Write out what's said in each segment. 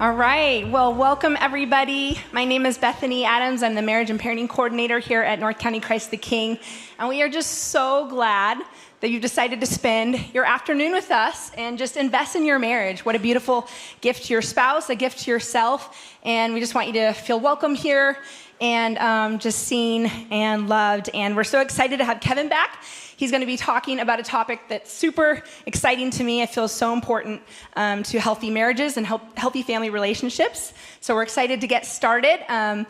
All right. Well, welcome everybody. My name is Bethany Adams. I'm the Marriage and Parenting Coordinator here at North County Christ the King. And we are just so glad that you've decided to spend your afternoon with us and just invest in your marriage. What a beautiful gift to your spouse, a gift to yourself. And we just want you to feel welcome here and just seen and loved. And we're so excited to have Kevin back. He's going to be talking about a topic that's super exciting to me. I feel so important to healthy marriages and healthy family relationships. So we're excited to get started. And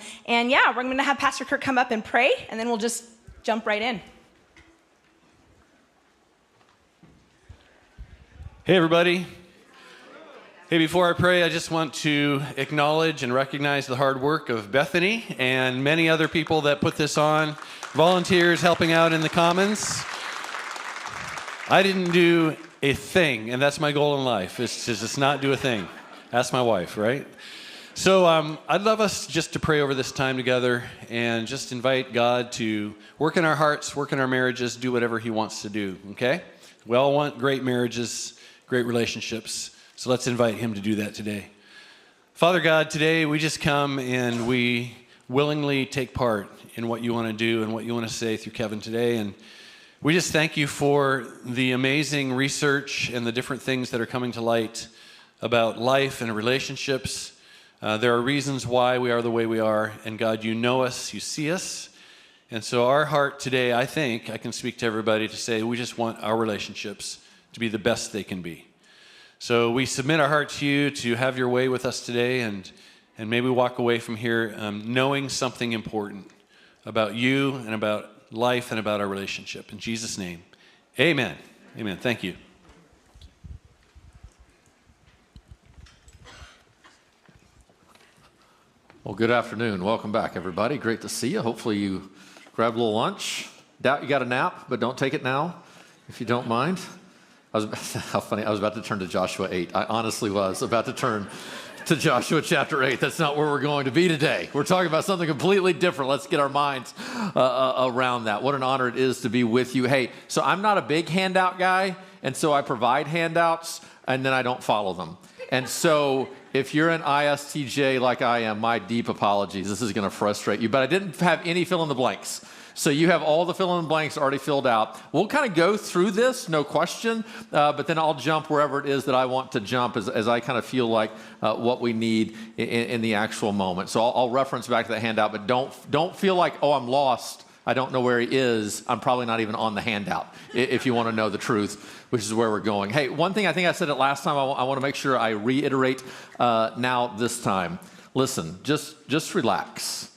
yeah, we're going to have Pastor Kirk come up and pray, and then we'll just jump right in. Hey, everybody. Hey, before I pray, I just want to acknowledge and recognize the hard work of Bethany and many other people that put this on, volunteers helping out in the Commons. I didn't do a thing, and that's my goal in life, is to just not do a thing. Ask my wife, right? So I'd love us just to pray over this time together and just invite God to work in our hearts, work in our marriages, do whatever he wants to do, okay? We all want great marriages, great relationships, so let's invite him to do that today. Father God, today we just come and we willingly take part in what you want to do and what you want to say through Kevin today, and we just thank you for the amazing research and the different things that are coming to light about life and relationships. There are reasons why we are the way we are, and God, you know us, you see us, and so our heart today, I think, I can speak to everybody to say we just want our relationships to be the best they can be. So we submit our heart to you to have your way with us today, and maybe walk away from here knowing something important about you and about life and about our relationship. In Jesus' name, amen. Amen. Thank you. Well, good afternoon. Welcome back, everybody. Great to see you. Hopefully you grabbed a little lunch. Doubt you got a nap, but don't take it now, if you don't mind. How funny. I was about to turn to Joshua 8. I honestly was about to turn to Joshua chapter 8. That's not where we're going to be today. We're talking about something completely different. Let's get our minds around that. What an honor it is to be with you. Hey, so I'm not a big handout guy, and so I provide handouts, and then I don't follow them. And so if you're an ISTJ like I am, my deep apologies. This is going to frustrate you, but I didn't have any fill in the blanks. So you have all the fill in the blanks already filled out. We'll kind of go through this, no question, but then I'll jump wherever it is that I want to jump as I kind of feel like what we need in the actual moment. So I'll reference back to that handout, but don't feel like, oh, I'm lost. I don't know where he is. I'm probably not even on the handout, if you want to know the truth, which is where we're going. Hey, one thing, I think I said it last time, I want to make sure I reiterate now this time. Listen, just relax.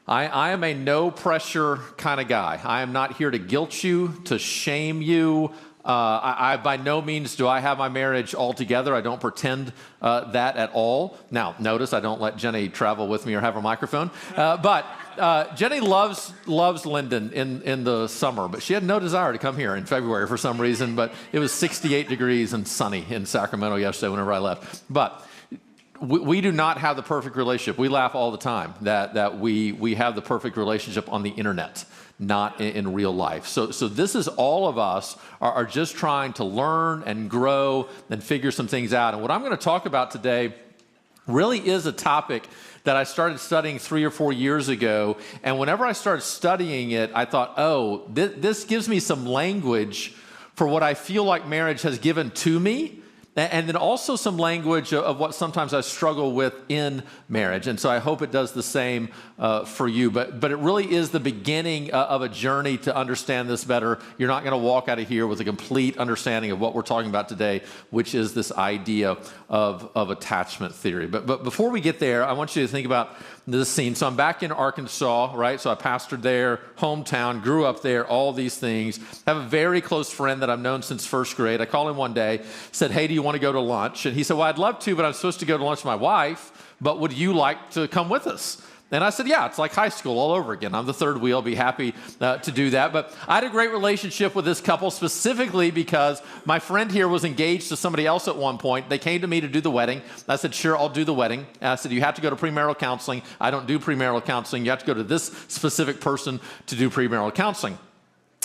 I am a no-pressure kind of guy. I am not here to guilt you, to shame you. I by no means do I have my marriage all together. I don't pretend that at all. Now, notice I don't let Jenny travel with me or have her microphone. But Jenny loves Linden in the summer, but she had no desire to come here in February for some reason. But it was 68 degrees and sunny in Sacramento yesterday whenever I left. But we do not have the perfect relationship. We laugh all the time that we have the perfect relationship on the internet, not in real life. So this is all of us are just trying to learn and grow and figure some things out. And what I'm going to talk about today really is a topic that I started studying 3 or 4 years ago. And whenever I started studying it, I thought, oh, this gives me some language for what I feel like marriage has given to me. And then also some language of what sometimes I struggle with in marriage. And so I hope it does the same for you. But it really is the beginning of a journey to understand this better. You're not going to walk out of here with a complete understanding of what we're talking about today, which is this idea of attachment theory. But before we get there, I want you to think about this scene. So I'm back in Arkansas, right? So I pastored there, hometown, grew up there, all these things. I have a very close friend that I've known since first grade. I called him one day, said, hey, do you want to go to lunch? And he said, well, I'd love to, but I'm supposed to go to lunch with my wife, but would you like to come with us? And I said, yeah, it's like high school all over again. I'm the third wheel. I'll be happy to do that. But I had a great relationship with this couple specifically because my friend here was engaged to somebody else at one point. They came to me to do the wedding. I said, sure, I'll do the wedding. And I said, you have to go to premarital counseling. I don't do premarital counseling. You have to go to this specific person to do premarital counseling.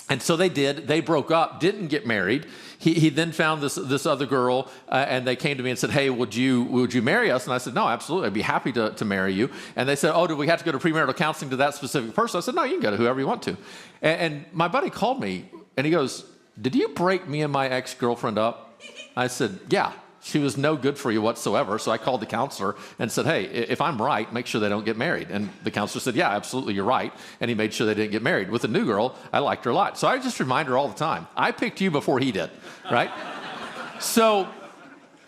And so they did. They broke up, didn't get married. He then found this other girl, and they came to me and said, hey, would you marry us? And I said, no, absolutely. I'd be happy to marry you. And they said, oh, do we have to go to premarital counseling to that specific person? I said, no, you can go to whoever you want to. And my buddy called me, and he goes, did you break me and my ex-girlfriend up? I said, yeah. She was no good for you whatsoever. So I called the counselor and said, hey, if I'm right, make sure they don't get married. And the counselor said, yeah, absolutely, you're right. And he made sure they didn't get married. With the new girl, I liked her a lot. So I just remind her all the time, I picked you before he did, right? So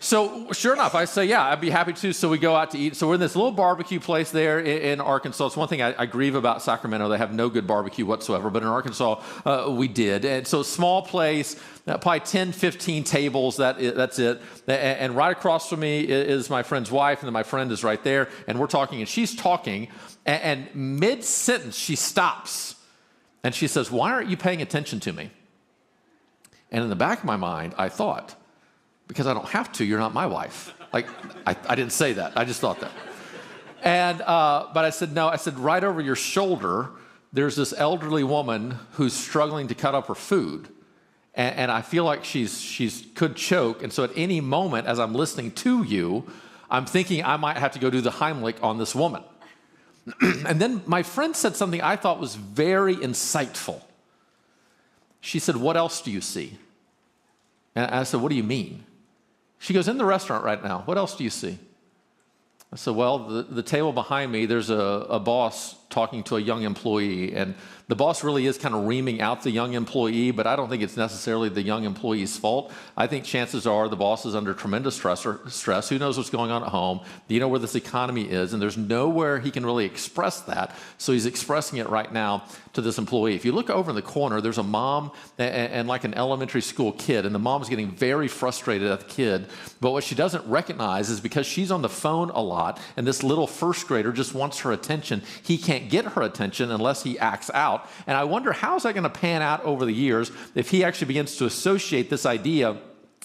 sure enough, I say, yeah, I'd be happy to. So we go out to eat. So we're in this little barbecue place there in Arkansas. It's one thing I grieve about Sacramento. They have no good barbecue whatsoever. But in Arkansas, we did. And so small place, probably 10, 15 tables. That's it. And right across from me is my friend's wife. And then my friend is right there. And we're talking. And she's talking. And mid-sentence, she stops. And she says, why aren't you paying attention to me? And in the back of my mind, I thought, because I don't have to, you're not my wife. Like, I didn't say that. I just thought that. And, but I said, no. I said, right over your shoulder, there's this elderly woman who's struggling to cut up her food. And I feel like she's could choke. And so at any moment, as I'm listening to you, I'm thinking I might have to go do the Heimlich on this woman. And then my friend said something I thought was very insightful. She said, what else do you see? And I said, what do you mean? She goes, in the restaurant right now, what else do you see? I said, well, the table behind me, there's a boss talking to a young employee, and the boss really is kind of reaming out the young employee, but I don't think it's necessarily the young employee's fault. I think chances are the boss is under tremendous stress. Who knows what's going on at home? Do you know where this economy is? And there's nowhere he can really express that, so he's expressing it right now to this employee. If you look over in the corner, there's a mom and like an elementary school kid, and the mom's getting very frustrated at the kid, but what she doesn't recognize is because she's on the phone a lot, and this little first grader just wants her attention, he can't get her attention unless he acts out. And I wonder, how is that going to pan out over the years if he actually begins to associate this idea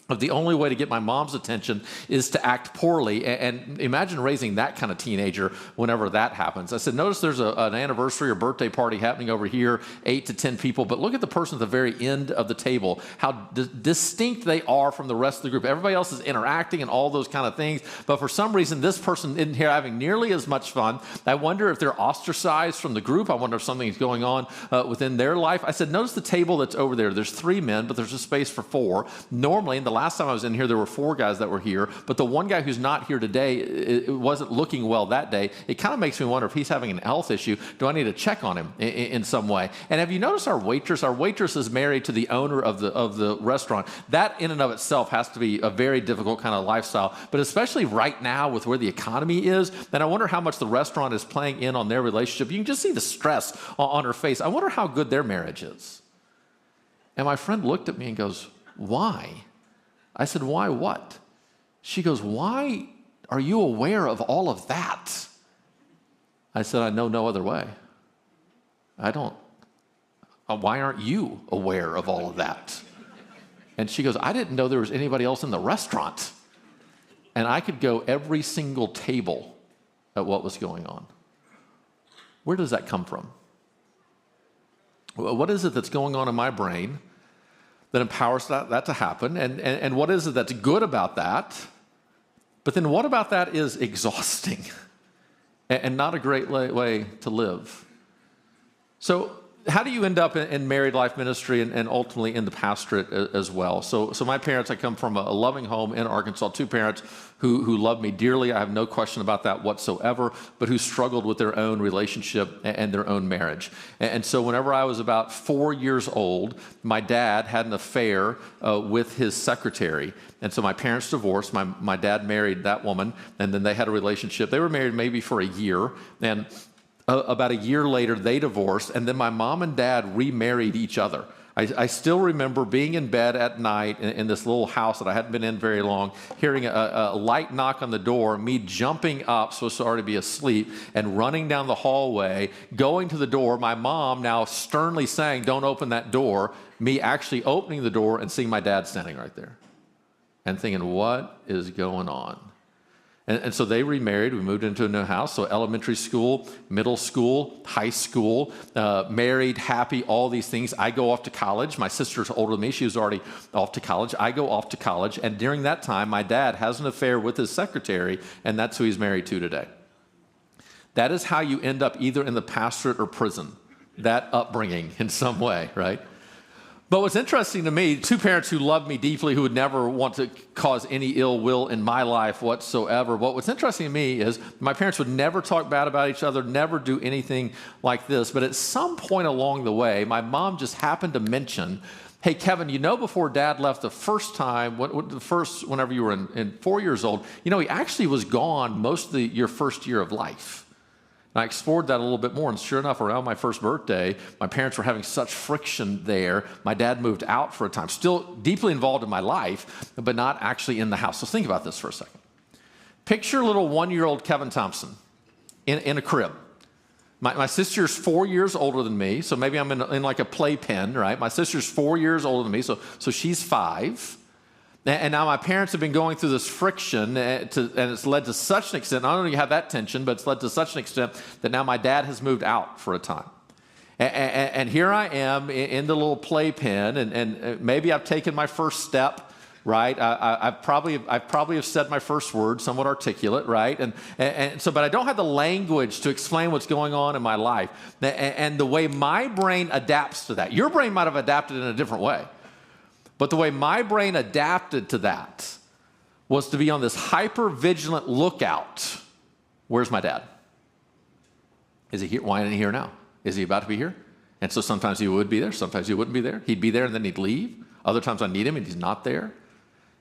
of the only way to get my mom's attention is to act poorly. And imagine raising that kind of teenager whenever that happens. I said, notice there's an anniversary or birthday party happening over here, 8 to 10 people, but look at the person at the very end of the table, how distinct they are from the rest of the group. Everybody else is interacting and all those kind of things, but for some reason, this person isn't here having nearly as much fun. I wonder if they're ostracized from the group. I wonder if something's going on within their life. I said, notice the table that's over there. There's 3 men, but there's a space for 4. Normally, in the last time I was in here, there were 4 guys that were here, but the one guy who's not here today, it wasn't looking well that day. It kind of makes me wonder if he's having a health issue. Do I need to check on him in some way? And have you noticed our waitress? Our waitress is married to the owner of the restaurant. That in and of itself has to be a very difficult kind of lifestyle, but especially right now with where the economy is, then I wonder how much the restaurant is playing in on their relationship. You can just see the stress on her face. I wonder how good their marriage is. And my friend looked at me and goes, why? I said, why what? She goes, why are you aware of all of that? I said, I know no other way. I don't. Why aren't you aware of all of that? And she goes, I didn't know there was anybody else in the restaurant. And I could go every single table at what was going on. Where does that come from? What is it that's going on in my brain that empowers that to happen? And what is it that's good about that? But then what about that is exhausting and not a great way to live? So how do you end up in married life ministry and ultimately in the pastorate as well? So my parents, I come from a loving home in Arkansas, 2 parents who love me dearly. I have no question about that whatsoever, but who struggled with their own relationship and their own marriage. And so whenever I was about 4 years old, my dad had an affair with his secretary. And so my parents divorced. My dad married that woman, and then they had a relationship. They were married maybe for a year, and about a year later, they divorced, and then my mom and dad remarried each other. I still remember being in bed at night in this little house that I hadn't been in very long, hearing a light knock on the door, me jumping up, supposed to already be asleep, and running down the hallway, going to the door, my mom now sternly saying, don't open that door, me actually opening the door and seeing my dad standing right there, and thinking, what is going on? And so they remarried. We moved into a new house. So elementary school, middle school, high school, married, happy, all these things. I go off to college. My sister's older than me. She was already off to college. I go off to college. And during that time, my dad has an affair with his secretary, and that's who he's married to today. That is how you end up either in the pastorate or prison, that upbringing in some way, right? But what's interesting to me, two parents who love me deeply, who would never want to cause any ill will in my life whatsoever. But what's interesting to me is my parents would never talk bad about each other, never do anything like this. But at some point along the way, my mom just happened to mention, hey, Kevin, before Dad left the first time, whenever you were in 4 years old, he actually was gone most of your first year of life. And I explored that a little bit more, and sure enough, around my first birthday, my parents were having such friction there. My dad moved out for a time, still deeply involved in my life, but not actually in the house. So think about this for a second. Picture little 1-year-old Kevin Thompson in a crib. My sister's 4 years older than me, so maybe I'm in like a playpen, right? My sister's 4 years older than me, so she's 5. And now my parents have been going through this friction, and it's led to such an extent, not only have that tension, but it's led to such an extent that now my dad has moved out for a time. And here I am in the little playpen, and maybe I've taken my first step, right? I've probably have said my first word, somewhat articulate, right? And so, but I don't have the language to explain what's going on in my life. And the way my brain adapts to that, your brain might have adapted in a different way. But the way my brain adapted to that was to be on this hyper-vigilant lookout. Where's my dad? Is he here? Why isn't he here now? Is he about to be here? And so sometimes he would be there, sometimes he wouldn't be there. He'd be there and then he'd leave. Other times I need him and he's not there.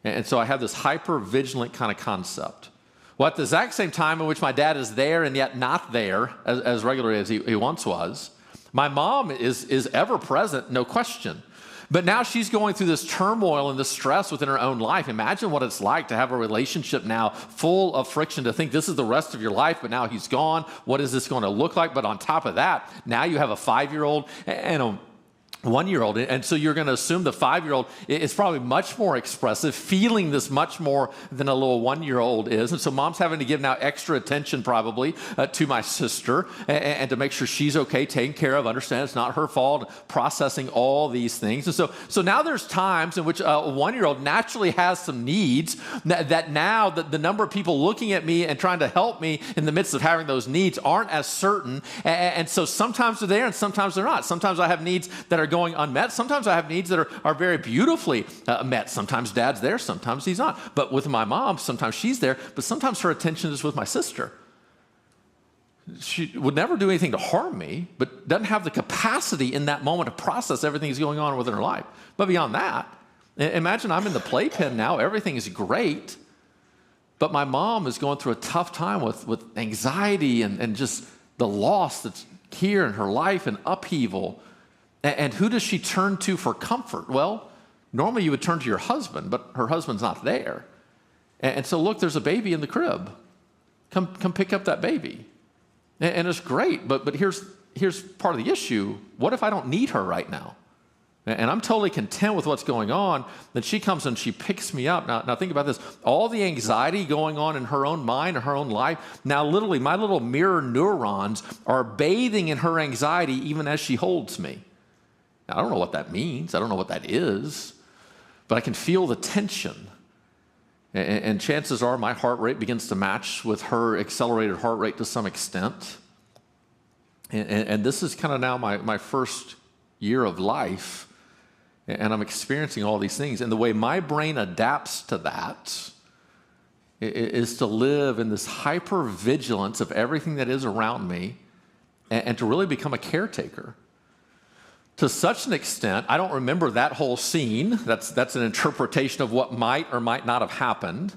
And so I have this hyper-vigilant kind of concept. Well, at the exact same time in which my dad is there and yet not there, as regularly as he once was, my mom is ever present, no question. But now she's going through this turmoil and this stress within her own life. Imagine what it's like to have a relationship now full of friction, to think this is the rest of your life, but now he's gone. What is this going to look like? But on top of that, now you have a 5-year-old and a 1-year-old. And so you're going to assume the 5-year-old is probably much more expressive, feeling this much more than a little 1-year-old is. And so mom's having to give now extra attention probably to my sister and to make sure she's okay, taken care of, understand it's not her fault, processing all these things. And so now there's times in which a 1-year-old naturally has some needs that now the number of people looking at me and trying to help me in the midst of having those needs aren't as certain. And so sometimes they're there and sometimes they're not. Sometimes I have needs that are going unmet. Sometimes I have needs that are very beautifully met. Sometimes dad's there, sometimes he's not. But with my mom, sometimes she's there, but sometimes her attention is with my sister. She would never do anything to harm me, but doesn't have the capacity in that moment to process everything that's going on within her life. But beyond that, imagine I'm in the playpen now, everything is great, but my mom is going through a tough time with anxiety and just the loss that's here in her life and upheaval. And who does she turn to for comfort? Well, normally you would turn to your husband, but her husband's not there. And so look, there's a baby in the crib. Come pick up that baby. And it's great, but here's part of the issue. What if I don't need her right now? And I'm totally content with what's going on. Then she comes and she picks me up. Now think about this. All the anxiety going on in her own mind, in her own life. Now literally my little mirror neurons are bathing in her anxiety even as she holds me. Now, I don't know what that means. I don't know what that is. But I can feel the tension. And chances are my heart rate begins to match with her accelerated heart rate to some extent. And this is kind of now my first year of life. And I'm experiencing all these things. And the way my brain adapts to that is to live in this hyper-vigilance of everything that is around me and to really become a caretaker. To such an extent, I don't remember that whole scene. That's an interpretation of what might or might not have happened.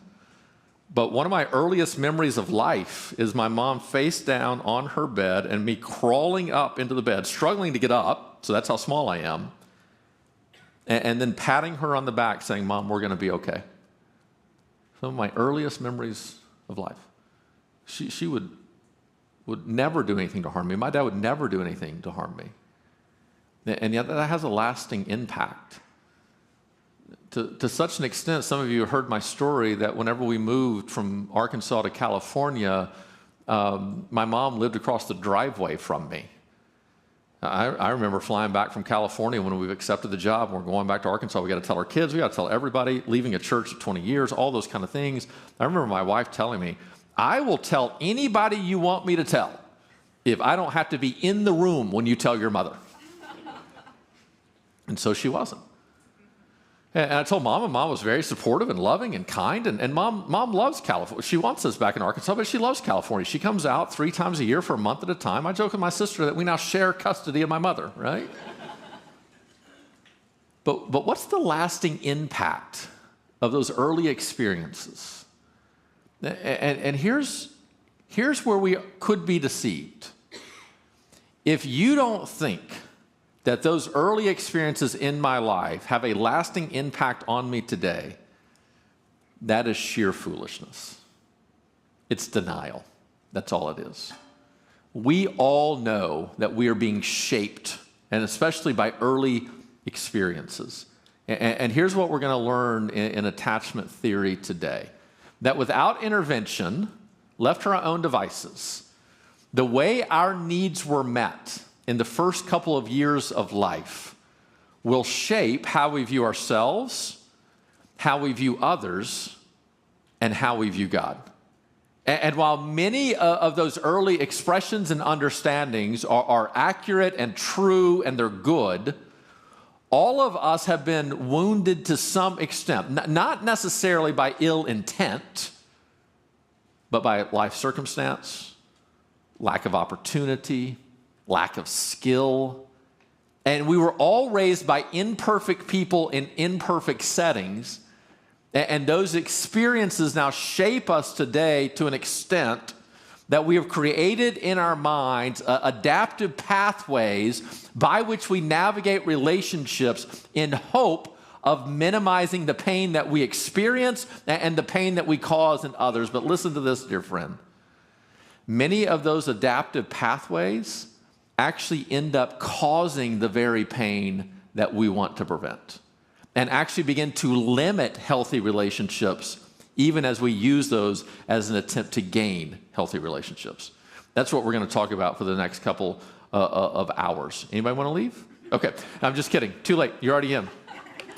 But one of my earliest memories of life is my mom face down on her bed and me crawling up into the bed, struggling to get up, so that's how small I am, and then patting her on the back saying, "Mom, we're going to be okay." Some of my earliest memories of life. She would never do anything to harm me. My dad would never do anything to harm me. And yet that has a lasting impact. to such an extent, some of you heard my story, that whenever we moved from Arkansas to California, my mom lived across the driveway from me. I remember flying back from California when we've accepted the job and we're going back to Arkansas. We got to tell our kids, we got to tell everybody, leaving a church of 20 years, all those kind of things. I remember my wife telling me, I will tell anybody you want me to tell if I don't have to be in the room when you tell your mother. And so she wasn't. And I told Mom, and Mom was very supportive and loving and kind. And Mom loves California. She wants us back in Arkansas, but she loves California. She comes out 3 times a year for a month at a time. I joke with my sister that we now share custody of my mother, right? But what's the lasting impact of those early experiences? And here's where we could be deceived. If you don't think that those early experiences in my life have a lasting impact on me today, that is sheer foolishness. It's denial. That's all it is. We all know that we are being shaped, and especially by early experiences. And here's what we're going to learn in attachment theory today. That without intervention, left to our own devices, the way our needs were met in the first couple of years of life will shape how we view ourselves, how we view others, and how we view God. And while many of those early expressions and understandings are accurate and true and they're good, all of us have been wounded to some extent, not necessarily by ill intent, but by life circumstance, lack of opportunity, lack of skill. And we were all raised by imperfect people in imperfect settings. And those experiences now shape us today to an extent that we have created in our minds adaptive pathways by which we navigate relationships in hope of minimizing the pain that we experience and the pain that we cause in others. But listen to this, dear friend. Many of those adaptive pathways actually end up causing the very pain that we want to prevent, and actually begin to limit healthy relationships, even as we use those as an attempt to gain healthy relationships. That's what we're going to talk about for the next couple of hours. Anybody want to leave? Okay, I'm just kidding. Too late. You're already in.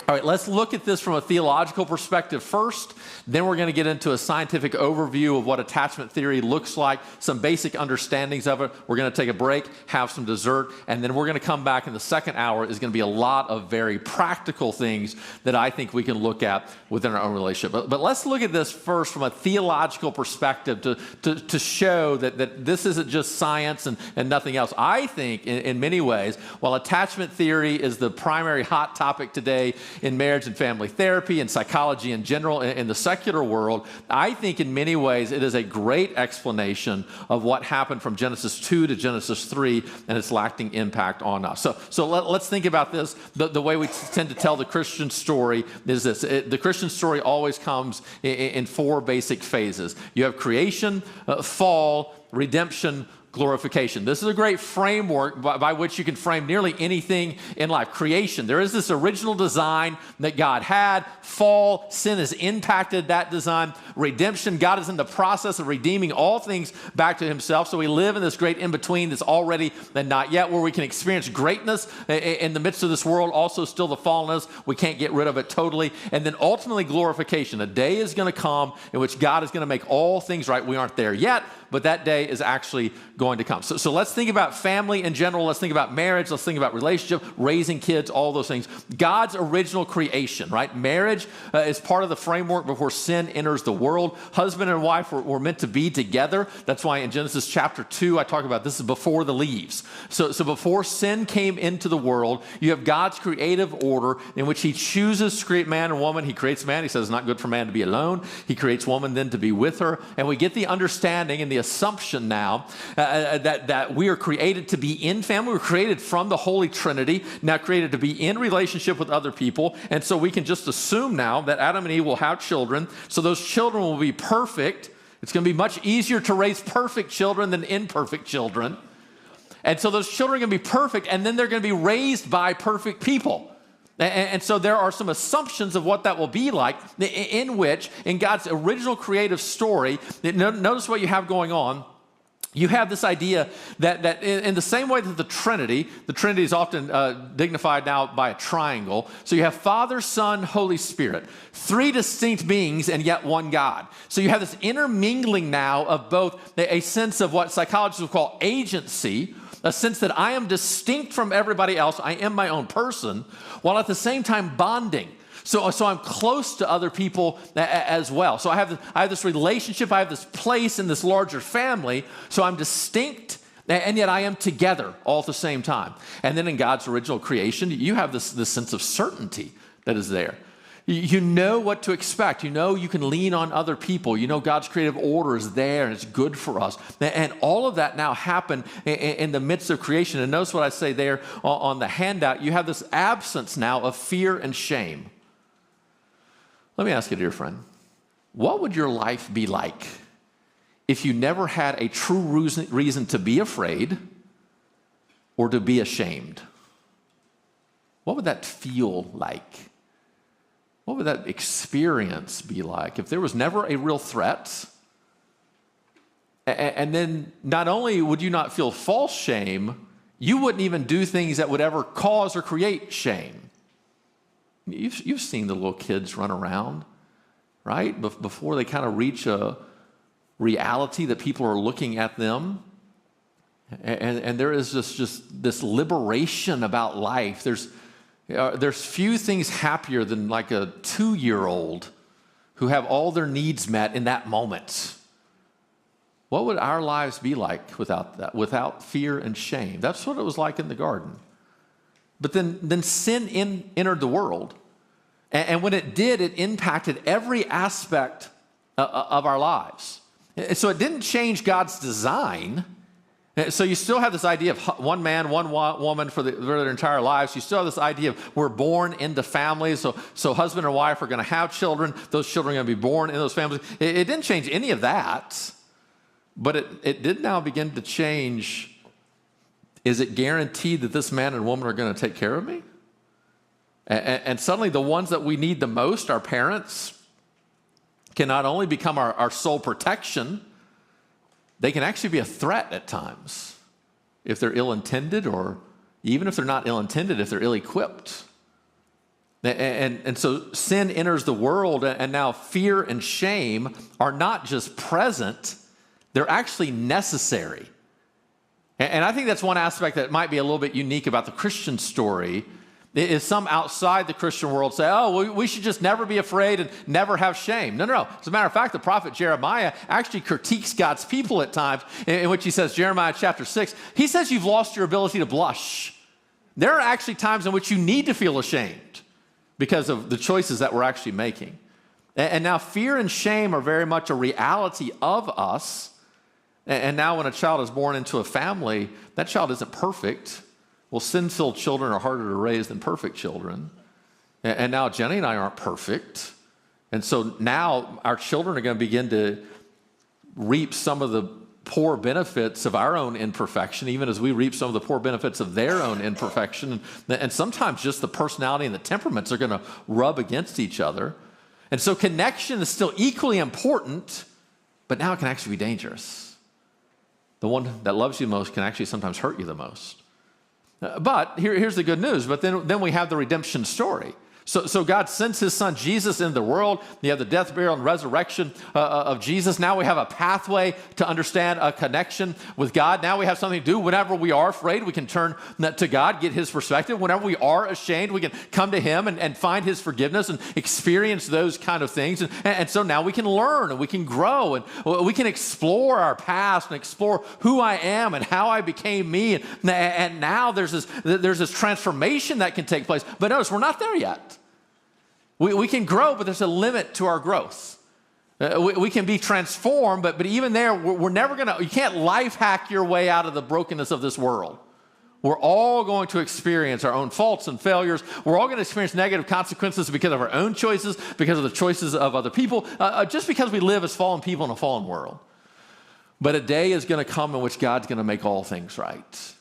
All right, let's look at this from a theological perspective first. Then we're going to get into a scientific overview of what attachment theory looks like, some basic understandings of it. We're going to take a break, have some dessert, and then we're going to come back in the second hour. Is going to be a lot of very practical things that I think we can look at within our own relationship. But let's look at this first from a theological perspective to show that this isn't just science and nothing else. I think in many ways, while attachment theory is the primary hot topic today in marriage and family therapy and psychology in general, in the secular world, I think in many ways it is a great explanation of what happened from Genesis 2 to Genesis 3 and its lasting impact on us. So let's think about this. The way we tend to tell the Christian story is this. The Christian story always comes in 4 basic phases. You have creation, fall, redemption, glorification. This is a great framework by which you can frame nearly anything in life. Creation, there is this original design that God had. Fall, sin has impacted that design. Redemption, God is in the process of redeeming all things back to himself. So we live in this great in-between that's already and not yet, where we can experience greatness in the midst of this world, also still the fallenness. We can't get rid of it totally. And then ultimately glorification. A day is going to come in which God is going to make all things right. We aren't there yet, but that day is actually going to come. So let's think about family in general. Let's think about marriage. Let's think about relationship, raising kids, all those things. God's original creation, right? Marriage is part of the framework before sin enters the world. Husband and wife were meant to be together. That's why in Genesis chapter 2, I talk about this is before the leaves. So before sin came into the world, you have God's creative order in which he chooses to create man and woman. He creates man. He says it's not good for man to be alone. He creates woman then to be with her. And we get the understanding and the assumption now that we are created to be in family. We're created from the Holy Trinity, now created to be in relationship with other people. And so we can just assume now that Adam and Eve will have children. So those children will be perfect. It's going to be much easier to raise perfect children than imperfect children. And so those children are going to be perfect, and then they're going to be raised by perfect people. And so there are some assumptions of what that will be like, in which, in God's original creative story, notice what you have going on. You have this idea that in the same way that the Trinity is often dignified now by a triangle. So you have Father, Son, Holy Spirit, three distinct beings and yet one God. So you have this intermingling now of both a sense of what psychologists would call agency, a sense that I am distinct from everybody else, I am my own person, while at the same time bonding. So I'm close to other people as well. So I have this relationship, I have this place in this larger family, so I'm distinct, and yet I am together all at the same time. And then in God's original creation, you have this sense of certainty that is there. You know what to expect. You know you can lean on other people. You know God's creative order is there and it's good for us. And all of that now happened in the midst of creation. And notice what I say there on the handout. You have this absence now of fear and shame. Let me ask you, dear friend, what would your life be like if you never had a true reason to be afraid or to be ashamed? What would that feel like? What would that experience be like if there was never a real threat? And then not only would you not feel false shame, you wouldn't even do things that would ever cause or create shame. You've seen the little kids run around, right? Before they kind of reach a reality that people are looking at them. And there is just this liberation about life. There's few things happier than like a 2-year-old who have all their needs met in that moment. What would our lives be like without that, without fear and shame? That's what it was like in the garden. But then sin entered the world. And when it did, it impacted every aspect of our lives. So it didn't change God's design. So you still have this idea of one man, one woman for their entire lives. You still have this idea of we're born into families. So husband and wife are going to have children. Those children are going to be born in those families. It didn't change any of that. But it did now begin to change. Is it guaranteed that this man and woman are going to take care of me? And suddenly the ones that we need the most, our parents, can not only become our sole protection, they can actually be a threat at times if they're ill-intended, or even if they're not ill-intended, if they're ill-equipped. And so sin enters the world, and now fear and shame are not just present, they're actually necessary. And I think that's one aspect that might be a little bit unique about the Christian story, is some outside the Christian world say, oh, we should just never be afraid and never have shame. No. As a matter of fact, the prophet Jeremiah actually critiques God's people at times, in which he says, Jeremiah chapter 6, he says you've lost your ability to blush. There are actually times in which you need to feel ashamed because of the choices that we're actually making. And now fear and shame are very much a reality of us. And now when a child is born into a family, that child isn't perfect. Well, sin-filled children are harder to raise than perfect children. And now Jenny and I aren't perfect. And so now our children are going to begin to reap some of the poor benefits of our own imperfection, even as we reap some of the poor benefits of their own imperfection. And sometimes just the personality and the temperaments are going to rub against each other. And so connection is still equally important, but now it can actually be dangerous. The one that loves you the most can actually sometimes hurt you the most. But here's the good news. But then we have the redemption story. So God sends his son Jesus into the world. You have the death, burial, and resurrection of Jesus. Now we have a pathway to understand a connection with God. Now we have something to do. Whenever we are afraid, we can turn to God, get his perspective. Whenever we are ashamed, we can come to him and find his forgiveness and experience those kind of things. And so now we can learn and we can grow and we can explore our past and explore who I am and how I became me. And now there's this transformation that can take place. But notice, we're not there yet. We can grow, but there's a limit to our growth. We can be transformed, but even there, we're never going to, you can't life hack your way out of the brokenness of this world. We're all going to experience our own faults and failures. We're all going to experience negative consequences because of our own choices, because of the choices of other people, just because we live as fallen people in a fallen world. But a day is going to come in which God's going to make all things right.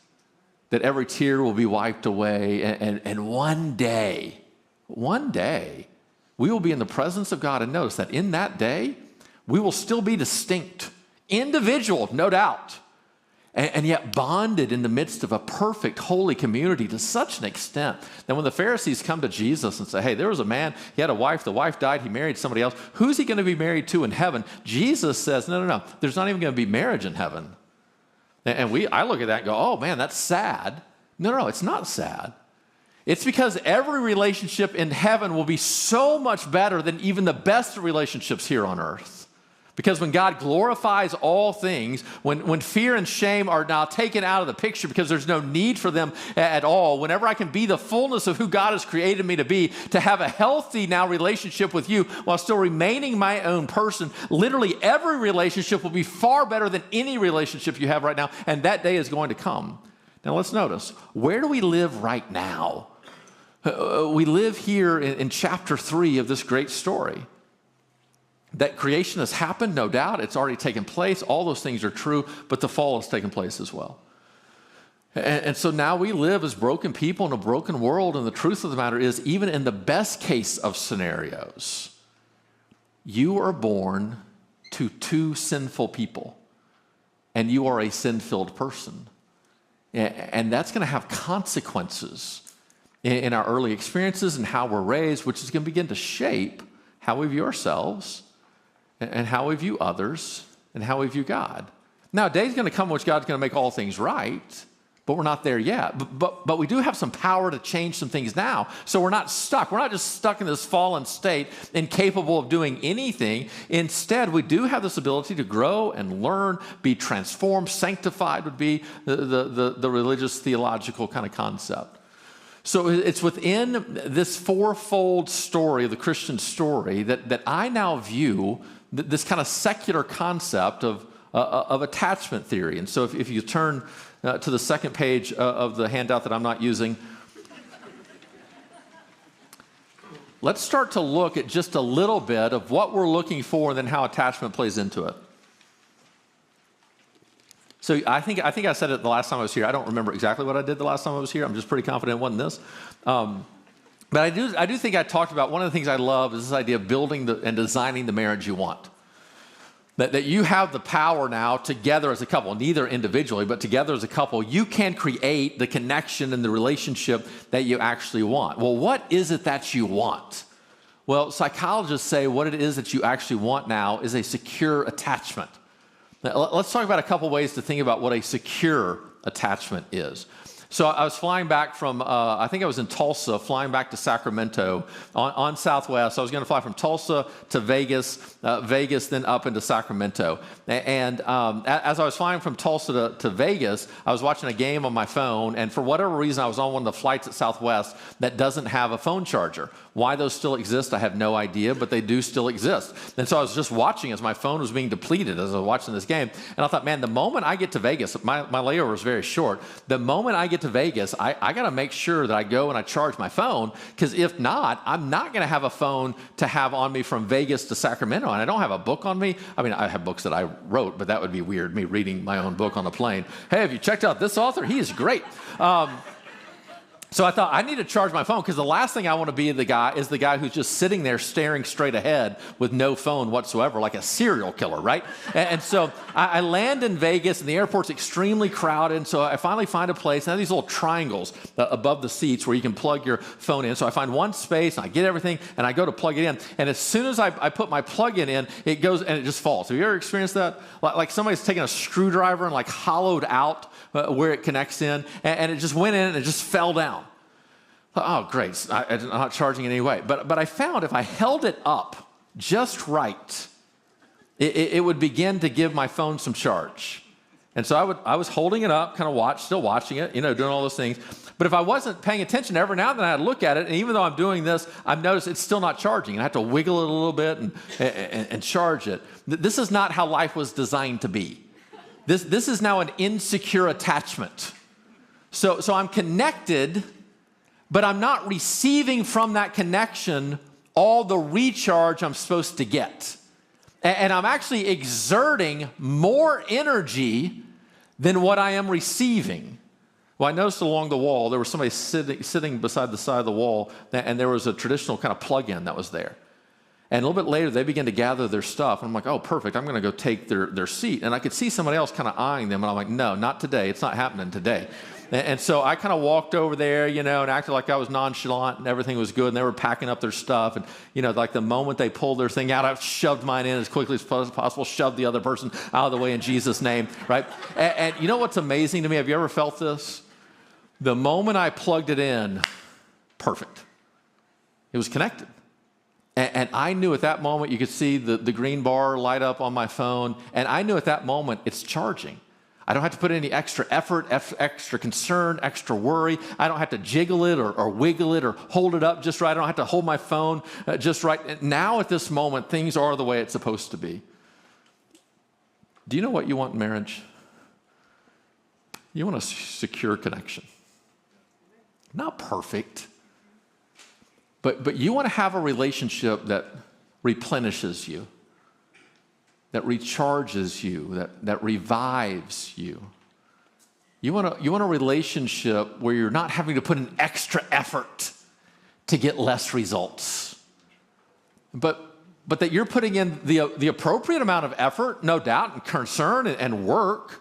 That every tear will be wiped away, and one day one day we will be in the presence of God. And notice that in that day, we will still be distinct, individual, no doubt, and yet bonded in the midst of a perfect, holy community to such an extent that when the Pharisees come to Jesus and say, hey, there was a man, he had a wife, the wife died, he married somebody else. Who's he going to be married to in heaven? Jesus says, no, there's not even going to be marriage in heaven. And I look at that and go, oh man, that's sad. No, it's not sad. It's because every relationship in heaven will be so much better than even the best relationships here on earth. Because when God glorifies all things, when fear and shame are now taken out of the picture because there's no need for them at all, whenever I can be the fullness of who God has created me to have a healthy now relationship with you while still remaining my own person, literally every relationship will be far better than any relationship you have right now, and that day is going to come. Now let's notice, where do we live right now? We live here in chapter 3 of this great story. That creation has happened, no doubt. It's already taken place. All those things are true, but the fall has taken place as well. And so now we live as broken people in a broken world, and the truth of the matter is, even in the best case of scenarios, you are born to two sinful people, and you are a sin-filled person. And that's going to have consequences in our early experiences and how we're raised, which is going to begin to shape how we view ourselves and how we view others and how we view God. Now, a day's going to come in which God's going to make all things right, but we're not there yet. But we do have some power to change some things now, so we're not stuck. We're not just stuck in this fallen state, incapable of doing anything. Instead, we do have this ability to grow and learn, be transformed, sanctified would be the religious theological kind of concept. So it's within this fourfold story of the Christian story that I now view this kind of secular concept of attachment theory. And so if you turn to the second page of the handout that I'm not using, let's start to look at just a little bit of what we're looking for and then how attachment plays into it. So I think I said it the last time I was here. I don't remember exactly what I did the last time I was here. I'm just pretty confident it wasn't this. But I do think I talked about one of the things I love is this idea of building and designing the marriage you want. That you have the power now together as a couple, neither individually, but together as a couple, you can create the connection and the relationship that you actually want. Well, what is it that you want? Well, psychologists say what it is that you actually want now is a secure attachment. Now, let's talk about a couple ways to think about what a secure attachment is. So I was flying back from, I think I was in Tulsa, flying back to Sacramento on Southwest. I was going to fly from Tulsa to Vegas, then up into Sacramento. And as I was flying from Tulsa to Vegas, I was watching a game on my phone, and for whatever reason, I was on one of the flights at Southwest that doesn't have a phone charger. Why those still exist, I have no idea, but they do still exist. And so I was just watching as my phone was being depleted as I was watching this game. And I thought, man, the moment I get to Vegas, my layover was very short. The moment I get to Vegas, I got to make sure that I go and I charge my phone, because if not, I'm not going to have a phone to have on me from Vegas to Sacramento. And I don't have a book on me. I mean, I have books that I wrote, but that would be weird, me reading my own book on the plane. Hey, have you checked out this author? He is great. So I thought, I need to charge my phone, because the last thing I want to be the guy who's just sitting there staring straight ahead with no phone whatsoever, like a serial killer, right? And so I land in Vegas, and the airport's extremely crowded, and so I finally find a place, and I have these little triangles above the seats where you can plug your phone in. So I find one space, and I get everything, and I go to plug it in, and as soon as I put my plug-in in, it goes, and it just falls. Have you ever experienced that? Like somebody's taken a screwdriver and like hollowed out where it connects in, and it just went in, and it just fell down. Oh, great. I'm not charging it anyway. But I found if I held it up just right, it would begin to give my phone some charge. And so I was holding it up, kind of still watching it, doing all those things. But if I wasn't paying attention, every now and then I'd look at it, and even though I'm doing this, I've noticed it's still not charging. And I have to wiggle it a little bit and charge it. This is not how life was designed to be. This is now an insecure attachment. So I'm connected, but I'm not receiving from that connection all the recharge I'm supposed to get. And I'm actually exerting more energy than what I am receiving. Well, I noticed along the wall, there was somebody sitting beside the side of the wall, and there was a traditional kind of plug-in that was there. And a little bit later, they began to gather their stuff. And I'm like, oh, perfect. I'm going to go take their seat. And I could see somebody else kind of eyeing them. And I'm like, no, not today. It's not happening today. And so I kind of walked over there, and acted like I was nonchalant and everything was good. And they were packing up their stuff. And, like the moment they pulled their thing out, I shoved mine in as quickly as possible, shoved the other person out of the way in Jesus' name, right? And you know what's amazing to me? Have you ever felt this? The moment I plugged it in, perfect. It was connected. And I knew at that moment, you could see the green bar light up on my phone, and I knew at that moment it's charging. I don't have to put any extra effort, extra concern, extra worry. I don't have to jiggle it or wiggle it or hold it up just right. I don't have to hold my phone just right. Now at this moment, things are the way it's supposed to be. Do you know what you want in marriage? You want a secure connection. Not perfect. But you want to have a relationship that replenishes you, that recharges you, that revives you. You want a relationship where you're not having to put an extra effort to get less results. But that you're putting in the appropriate amount of effort, no doubt, and concern and work.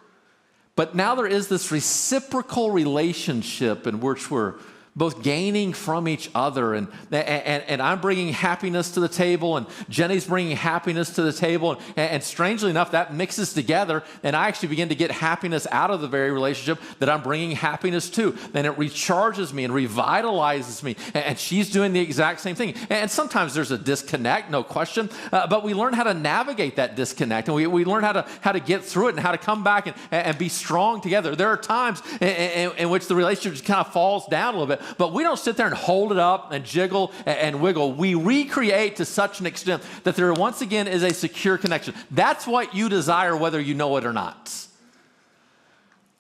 But now there is this reciprocal relationship in which we're both gaining from each other, and I'm bringing happiness to the table, and Jenny's bringing happiness to the table, and strangely enough, that mixes together, and I actually begin to get happiness out of the very relationship that I'm bringing happiness to, and it recharges me and revitalizes me, and she's doing the exact same thing. And sometimes there's a disconnect, no question, but we learn how to navigate that disconnect, and we learn how to get through it and how to come back and be strong together. There are times in which the relationship just kind of falls down a little bit, but we don't sit there and hold it up and jiggle and wiggle. We recreate to such an extent that there once again is a secure connection. That's what you desire, whether you know it or not.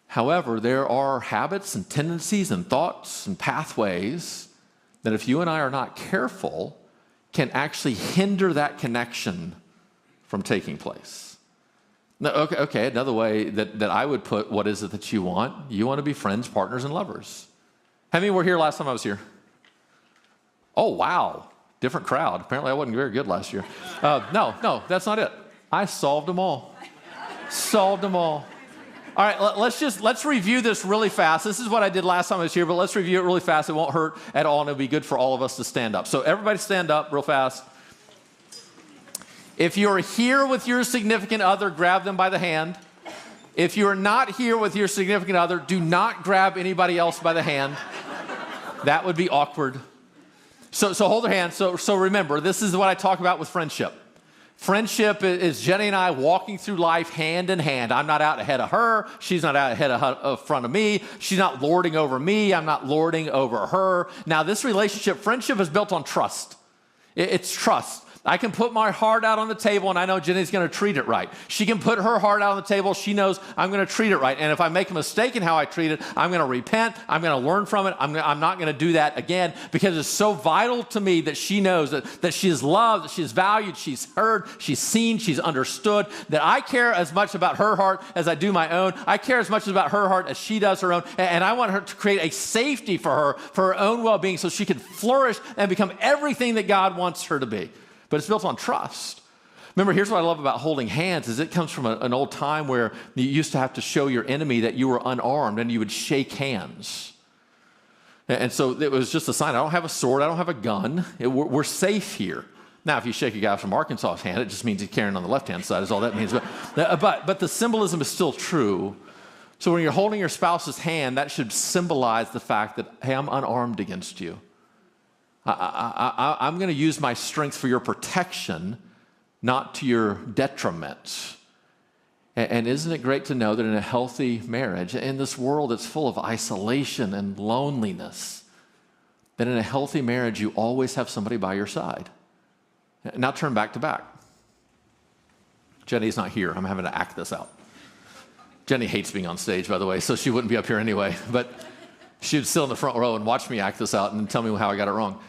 However, there are habits and tendencies and thoughts and pathways that if you and I are not careful, can actually hinder that connection from taking place. Now, okay, another way that I would put what is it that you want? You want to be friends, partners, and lovers. How many were here last time I was here? Oh, wow. Different crowd. Apparently I wasn't very good last year. No, that's not it. I solved them all. Solved them all. All right, let's review this really fast. This is what I did last time I was here, but let's review it really fast. It won't hurt at all, and it'll be good for all of us to stand up. So everybody stand up real fast. If you're here with your significant other, grab them by the hand. If you're not here with your significant other, do not grab anybody else by the hand. That would be awkward. So hold their hand. So remember, this is what I talk about with friendship. Friendship is Jenny and I walking through life hand in hand. I'm not out ahead of her. She's not out ahead of front of me. She's not lording over me. I'm not lording over her. Now, this relationship, friendship is built on trust. It's trust. I can put my heart out on the table, and I know Jenny's going to treat it right. She can put her heart out on the table. She knows I'm going to treat it right. And if I make a mistake in how I treat it, I'm going to repent. I'm going to learn from it. I'm not going to do that again, because it's so vital to me that she knows that she is loved, that she is valued, she's heard, she's seen, she's understood, that I care as much about her heart as I do my own. I care as much about her heart as she does her own. And I want her to create a safety for her own well-being, so she can flourish and become everything that God wants her to be. But it's built on trust. Remember, here's what I love about holding hands is it comes from an old time where you used to have to show your enemy that you were unarmed, and you would shake hands. And so it was just a sign. I don't have a sword. I don't have a gun. We're safe here. Now, if you shake a guy from Arkansas's hand, it just means he's carrying on the left-hand side is all that means. But the symbolism is still true. So when you're holding your spouse's hand, that should symbolize the fact that, hey, I'm unarmed against you. I'm going to use my strength for your protection, not to your detriment. And isn't it great to know that in a healthy marriage, in this world that's full of isolation and loneliness, that in a healthy marriage, you always have somebody by your side. Now turn back to back. Jenny's not here. I'm having to act this out. Jenny hates being on stage, by the way, so she wouldn't be up here anyway. But she would sit in the front row and watch me act this out and tell me how I got it wrong.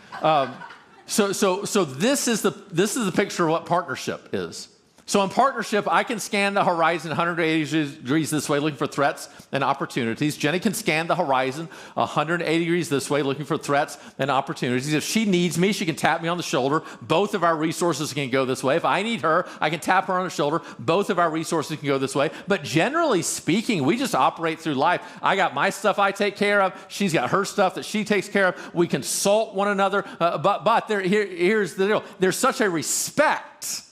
So this is the picture of what partnership is. So in partnership, I can scan the horizon 180 degrees this way, looking for threats and opportunities. Jenny can scan the horizon 180 degrees this way, looking for threats and opportunities. If she needs me, she can tap me on the shoulder. Both of our resources can go this way. If I need her, I can tap her on the shoulder. Both of our resources can go this way. But generally speaking, we just operate through life. I got my stuff I take care of. She's got her stuff that she takes care of. We consult one another. But here's the deal. There's such a respect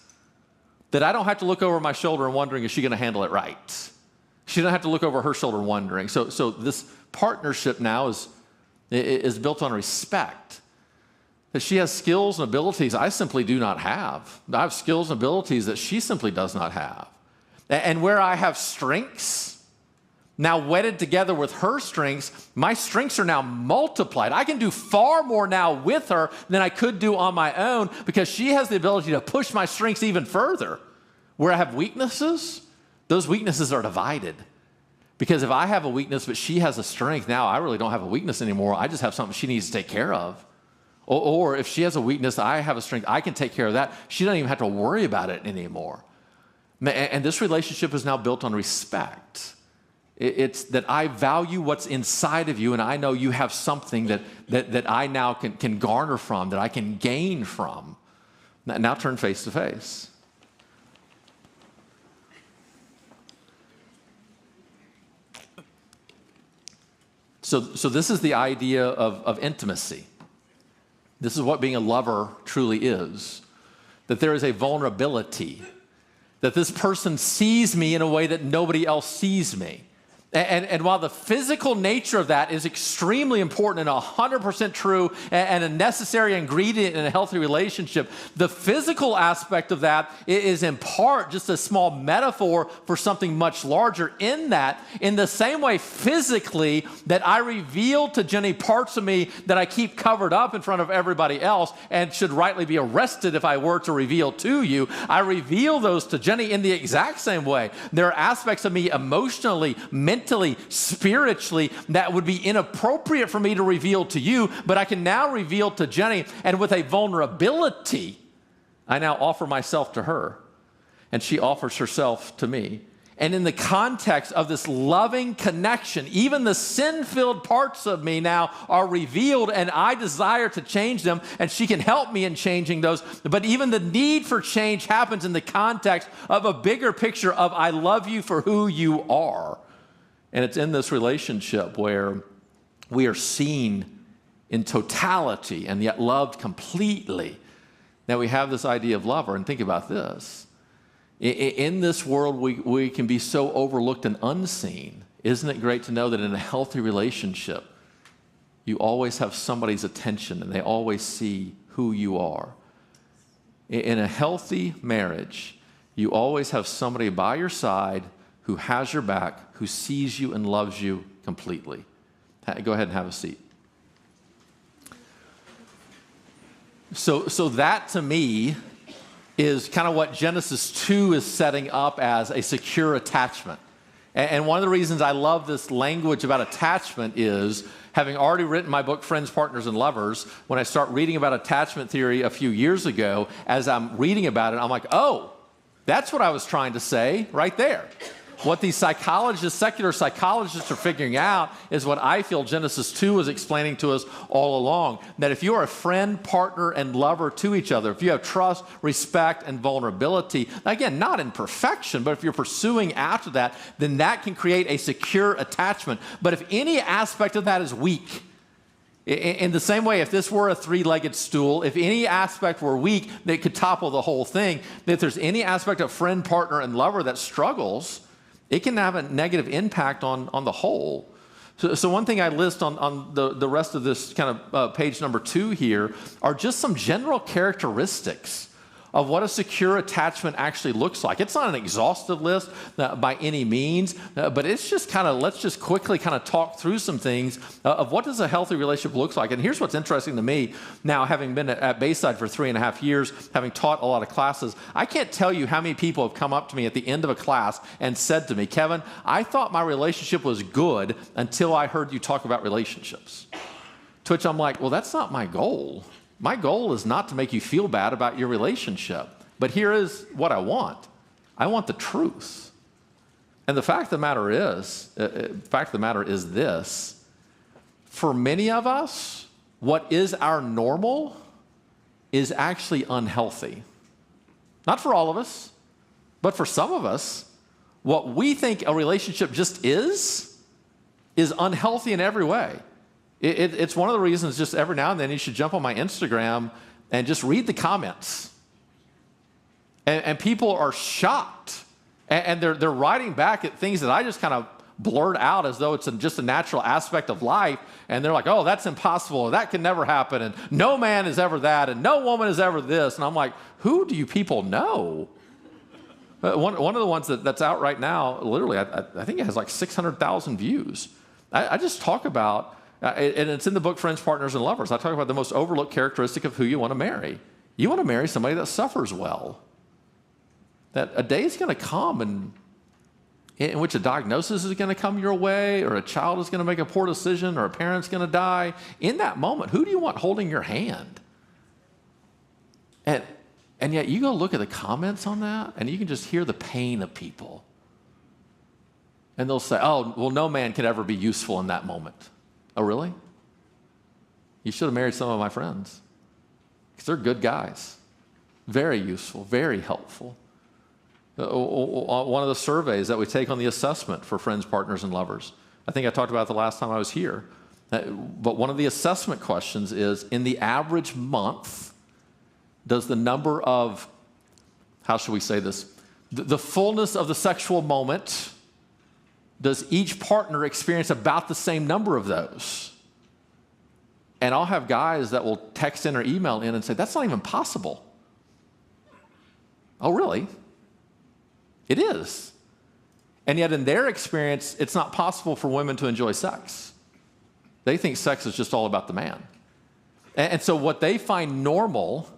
that I don't have to look over my shoulder and wondering, is she going to handle it right? She doesn't have to look over her shoulder wondering. So this partnership now is built on respect. That she has skills and abilities I simply do not have. I have skills and abilities that she simply does not have. And where I have strengths, now wedded together with her strengths, my strengths are now multiplied. I can do far more now with her than I could do on my own because she has the ability to push my strengths even further. Where I have weaknesses, those weaknesses are divided. Because if I have a weakness but she has a strength, now I really don't have a weakness anymore. I just have something she needs to take care of. Or if she has a weakness, I have a strength, I can take care of that. She doesn't even have to worry about it anymore. And this relationship is now built on respect. It's that I value what's inside of you, and I know you have something that I now can garner from, that I can gain from. Now turn face to face. So this is the idea of intimacy. This is what being a lover truly is. That there is a vulnerability. That this person sees me in a way that nobody else sees me. And while the physical nature of that is extremely important and 100% true and a necessary ingredient in a healthy relationship, the physical aspect of that is in part just a small metaphor for something much larger in that. In the same way physically that I reveal to Jenny parts of me that I keep covered up in front of everybody else and should rightly be arrested if I were to reveal to you, I reveal those to Jenny in the exact same way. There are aspects of me emotionally, mentally, spiritually, that would be inappropriate for me to reveal to you, but I can now reveal to Jenny, and with a vulnerability, I now offer myself to her, and she offers herself to me. And in the context of this loving connection, even the sin-filled parts of me now are revealed, and I desire to change them, and she can help me in changing those. But even the need for change happens in the context of a bigger picture of I love you for who you are. And it's in this relationship where we are seen in totality and yet loved completely. Now we have this idea of lover, and think about this. In this world, we can be so overlooked and unseen. Isn't it great to know that in a healthy relationship, you always have somebody's attention and they always see who you are? In a healthy marriage, you always have somebody by your side who has your back, who sees you and loves you completely. Go ahead and have a seat. So that to me is kind of what Genesis 2 is setting up as a secure attachment. And one of the reasons I love this language about attachment is, having already written my book, Friends, Partners, and Lovers, when I start reading about attachment theory a few years ago, as I'm reading about it, I'm like, oh, that's what I was trying to say right there. What these psychologists, secular psychologists, are figuring out is what I feel Genesis 2 was explaining to us all along. That if you are a friend, partner, and lover to each other, if you have trust, respect, and vulnerability, again, not in perfection, but if you're pursuing after that, then that can create a secure attachment. But if any aspect of that is weak, in the same way, if this were a three-legged stool, if any aspect were weak, they could topple the whole thing. If there's any aspect of friend, partner, and lover that struggles, it can have a negative impact on the whole. So one thing I list on the rest of this kind of page number 2 here are just some general characteristics of what a secure attachment actually looks like. It's not an exhaustive list by any means, but it's just kind of, let's just quickly kind of talk through some things of what does a healthy relationship look like. And here's what's interesting to me now, having been at Bayside for 3.5 years, having taught a lot of classes, I can't tell you how many people have come up to me at the end of a class and said to me, Kevin, I thought my relationship was good until I heard you talk about relationships. To which I'm like, well, that's not my goal. My goal is not to make you feel bad about your relationship. But here is what I want. I want the truth. And the fact of the matter is this. For many of us, what is our normal is actually unhealthy. Not for all of us, but for some of us, what we think a relationship just is unhealthy in every way. It's one of the reasons just every now and then you should jump on my Instagram and just read the comments. And people are shocked. And they're writing back at things that I just kind of blurred out as though it's just a natural aspect of life. And they're like, oh, that's impossible. And that can never happen. And no man is ever that. And no woman is ever this. And I'm like, who do you people know? One of the ones that's out right now, literally, I think it has like 600,000 views. I just talk about, and it's in the book Friends, Partners, and Lovers. I talk about the most overlooked characteristic of who you want to marry. You want to marry somebody that suffers well. That a day is going to come in which a diagnosis is going to come your way, or a child is going to make a poor decision, or a parent's going to die. In that moment, who do you want holding your hand? And yet you go look at the comments on that, and you can just hear the pain of people. And they'll say, oh, well, no man can ever be useful in that moment. Oh, really? You should have married some of my friends, because they're good guys. Very useful, very helpful. One of the surveys that we take on the assessment for Friends, Partners, and Lovers, I think I talked about it the last time I was here, but one of the assessment questions is, in the average month, does the number of, how should we say this, the fullness of the sexual moment, does each partner experience about the same number of those? And I'll have guys that will text in or email in and say, that's not even possible. Oh, really? It is. And yet in their experience, it's not possible for women to enjoy sex. They think sex is just all about the man. And so what they find normal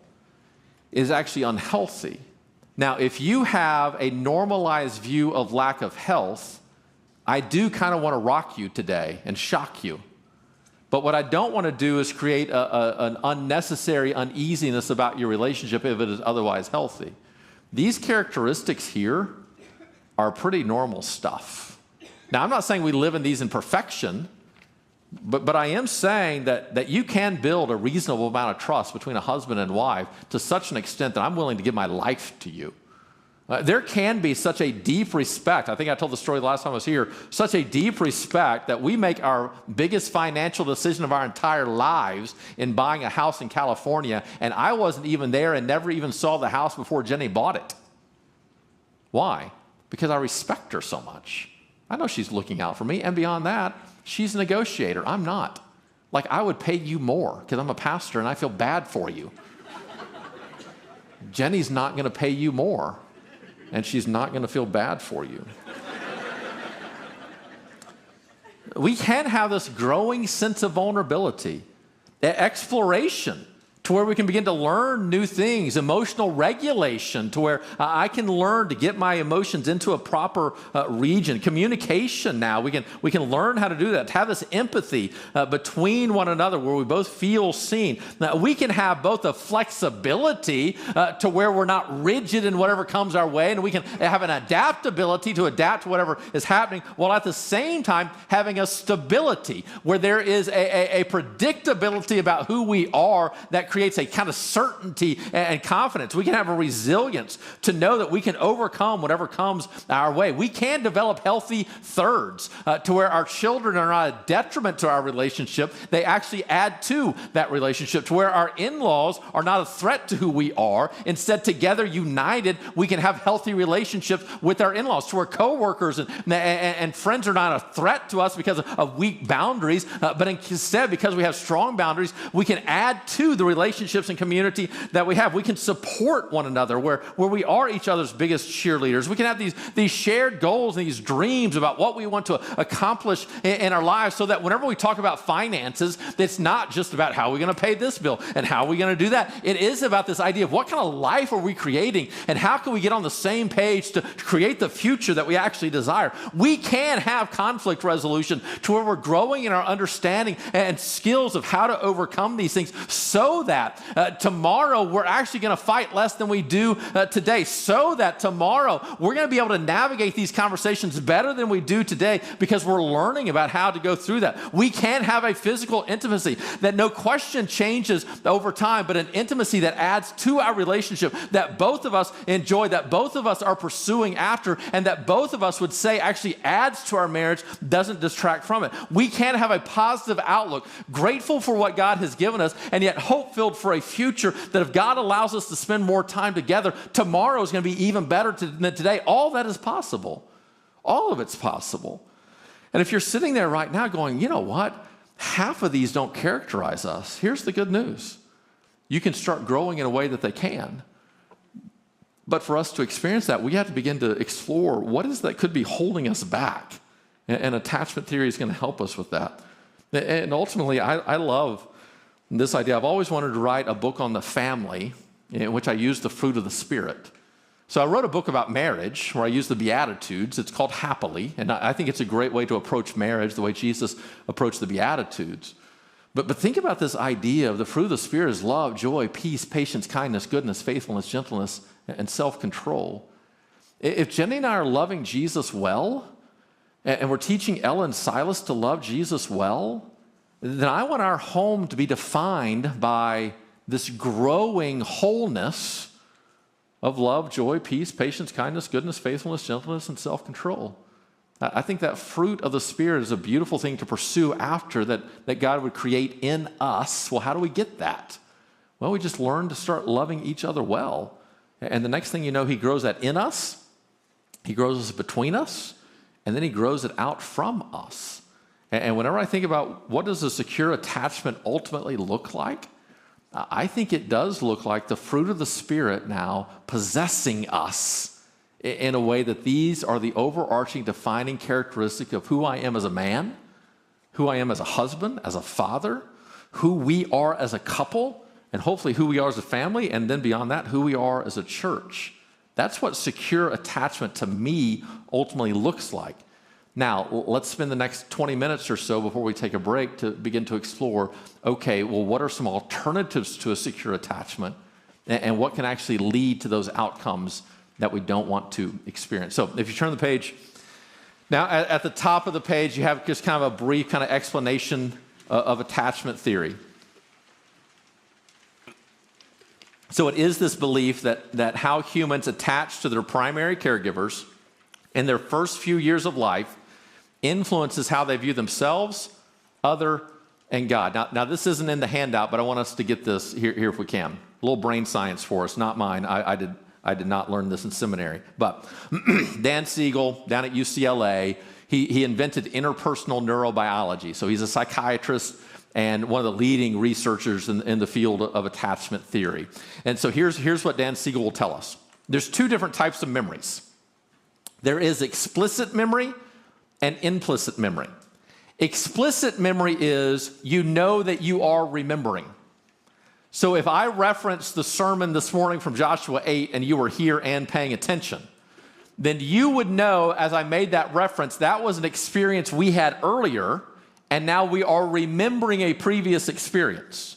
is actually unhealthy. Now, if you have a normalized view of lack of health, I do kind of want to rock you today and shock you. But what I don't want to do is create an unnecessary uneasiness about your relationship if it is otherwise healthy. These characteristics here are pretty normal stuff. Now, I'm not saying we live in these in perfection, but I am saying that you can build a reasonable amount of trust between a husband and wife to such an extent that I'm willing to give my life to you. There can be such a deep respect. I think I told the story the last time I was here. Such a deep respect that we make our biggest financial decision of our entire lives in buying a house in California, and I wasn't even there and never even saw the house before Jenny bought it. Why? Because I respect her so much. I know she's looking out for me, and beyond that, she's a negotiator. I'm not. Like, I would pay you more because I'm a pastor and I feel bad for you. Jenny's not going to pay you more, and she's not going to feel bad for you. We can have this growing sense of vulnerability, exploration, to where we can begin to learn new things, emotional regulation, to where I can learn to get my emotions into a proper region. Communication now, we can learn how to do that, to have this empathy between one another where we both feel seen. Now, we can have both a flexibility to where we're not rigid in whatever comes our way, and we can have an adaptability to adapt to whatever is happening, while at the same time having a stability where there is a predictability about who we are that creates a kind of certainty and confidence. We can have a resilience to know that we can overcome whatever comes our way. We can develop healthy thirds to where our children are not a detriment to our relationship. They actually add to that relationship, to where our in-laws are not a threat to who we are. Instead, together, united, we can have healthy relationships with our in-laws, to where coworkers and friends are not a threat to us because of weak boundaries, but instead, because we have strong boundaries, we can add to the relationships and community that we have. We can support one another where we are each other's biggest cheerleaders. We can have these shared goals and these dreams about what we want to accomplish in our lives, so that whenever we talk about finances, it's not just about how we're going to pay this bill and how we're going to do that. It is about this idea of what kind of life are we creating and how can we get on the same page to create the future that we actually desire. We can have conflict resolution to where we're growing in our understanding and skills of how to overcome these things, so that tomorrow we're actually going to fight less than we do today, so that tomorrow we're going to be able to navigate these conversations better than we do today because we're learning about how to go through that. We can have a physical intimacy that no question changes over time, but an intimacy that adds to our relationship, that both of us enjoy, that both of us are pursuing after, and that both of us would say actually adds to our marriage, doesn't distract from it. We can have a positive outlook, grateful for what God has given us, and yet hope-filled for a future that if God allows us to spend more time together, tomorrow is going to be even better than today. All that is possible. All of it's possible. And if you're sitting there right now going, you know what? Half of these don't characterize us. Here's the good news. You can start growing in a way that they can. But for us to experience that, we have to begin to explore what is that could be holding us back. And attachment theory is going to help us with that. And ultimately, I love this idea. I've always wanted to write a book on the family in which I use the fruit of the Spirit. So I wrote a book about marriage where I use the Beatitudes. It's called Happily. And I think it's a great way to approach marriage, the way Jesus approached the Beatitudes. But think about this idea of the fruit of the Spirit is love, joy, peace, patience, kindness, goodness, faithfulness, gentleness, and self-control. If Jenny and I are loving Jesus well, and we're teaching Ella and Silas to love Jesus well, then I want our home to be defined by this growing wholeness of love, joy, peace, patience, kindness, goodness, faithfulness, gentleness, and self-control. I think that fruit of the Spirit is a beautiful thing to pursue after that God would create in us. Well, how do we get that? Well, we just learn to start loving each other well. And the next thing you know, he grows that in us, he grows it between us, and then he grows it out from us. And whenever I think about what does a secure attachment ultimately look like, I think it does look like the fruit of the Spirit now possessing us in a way that these are the overarching defining characteristic of who I am as a man, who I am as a husband, as a father, who we are as a couple, and hopefully who we are as a family, and then beyond that, who we are as a church. That's what secure attachment to me ultimately looks like. Now, let's spend the next 20 minutes or so before we take a break to begin to explore, okay, well, what are some alternatives to a secure attachment, and what can actually lead to those outcomes that we don't want to experience? So if you turn the page, now at the top of the page, you have just kind of a brief kind of explanation of attachment theory. So it is this belief that how humans attach to their primary caregivers in their first few years of life influences how they view themselves, other, and God. Now this isn't in the handout, but I want us to get this here if we can. A little brain science for us, not mine. I did not learn this in seminary. But Dan Siegel down at UCLA, he invented interpersonal neurobiology. So he's a psychiatrist and one of the leading researchers in the field of attachment theory. And so here's what Dan Siegel will tell us. There's two different types of memories. There is explicit memory and implicit memory. Explicit memory is you know that you are remembering. So if I reference the sermon this morning from Joshua 8 and you were here and paying attention, then you would know as I made that reference, that was an experience we had earlier, and now we are remembering a previous experience.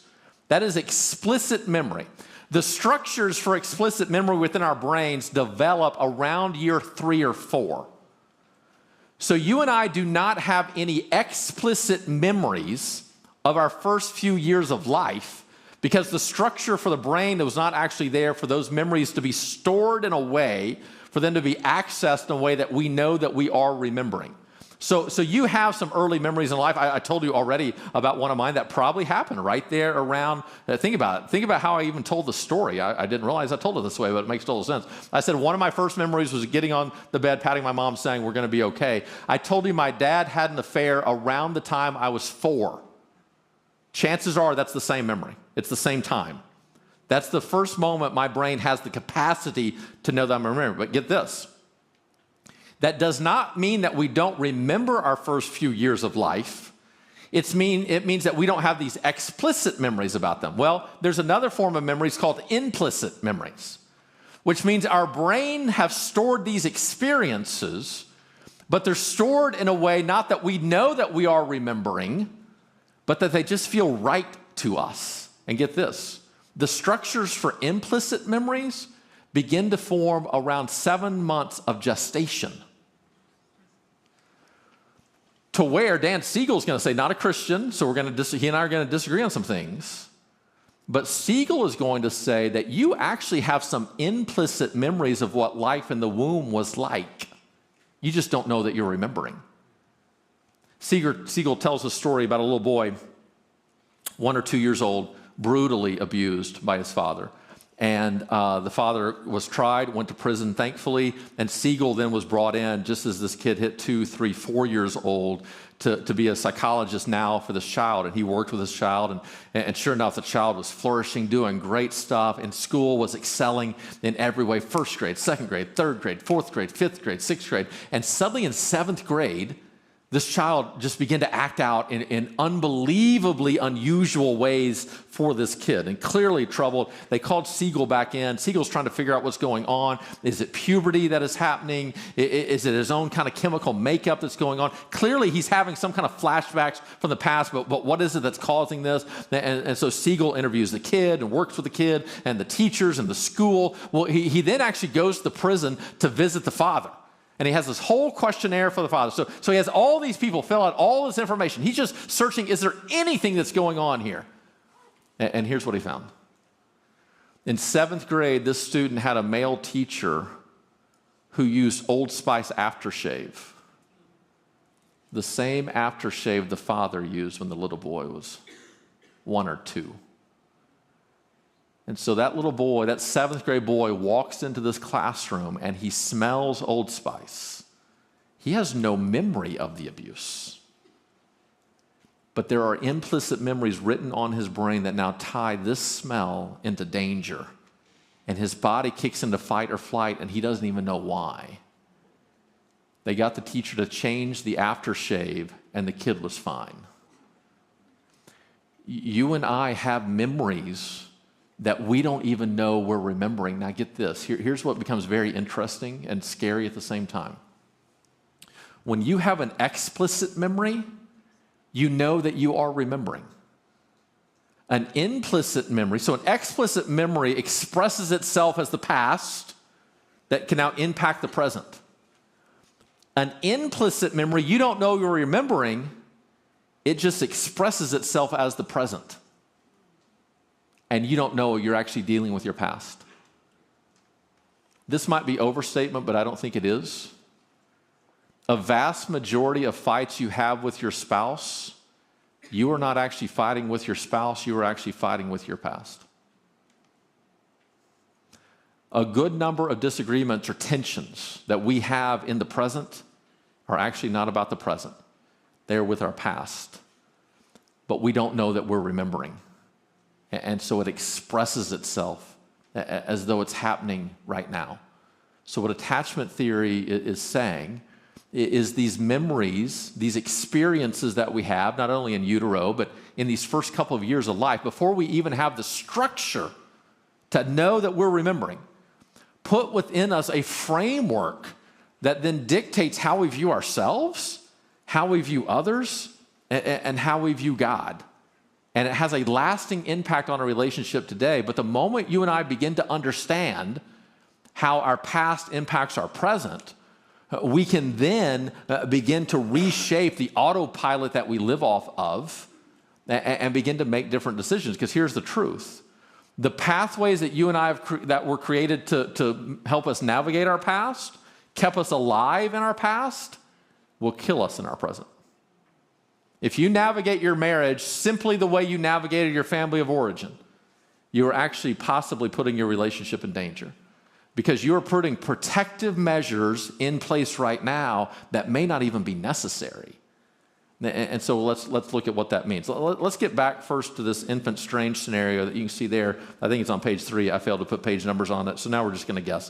That is explicit memory. The structures for explicit memory within our brains develop around year 3 or 4. So you and I do not have any explicit memories of our first few years of life because the structure for the brain was not actually there for those memories to be stored in a way, for them to be accessed in a way that we know that we are remembering. So you have some early memories in life. I told you already about one of mine that probably happened right there around, think about it. Think about how I even told the story. I didn't realize I told it this way, but it makes total sense. I said one of my first memories was getting on the bed, patting my mom, saying, we're going to be okay. I told you my dad had an affair around the time I was 4. Chances are that's the same memory. It's the same time. That's the first moment my brain has the capacity to know that I'm remembering. But get this. That does not mean that we don't remember our first few years of life. It means that we don't have these explicit memories about them. Well, there's another form of memories called implicit memories, which means our brain have stored these experiences, but they're stored in a way not that we know that we are remembering, but that they just feel right to us. And get this, The structures for implicit memories begin to form around 7 months of gestation. To where Dan Siegel's going to say, not a Christian, so he and I are going to disagree on some things. But Siegel is going to say that you actually have some implicit memories of what life in the womb was like. You just don't know that you're remembering. Siegel tells a story about a little boy, 1 or 2 years old, brutally abused by his father. And the father was tried, went to prison, thankfully, and Siegel then was brought in just as this kid hit 2, 3, 4 years old to be a psychologist now for this child. And he worked with this child, and sure enough, the child was flourishing, doing great stuff in school, was excelling in every way, 1st grade, 2nd grade, 3rd grade, 4th grade, 5th grade, 6th grade. And suddenly in 7th grade, this child just began to act out in unbelievably unusual ways for this kid, and clearly troubled. They called Siegel back in. Siegel's trying to figure out what's going on. Is it puberty that is happening? Is it his own kind of chemical makeup that's going on? Clearly, he's having some kind of flashbacks from the past, but what is it that's causing this? And so Siegel interviews the kid and works with the kid and the teachers and the school. Well, he then actually goes to the prison to visit the father. And he has this whole questionnaire for the father. So he has all these people fill out all this information. He's just searching, is there anything that's going on here? And here's what he found. In 7th grade, this student had a male teacher who used Old Spice aftershave. The same aftershave the father used when the little boy was 1 or 2. And so that little boy, that 7th grade boy, walks into this classroom and he smells Old Spice. He has no memory of the abuse. But there are implicit memories written on his brain that now tie this smell into danger. And his body kicks into fight or flight, and he doesn't even know why. They got the teacher to change the aftershave, and the kid was fine. You and I have memories that we don't even know we're remembering. Now get this, here's what becomes very interesting and scary at the same time. When you have an explicit memory, you know that you are remembering. An implicit memory, so an explicit memory expresses itself as the past that can now impact the present. An implicit memory, you don't know you're remembering, it just expresses itself as the present. And you don't know you're actually dealing with your past. This might be overstatement, but I don't think it is. A vast majority of fights you have with your spouse, you are not actually fighting with your spouse, you are actually fighting with your past. A good number of disagreements or tensions that we have in the present are actually not about the present. They're with our past. But we don't know that we're remembering. And so it expresses itself as though it's happening right now. So what attachment theory is saying is these memories, these experiences that we have, not only in utero, but in these first couple of years of life, before we even have the structure to know that we're remembering, put within us a framework that then dictates how we view ourselves, how we view others, and how we view God. And it has a lasting impact on our relationship today. But the moment you and I begin to understand how our past impacts our present, we can then begin to reshape the autopilot that we live off of and begin to make different decisions. Because here's the truth. The pathways that you and I that were created to help us navigate our past, kept us alive in our past, will kill us in our present. If you navigate your marriage simply the way you navigated your family of origin, you are actually possibly putting your relationship in danger because you are putting protective measures in place right now that may not even be necessary. And so let's look at what that means. Let's get back first to this infant strange scenario that you can see there. I think it's on page 3. I failed to put page numbers on it, so now we're just going to guess.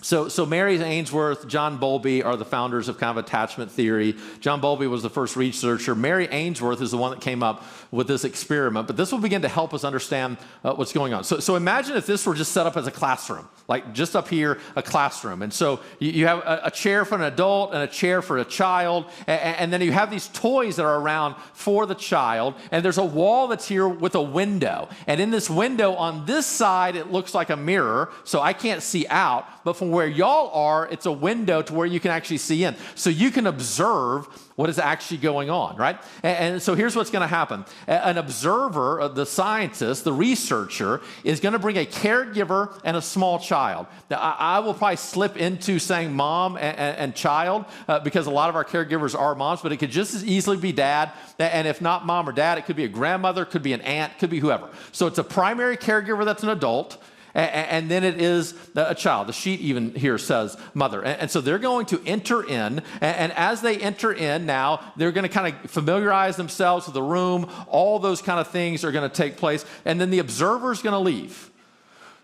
So Mary Ainsworth, John Bowlby are the founders of kind of attachment theory. John Bowlby was the first researcher. Mary Ainsworth is the one that came up with this experiment. But this will begin to help us understand what's going on. So imagine if this were just set up as a classroom, like just up here, a classroom. And so you have a chair for an adult and a chair for a child. And then you have these toys that are around for the child. And there's a wall that's here with a window. And in this window on this side, it looks like a mirror. So I can't see out. But from where y'all are, it's a window to where you can actually see in. So you can observe what is actually going on, right? And so here's what's going to happen. An observer, the scientist, the researcher, is going to bring a caregiver and a small child. Now, I will probably slip into saying mom and child because a lot of our caregivers are moms, but it could just as easily be dad. And if not mom or dad, it could be a grandmother, could be an aunt, could be whoever. So it's a primary caregiver that's an adult. And then it is a child. The sheet even here says mother. And so they're going to enter in. And as they enter in now, they're going to kind of familiarize themselves with the room. All those kind of things are going to take place. And then the observer is going to leave.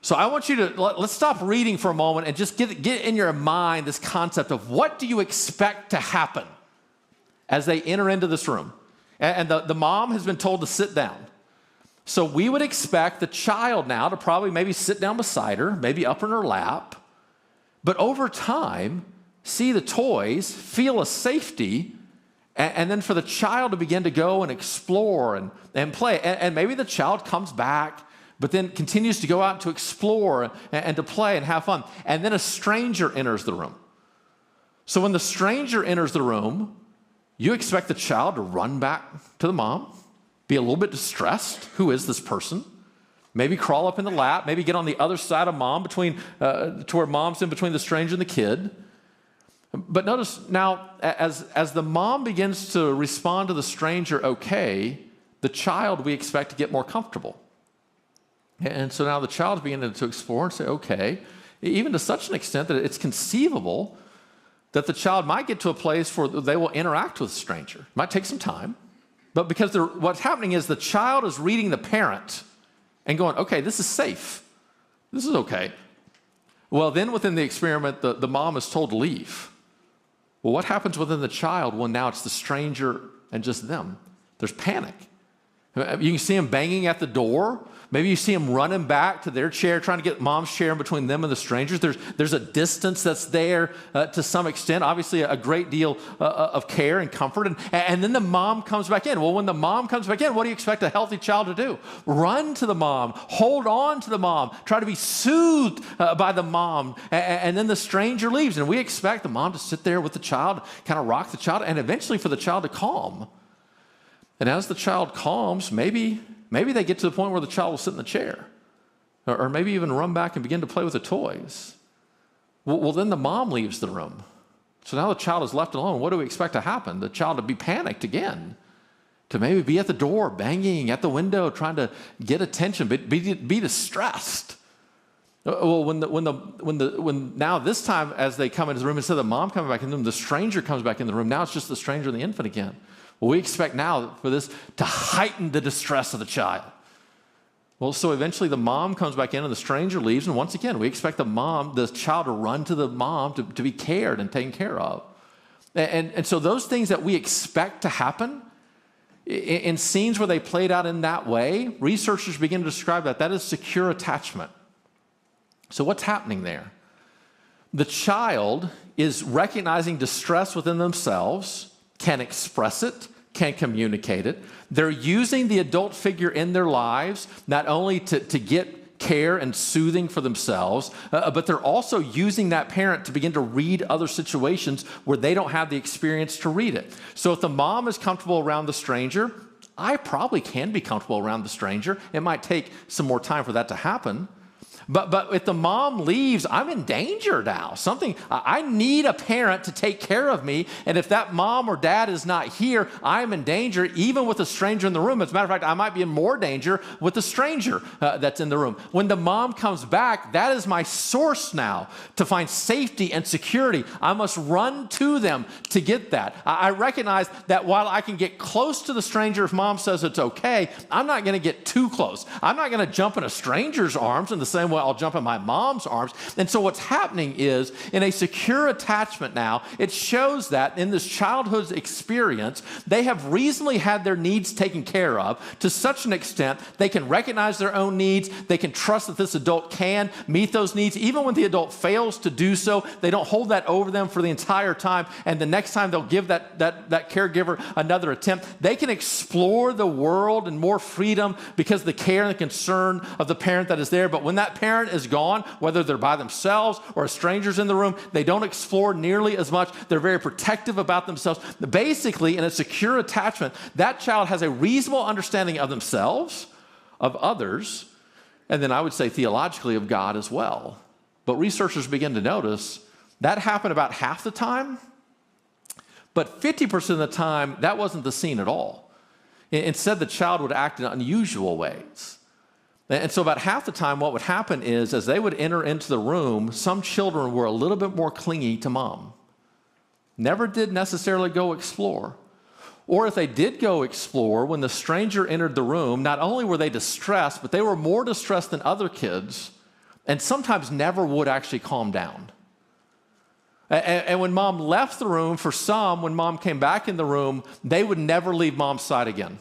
So I want you to, let's stop reading for a moment and just get in your mind this concept of what do you expect to happen as they enter into this room. And the mom has been told to sit down. So we would expect the child now to probably maybe sit down beside her, maybe up in her lap, but over time, see the toys, feel a safety, and then for the child to begin to go and explore and play. And maybe the child comes back, but then continues to go out to explore and to play and have fun. And then a stranger enters the room. So when the stranger enters the room, you expect the child to run back to the mom, be a little bit distressed. Who is this person? Maybe crawl up in the lap, maybe get on the other side of mom to where mom's in between the stranger and the kid. But notice now, as the mom begins to respond to the stranger okay, the child we expect to get more comfortable. And so now the child's beginning to explore and say, okay, even to such an extent that it's conceivable that the child might get to a place where they will interact with the stranger. It might take some time. But because what's happening is the child is reading the parent and going, okay, this is safe. This is okay. Well, then within the experiment, the mom is told to leave. Well, what happens within the child when now it's the stranger and just them? There's panic. You can see them banging at the door. Maybe you see them running back to their chair, trying to get mom's chair in between them and the strangers. There's a distance that's there to some extent. Obviously, a great deal of care and comfort. And then the mom comes back in. Well, when the mom comes back in, what do you expect a healthy child to do? Run to the mom, hold on to the mom, try to be soothed by the mom. And then the stranger leaves. And we expect the mom to sit there with the child, kind of rock the child, and eventually for the child to calm. And as the child calms, maybe they get to the point where the child will sit in the chair or maybe even run back and begin to play with the toys. Well, then the mom leaves the room. So now the child is left alone. What do we expect to happen? The child to be panicked again, to maybe be at the door, banging at the window, trying to get attention, but be distressed. Well, when now this time as they come into the room, instead of the mom coming back in the room, the stranger comes back in the room. Now it's just the stranger and the infant again. Well, we expect now for this to heighten the distress of the child. Well, so eventually the mom comes back in and the stranger leaves. And once again, we expect the child to run to the mom to be cared and taken care of. And so those things that we expect to happen in scenes where they played out in that way, researchers begin to describe that is secure attachment. So what's happening there? The child is recognizing distress within themselves, can express it, can communicate it. They're using the adult figure in their lives not only to get care and soothing for themselves, but they're also using that parent to begin to read other situations where they don't have the experience to read it. So if the mom is comfortable around the stranger, I probably can be comfortable around the stranger. It might take some more time for that to happen. But if the mom leaves, I'm in danger now. I need a parent to take care of me. And if that mom or dad is not here, I'm in danger, even with a stranger in the room. As a matter of fact, I might be in more danger with the stranger that's in the room. When the mom comes back, that is my source now to find safety and security. I must run to them to get that. I recognize that while I can get close to the stranger if mom says it's okay, I'm not going to get too close. I'm not going to jump in a stranger's arms in the same way I'll jump in my mom's arms. And so what's happening is, in a secure attachment now, it shows that in this childhood experience, they have reasonably had their needs taken care of to such an extent they can recognize their own needs. They can trust that this adult can meet those needs. Even when the adult fails to do so, they don't hold that over them for the entire time. And the next time they'll give that caregiver another attempt. They can explore the world in more freedom because of the care and the concern of the parent that is there. But when that parent is gone, whether they're by themselves or strangers in the room, they don't explore nearly as much. They're very protective about themselves. Basically, in a secure attachment, that child has a reasonable understanding of themselves, of others, and then I would say theologically of God as well. But researchers begin to notice that happened about half the time, but 50% of the time, that wasn't the scene at all. Instead, the child would act in unusual ways. And so about half the time, what would happen is, as they would enter into the room, some children were a little bit more clingy to mom. Never did necessarily go explore. Or if they did go explore, when the stranger entered the room, not only were they distressed, but they were more distressed than other kids, and sometimes never would actually calm down. And when mom left the room, for some, when mom came back in the room, they would never leave mom's side again.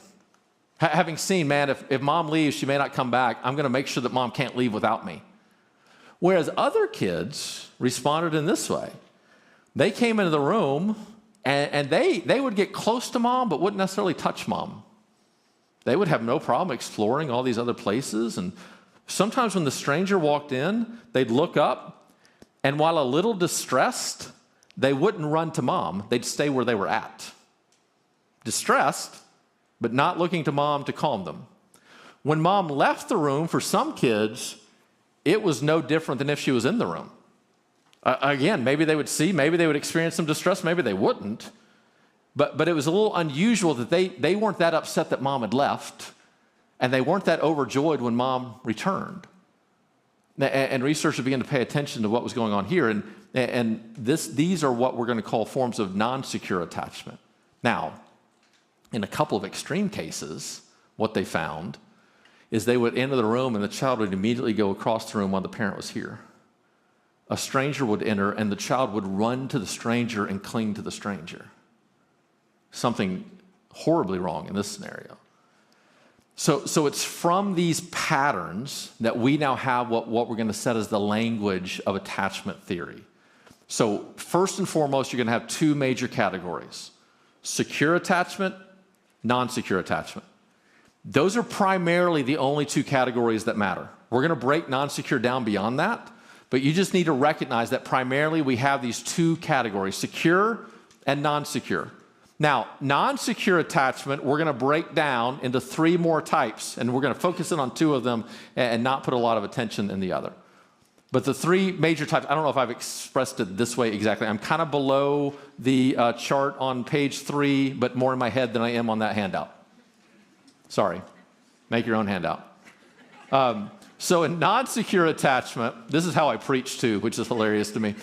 Having seen, man, if mom leaves, she may not come back. I'm going to make sure that mom can't leave without me. Whereas other kids responded in this way. They came into the room, and they would get close to mom, but wouldn't necessarily touch mom. They would have no problem exploring all these other places. And sometimes when the stranger walked in, they'd look up, and while a little distressed, they wouldn't run to mom. They'd stay where they were at. Distressed, but not looking to mom to calm them. When mom left the room, for some kids, it was no different than if she was in the room. Again, maybe they would see, maybe they would experience some distress, maybe they wouldn't. But it was a little unusual that they weren't that upset that mom had left, and they weren't that overjoyed when mom returned. And researchers began to pay attention to what was going on here, and these are what we're going to call forms of non-secure attachment. Now, in a couple of extreme cases, what they found is they would enter the room and the child would immediately go across the room while the parent was here. A stranger would enter and the child would run to the stranger and cling to the stranger. Something horribly wrong in this scenario. So it's from these patterns that we now have what we're going to set as the language of attachment theory. So first and foremost, you're going to have two major categories: secure attachment, non-secure attachment. Those are primarily the only two categories that matter. We're going to break non-secure down beyond that, but you just need to recognize that primarily we have these two categories: secure and non-secure. Now, non-secure attachment, we're going to break down into three more types, and we're going to focus in on two of them and not put a lot of attention in the other. But the three major types, I don't know if I've expressed it this way exactly. I'm kind of below the chart on page 3, but more in my head than I am on that handout. Sorry. Make your own handout. So in non-secure attachment, this is how I preach too, which is hilarious to me.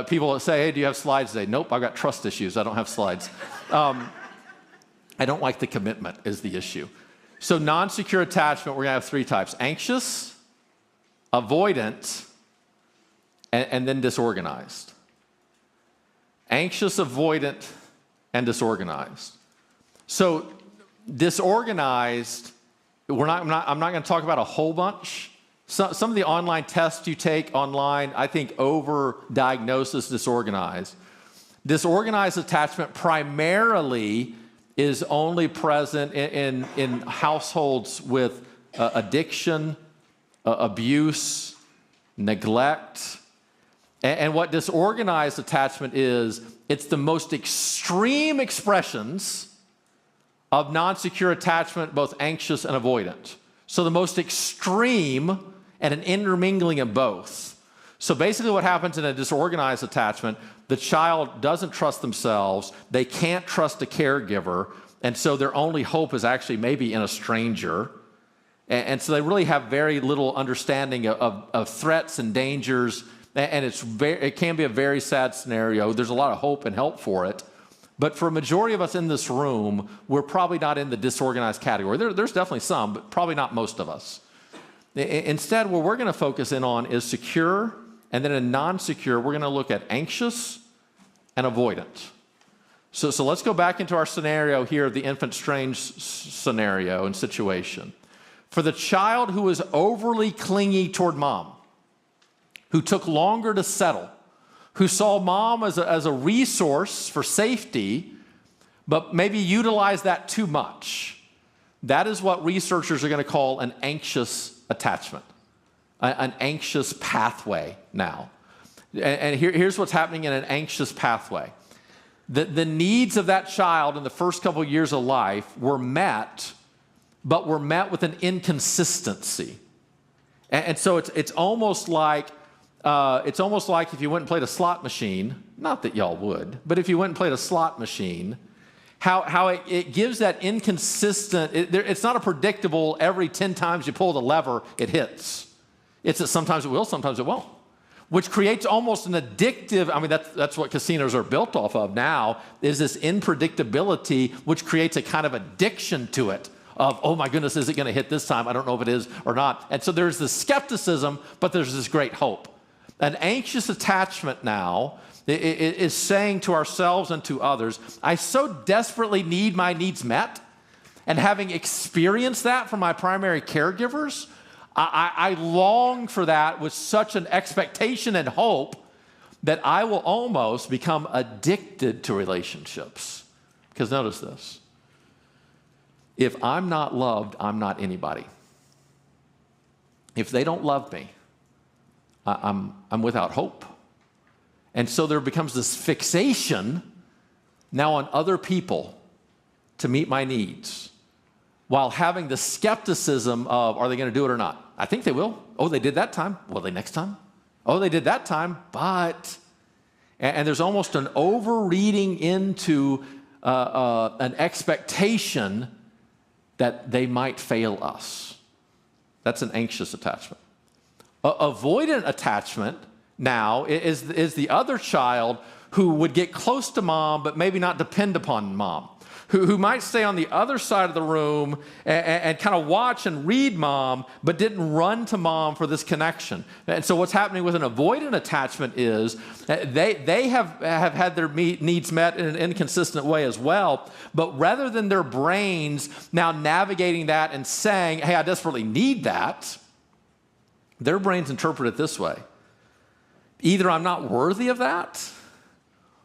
People say, hey, do you have slides today? Nope, I've got trust issues. I don't have slides. I don't like the commitment is the issue. So non-secure attachment, we're going to have three types: anxious, avoidant, and then disorganized. Anxious, avoidant, and disorganized. So disorganized, I'm not going to talk about a whole bunch. Some of the online tests you take online, I think, over-diagnose disorganized. Disorganized attachment primarily is only present in households with addiction, abuse, neglect. And what disorganized attachment is, it's the most extreme expressions of non-secure attachment, both anxious and avoidant. So the most extreme and an intermingling of both. So basically what happens in a disorganized attachment, the child doesn't trust themselves, they can't trust a caregiver, and so their only hope is actually maybe in a stranger. And so they really have very little understanding of threats and dangers, and it can be a very sad scenario. There's a lot of hope and help for it. But for a majority of us in this room, we're probably not in the disorganized category. There's definitely some, but probably not most of us. Instead, what we're going to focus in on is secure, and then in non-secure, we're going to look at anxious and avoidant. So let's go back into our scenario here of the infant strange scenario and situation. For the child who was overly clingy toward mom, who took longer to settle, who saw mom as a resource for safety, but maybe utilized that too much, that is what researchers are going to call an anxious attachment, an anxious pathway now. And here's what's happening in an anxious pathway. The needs of that child in the first couple of years of life were met, but were met with an inconsistency. And so it's almost like if you went and played a slot machine, not that y'all would, but if you went and played a slot machine, how it gives that inconsistent, it's not a predictable every 10 times you pull the lever, it hits. It's that sometimes it will, sometimes it won't, which creates almost an addictive, that's what casinos are built off of now, is this unpredictability, which creates a kind of addiction to it of, oh my goodness, is it going to hit this time? I don't know if it is or not. And so there's this skepticism, but there's this great hope. An anxious attachment now is saying to ourselves and to others, I so desperately need my needs met, and having experienced that from my primary caregivers, I long for that with such an expectation and hope that I will almost become addicted to relationships. Because notice this, if I'm not loved, I'm not anybody. If they don't love me, I'm without hope. And so there becomes this fixation now on other people to meet my needs, while having the skepticism of, are they going to do it or not? I think they will. Oh, they did that time. Will they next time? Oh, they did that time, but... And there's almost an overreading into an expectation that they might fail us. That's an anxious attachment. Avoidant attachment now is the other child who would get close to mom but maybe not depend upon mom, who might stay on the other side of the room and kind of watch and read mom but didn't run to mom for this connection. And so what's happening with an avoidant attachment is they have had their needs met in an inconsistent way as well, but rather than their brains now navigating that and saying, hey, I desperately need that, their brains interpret it this way. Either I'm not worthy of that,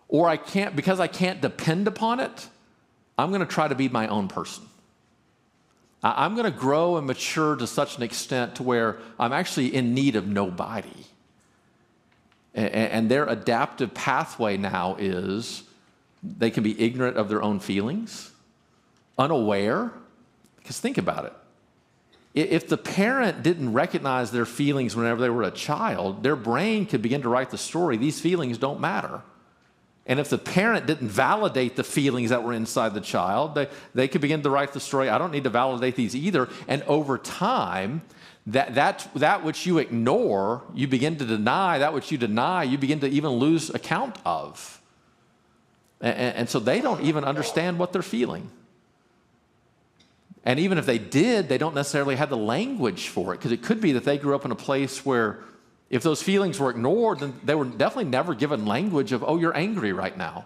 or because I can't depend upon it, I'm going to try to be my own person. I'm going to grow and mature to such an extent to where I'm actually in need of nobody. And their adaptive pathway now is they can be ignorant of their own feelings, unaware, because think about it. If the parent didn't recognize their feelings whenever they were a child, their brain could begin to write the story, these feelings don't matter. And if the parent didn't validate the feelings that were inside the child, they could begin to write the story, I don't need to validate these either. And over time, that which you ignore, you begin to deny. That which you deny, you begin to even lose account of. And so they don't even understand what they're feeling. And even if they did, they don't necessarily have the language for it, because it could be that they grew up in a place where if those feelings were ignored, then they were definitely never given language of, oh, you're angry right now.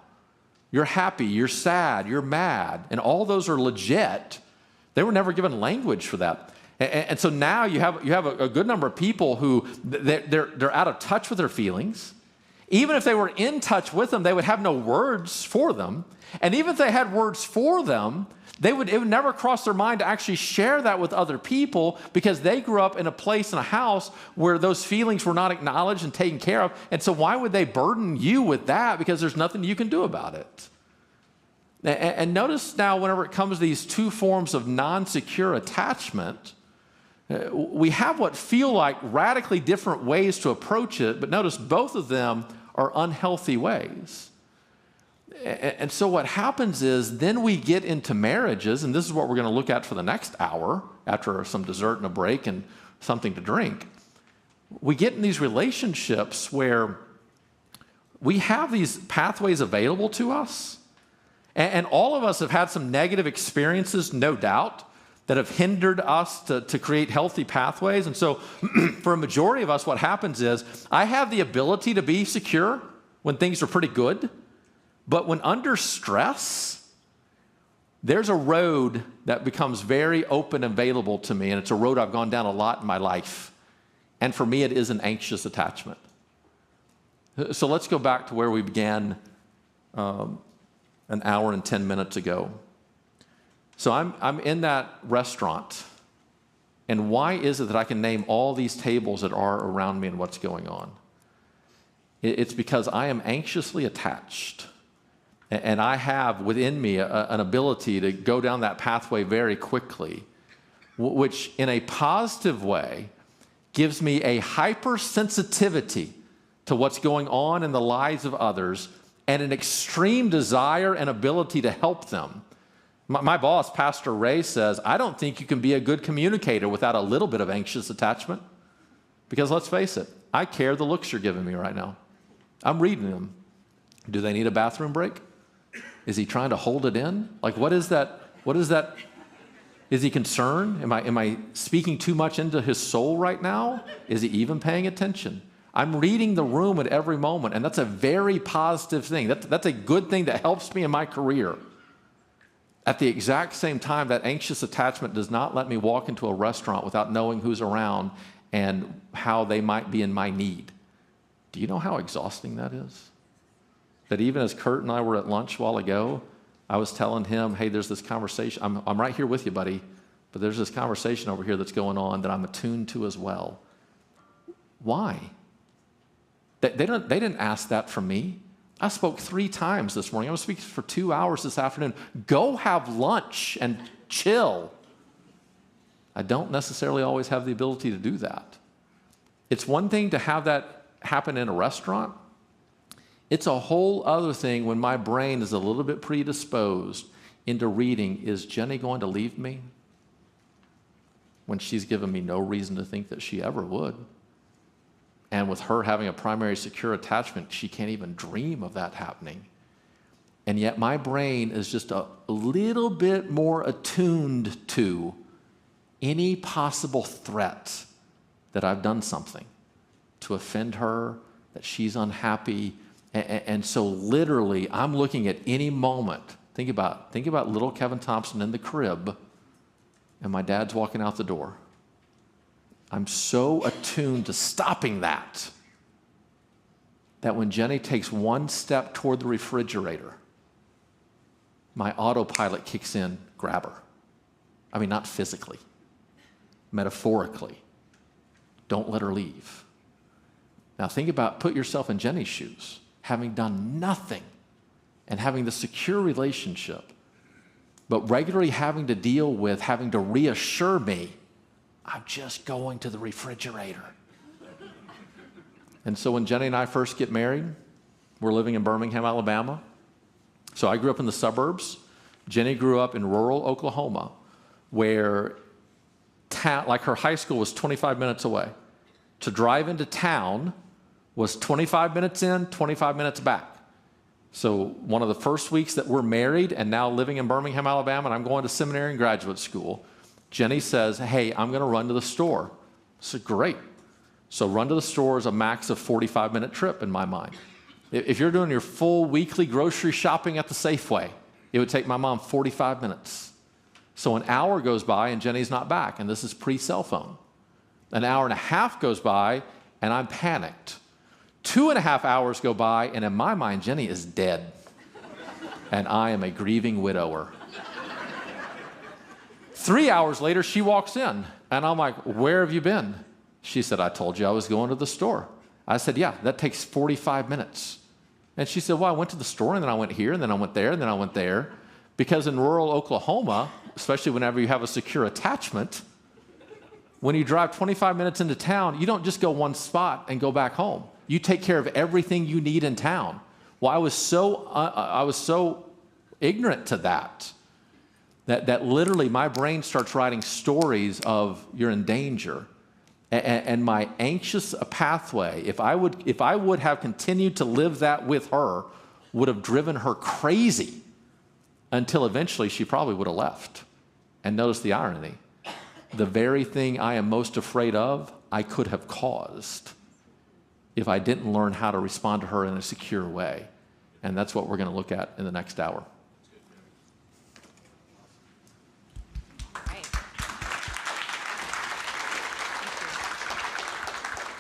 You're happy, you're sad, you're mad. And all those are legit. They were never given language for that. And so now you have a good number of people who they're out of touch with their feelings. Even if they were in touch with them, they would have no words for them. And even if they had words for them, it would never cross their mind to actually share that with other people, because they grew up in a place, in a house, where those feelings were not acknowledged and taken care of. And so why would they burden you with that? Because there's nothing you can do about it. And notice now, whenever it comes to these two forms of non-secure attachment, we have what feel like radically different ways to approach it, but notice both of them are unhealthy ways. And so what happens is then we get into marriages, and this is what we're going to look at for the next hour after some dessert and a break and something to drink. We get in these relationships where we have these pathways available to us, and all of us have had some negative experiences, no doubt, that have hindered us to create healthy pathways. And so for a majority of us, what happens is I have the ability to be secure when things are pretty good, but when under stress, there's a road that becomes very open and available to me, and it's a road I've gone down a lot in my life. And for me, it is an anxious attachment. So let's go back to where we began an hour and 10 minutes ago. So I'm in that restaurant, and why is it that I can name all these tables that are around me and what's going on? It's because I am anxiously attached, and I have within me an ability to go down that pathway very quickly, which in a positive way gives me a hypersensitivity to what's going on in the lives of others and an extreme desire and ability to help them. My boss, Pastor Ray, says, I don't think you can be a good communicator without a little bit of anxious attachment. Because let's face it, I care the looks you're giving me right now. I'm reading them. Do they need a bathroom break? Is he trying to hold it in? Like, what is that? What is that? Is he concerned? Am I speaking too much into his soul right now? Is he even paying attention? I'm reading the room at every moment, and that's a very positive thing. That's a good thing that helps me in my career. At the exact same time, that anxious attachment does not let me walk into a restaurant without knowing who's around and how they might be in my need. Do you know how exhausting that is? That even as Kurt and I were at lunch a while ago, I was telling him, hey, there's this conversation. I'm right here with you, buddy, but there's this conversation over here that's going on that I'm attuned to as well. Why? They didn't ask that from me. I spoke 3 times this morning. I'm going to speak for 2 hours this afternoon. Go have lunch and chill. I don't necessarily always have the ability to do that. It's one thing to have that happen in a restaurant. It's a whole other thing when my brain is a little bit predisposed into reading, is Jenny going to leave me? When she's given me no reason to think that she ever would. And with her having a primary secure attachment, she can't even dream of that happening. And yet my brain is just a little bit more attuned to any possible threat that I've done something to offend her, that she's unhappy. And so literally, I'm looking at any moment. Think about little Kevin Thompson in the crib, and my dad's walking out the door. I'm so attuned to stopping that when Jenny takes one step toward the refrigerator, my autopilot kicks in, grab her. I mean, not physically, metaphorically. Don't let her leave. Now put yourself in Jenny's shoes, having done nothing and having the secure relationship, but regularly having to deal with having to reassure me, I'm just going to the refrigerator. And so when Jenny and I first get married, we're living in Birmingham, Alabama. So I grew up in the suburbs. Jenny grew up in rural Oklahoma, where like her high school was 25 minutes away. To drive into town was 25 minutes in, 25 minutes back. So one of the first weeks that we're married and now living in Birmingham, Alabama, and I'm going to seminary and graduate school, Jenny says, hey, I'm going to run to the store. I said, great. So run to the store is a max of 45-minute trip in my mind. If you're doing your full weekly grocery shopping at the Safeway, it would take my mom 45 minutes. So an hour goes by and Jenny's not back, and this is pre-cell phone. An hour and a half goes by and I'm panicked. 2.5 hours go by and in my mind, Jenny is dead. And I am a grieving widower. 3 hours later, she walks in and I'm like, where have you been? She said, I told you I was going to the store. I said, yeah, that takes 45 minutes. And she said, well, I went to the store and then I went here and then I went there and then I went there. Because in rural Oklahoma, especially whenever you have a secure attachment, when you drive 25 minutes into town, you don't just go one spot and go back home. You take care of everything you need in town. Well, I was so ignorant to that literally my brain starts writing stories of you're in danger. And my anxious pathway, if I would have continued to live that with her, would have driven her crazy until eventually she probably would have left. And notice the irony. The very thing I am most afraid of, I could have caused if I didn't learn how to respond to her in a secure way. And that's what we're going to look at in the next hour.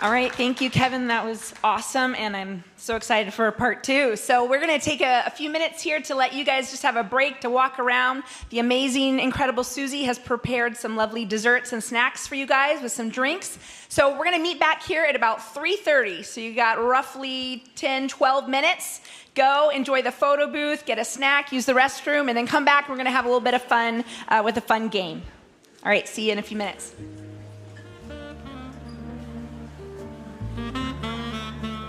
All right, thank you, Kevin. That was awesome, and I'm so excited for part 2. So we're going to take a few minutes here to let you guys just have a break to walk around. The amazing, incredible Susie has prepared some lovely desserts and snacks for you guys with some drinks. So we're going to meet back here at about 3:30. So you got roughly 10, 12 minutes. Go, enjoy the photo booth, get a snack, use the restroom, and then come back. We're going to have a little bit of fun with a fun game. All right, see you in a few minutes.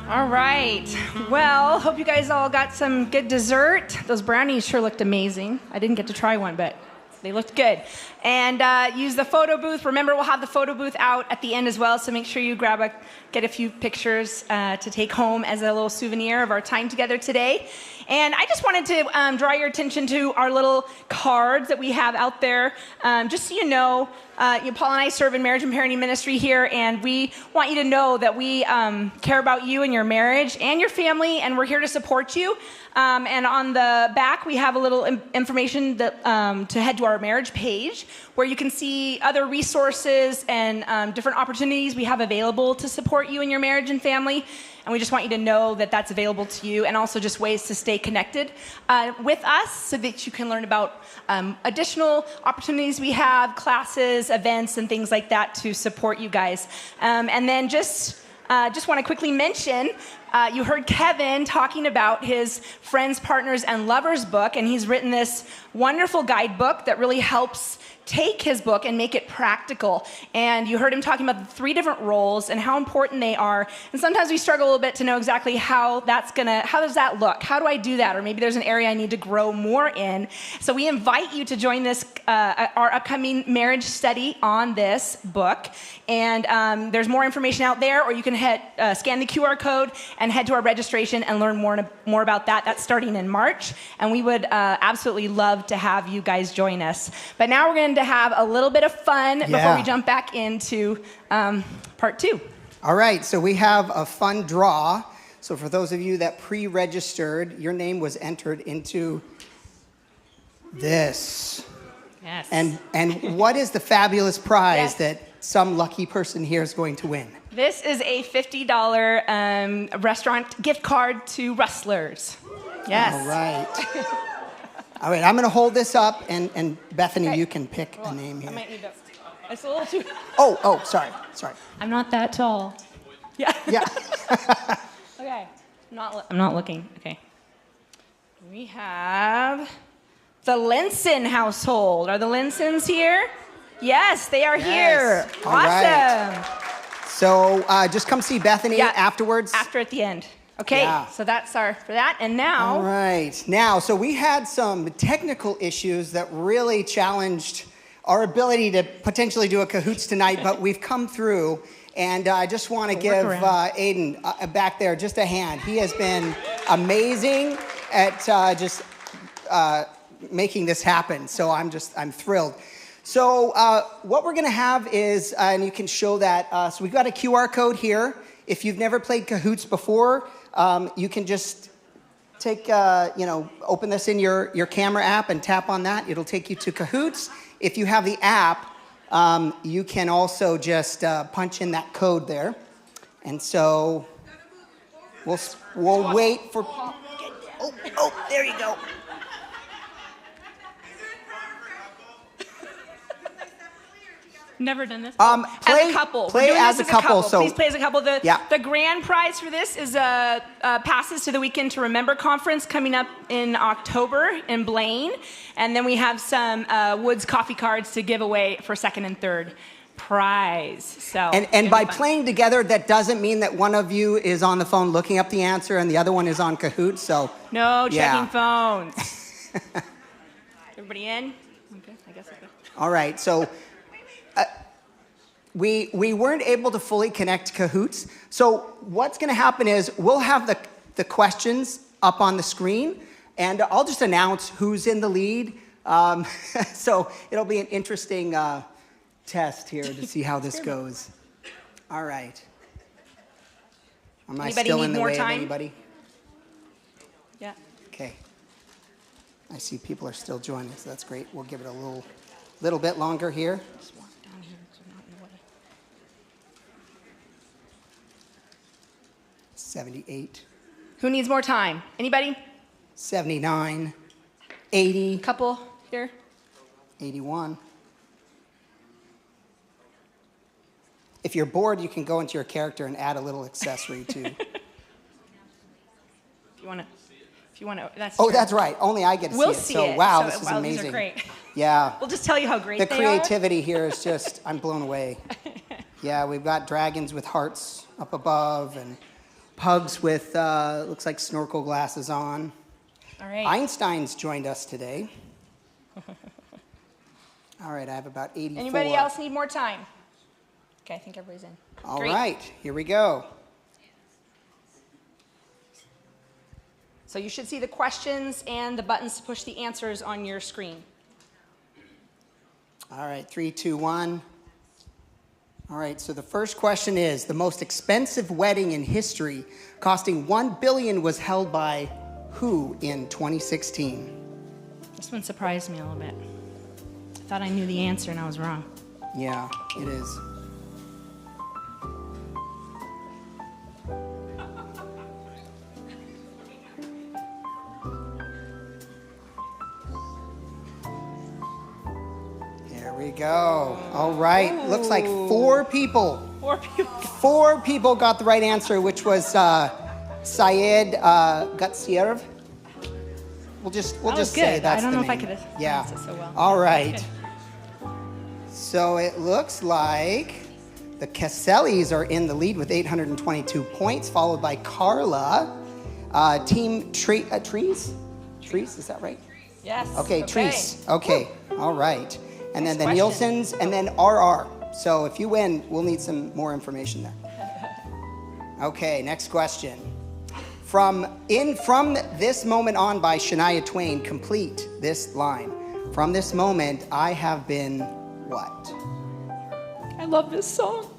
All right. Well, hope you guys all got some good dessert. Those brownies sure looked amazing. I didn't get to try one, but they looked good. And use the photo booth. Remember, we'll have the photo booth out at the end as well, so make sure you get a few pictures to take home as a little souvenir of our time together today. And I just wanted to draw your attention to our little cards that we have out there. Just so you know, Paul and I serve in marriage and parenting ministry here, and we want you to know that we care about you and your marriage and your family, and we're here to support you. And on the back, we have a little information that, to head to our marriage page, where you can see other resources and different opportunities we have available to support you in your marriage and family. And we just want you to know that that's available to you, and also just ways to stay connected with us so that you can learn about additional opportunities we have, classes, events, and things like that to support you guys. And then just want to quickly mention, you heard Kevin talking about his Friends, Partners, and Lovers book, and he's written this wonderful guidebook that really helps take his book and make it practical. And you heard him talking about the 3 different roles and how important they are. And sometimes we struggle a little bit to know exactly how does that look? How do I do that? Or maybe there's an area I need to grow more in. So we invite you to join this, our upcoming marriage study on this book. And there's more information out there, or you can scan the QR code and head to our registration and learn more about that. That's starting in March. And we would absolutely love to have you guys join us. But now we're going to have a little bit of fun before we jump back into part 2. All right, so we have a fun draw. So for those of you that pre-registered, your name was entered into this. Yes. And what is the fabulous prize that some lucky person here is going to win? This is a $50 restaurant gift card to Rustlers. Yes. All right. All right, I'm going to hold this up, and Bethany, you can pick a name here. I might need to. It's a little too. Oh, sorry. I'm not that tall. Yeah. Yeah. Okay. I'm not looking. Okay. We have the Linson household. Are the Linsons here? Yes, they are here. All Awesome. right. So just come see Bethany afterwards. After at the end. Okay, so that's for that. And now. All right. Now, so we had some technical issues that really challenged our ability to potentially do a Cahoots tonight, but we've come through. And I just want to give Aiden back there just a hand. He has been amazing at making this happen. So I'm thrilled. So what we're going to have is, and you can show that, so we've got a QR code here. If you've never played Cahoots before, you can just take, open this in your camera app and tap on that. It'll take you to Cahoots. If you have the app, you can also just punch in that code there. And so we'll wait for... Oh, there you go. Never done this. As a couple. Play as a couple. So please play as a couple. The grand prize for this is passes to the Weekend to Remember conference coming up in October in Blaine, and then we have some Woods coffee cards to give away for second and third prize. So and by playing together, that doesn't mean that one of you is on the phone looking up the answer and the other one is on Cahoots. So no checking phones. Everybody in? Okay, I guess okay. All right. So. We weren't able to fully connect Cahoots. So what's going to happen is we'll have the questions up on the screen, and I'll just announce who's in the lead So it'll be an interesting test here to see how this goes. All right. Am I Anybody still need in the more way time? of anybody? Yeah. Okay. I see people are still joining, so that's great. We'll give it a little bit longer here. Just walk down here so not in the way. 78, Who needs more time? Anybody? 79, 80, Couple here. 81. If you're bored, you can go into your character and add a little accessory too. If you want to, that's. Oh, true. that's right. Only I get to We'll see see it. So it. wow, So, this is wow, amazing. these are great. Yeah. We'll just tell you how great The they creativity here is just, I'm blown away. Yeah, we've got dragons with hearts up above and pugs with, looks like snorkel glasses on. are. All right. Einstein's joined us today. All right, I have about 84. Anybody else need more time? Okay, I think everybody's in. All Great. right, here we go. So you should see the questions and the buttons to push the answers on your screen. All right, 3, 2, 1. All right, so the first question is, the most expensive wedding in history, costing $1 billion, was held by who in 2016? This one surprised me a little bit. I thought I knew the answer and I was wrong. Yeah, it is. There we go. All right. Looks like 4 people. 4 people. 4 people got the right answer, which was Syed Gutsierv. We'll just was say good. that's I don't the know if I name. could Yeah. pronounce it so well. All right. Good. So it looks like the Casellis are in the lead with 822 points, followed by Carla. Team Trees? Trees, is that right? Yes. Okay, Trees. Okay, all right. And then Nice the question. Nielsen's, and then RR. So if you win, we'll need some more information there. Okay, next question. From this moment on by Shania Twain, complete this line. From this moment, I have been what? I love this song.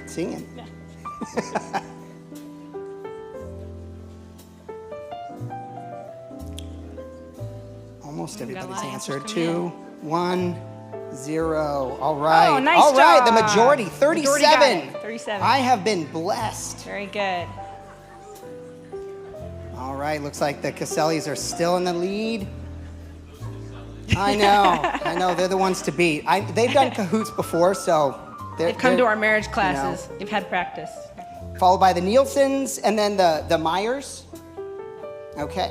Singing. Yeah. Almost got a everybody's lot of answered. answers coming 2, 1, 0. All right. Oh, nice All right, the job. majority, Majority 37. got it. 37. I have been blessed. Very good. All right, looks like the Casellis are still in the lead. I know, they're the ones to beat. They've done cahoots before, so They've come to our marriage classes. They've had practice. Followed by the Nielsen's and then the Myers. Okay.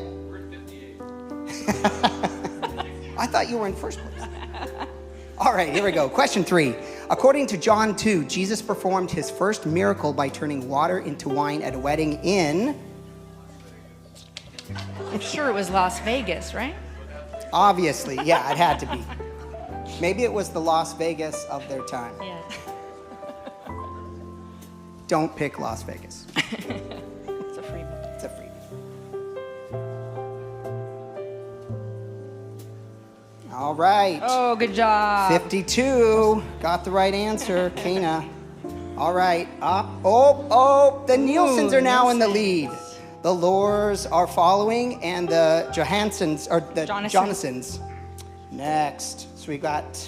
I thought you were in first place. All right, here we go. Question 3. According to John 2, Jesus performed his first miracle by turning water into wine at a wedding in... I'm sure it was Las Vegas, right? Obviously, yeah, it had to be. Maybe it was the Las Vegas of their time. Yeah. Don't pick Las Vegas. It's a freebie. It's a freebie. All right. Oh, good job. 52. Got the right answer, Kana. All right. The Nielsen's are now in the lead. The Lores are following, and the Johansons, or the Jonasons, next. So we got,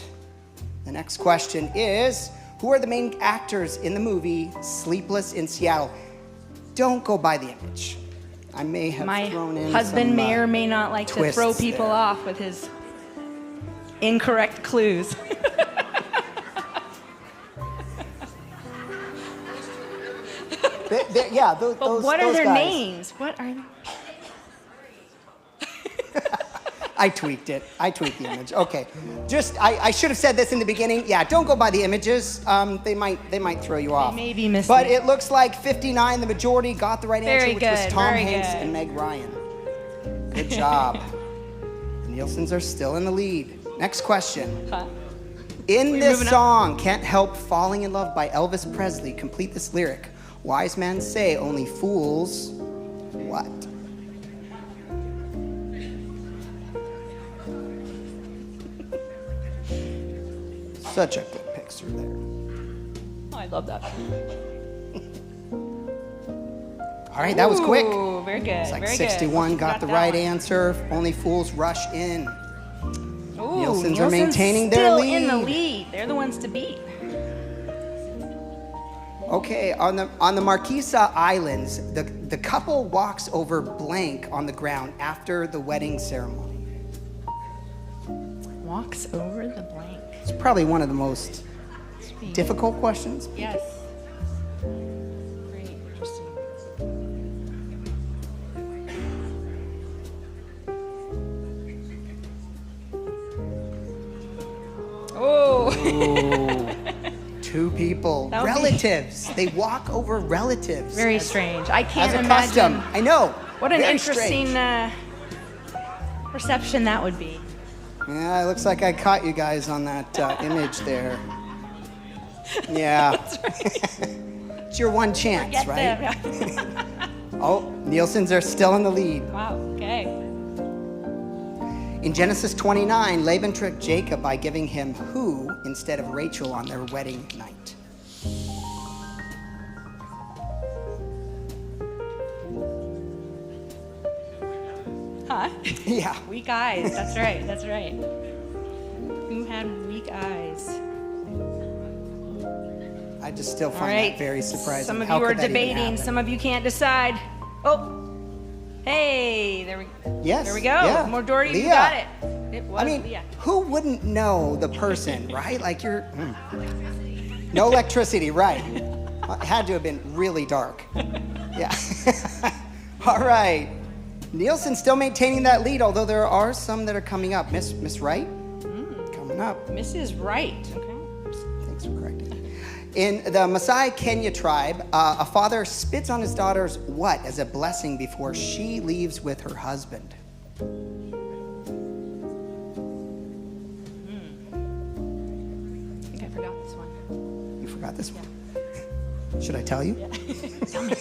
the next question is, who are the main actors in the movie Sleepless in Seattle? Don't go by the image. I may have thrown in My husband some, may or may not like to throw twists people there. off with his incorrect clues. Yeah, But those what are their guys. names? What are they? I tweaked it. I tweaked the image. Okay. I should have said this in the beginning. Yeah, don't go by the images. They might throw you off. may be misleading. But it looks like 59, the majority, got the right Very answer, which was good, Tom very Hanks good. and Meg Ryan. Good job. The Nielsen's are still in the lead. Next question. Huh? In this moving up? song, Can't Help Falling in Love by Elvis Presley, complete this lyric. Wise men say only fools what? Such a good picture there. Oh, I love that. All right, that was quick. Ooh, very good. It's like very 61 good. got the that right one. answer. Only fools rush in. Ooh, Nielsen's are maintaining their still lead. in the lead. They're the ones to beat. Okay, on the Marquesa Islands, the couple walks over blank on the ground after the wedding ceremony. Walks over the blank. It's probably one of the most Sweet. difficult questions. Yes. Very interesting. Oh. Two people, That would be- relatives. They walk over relatives. Very strange. I can't As a imagine. custom. I know. What an Very interesting strange. reception that would be. Yeah, it looks like I caught you guys on that image there. Yeah. It's your one chance, Get right? them. Oh, Nielsen's are still in the lead. Wow. Okay. In Genesis 29, Laban tricked Jacob by giving him who instead of Rachel on their wedding night? Huh? Yeah. Weak eyes. That's right. That's right. Who had weak eyes? I just still All find right. that very surprising. Some of How you are could that even debating. happen? Some of you can't decide. Oh. Hey, there we Yes. There we go. Yeah. Majority, you Leah. got it. It was I mean, Leah. who wouldn't know the person, right? Like you're... No electricity, right. It had to have been really dark. Yeah. All right. Nielsen still maintaining that lead, although there are some that are coming up. Miss Wright? Coming up. Mrs. Wright. Okay. Thanks for correcting. In the Maasai Kenya tribe, a father spits on his daughter's what as a blessing before she leaves with her husband? I think I forgot this one. You forgot this one? Should I tell you? Tell me.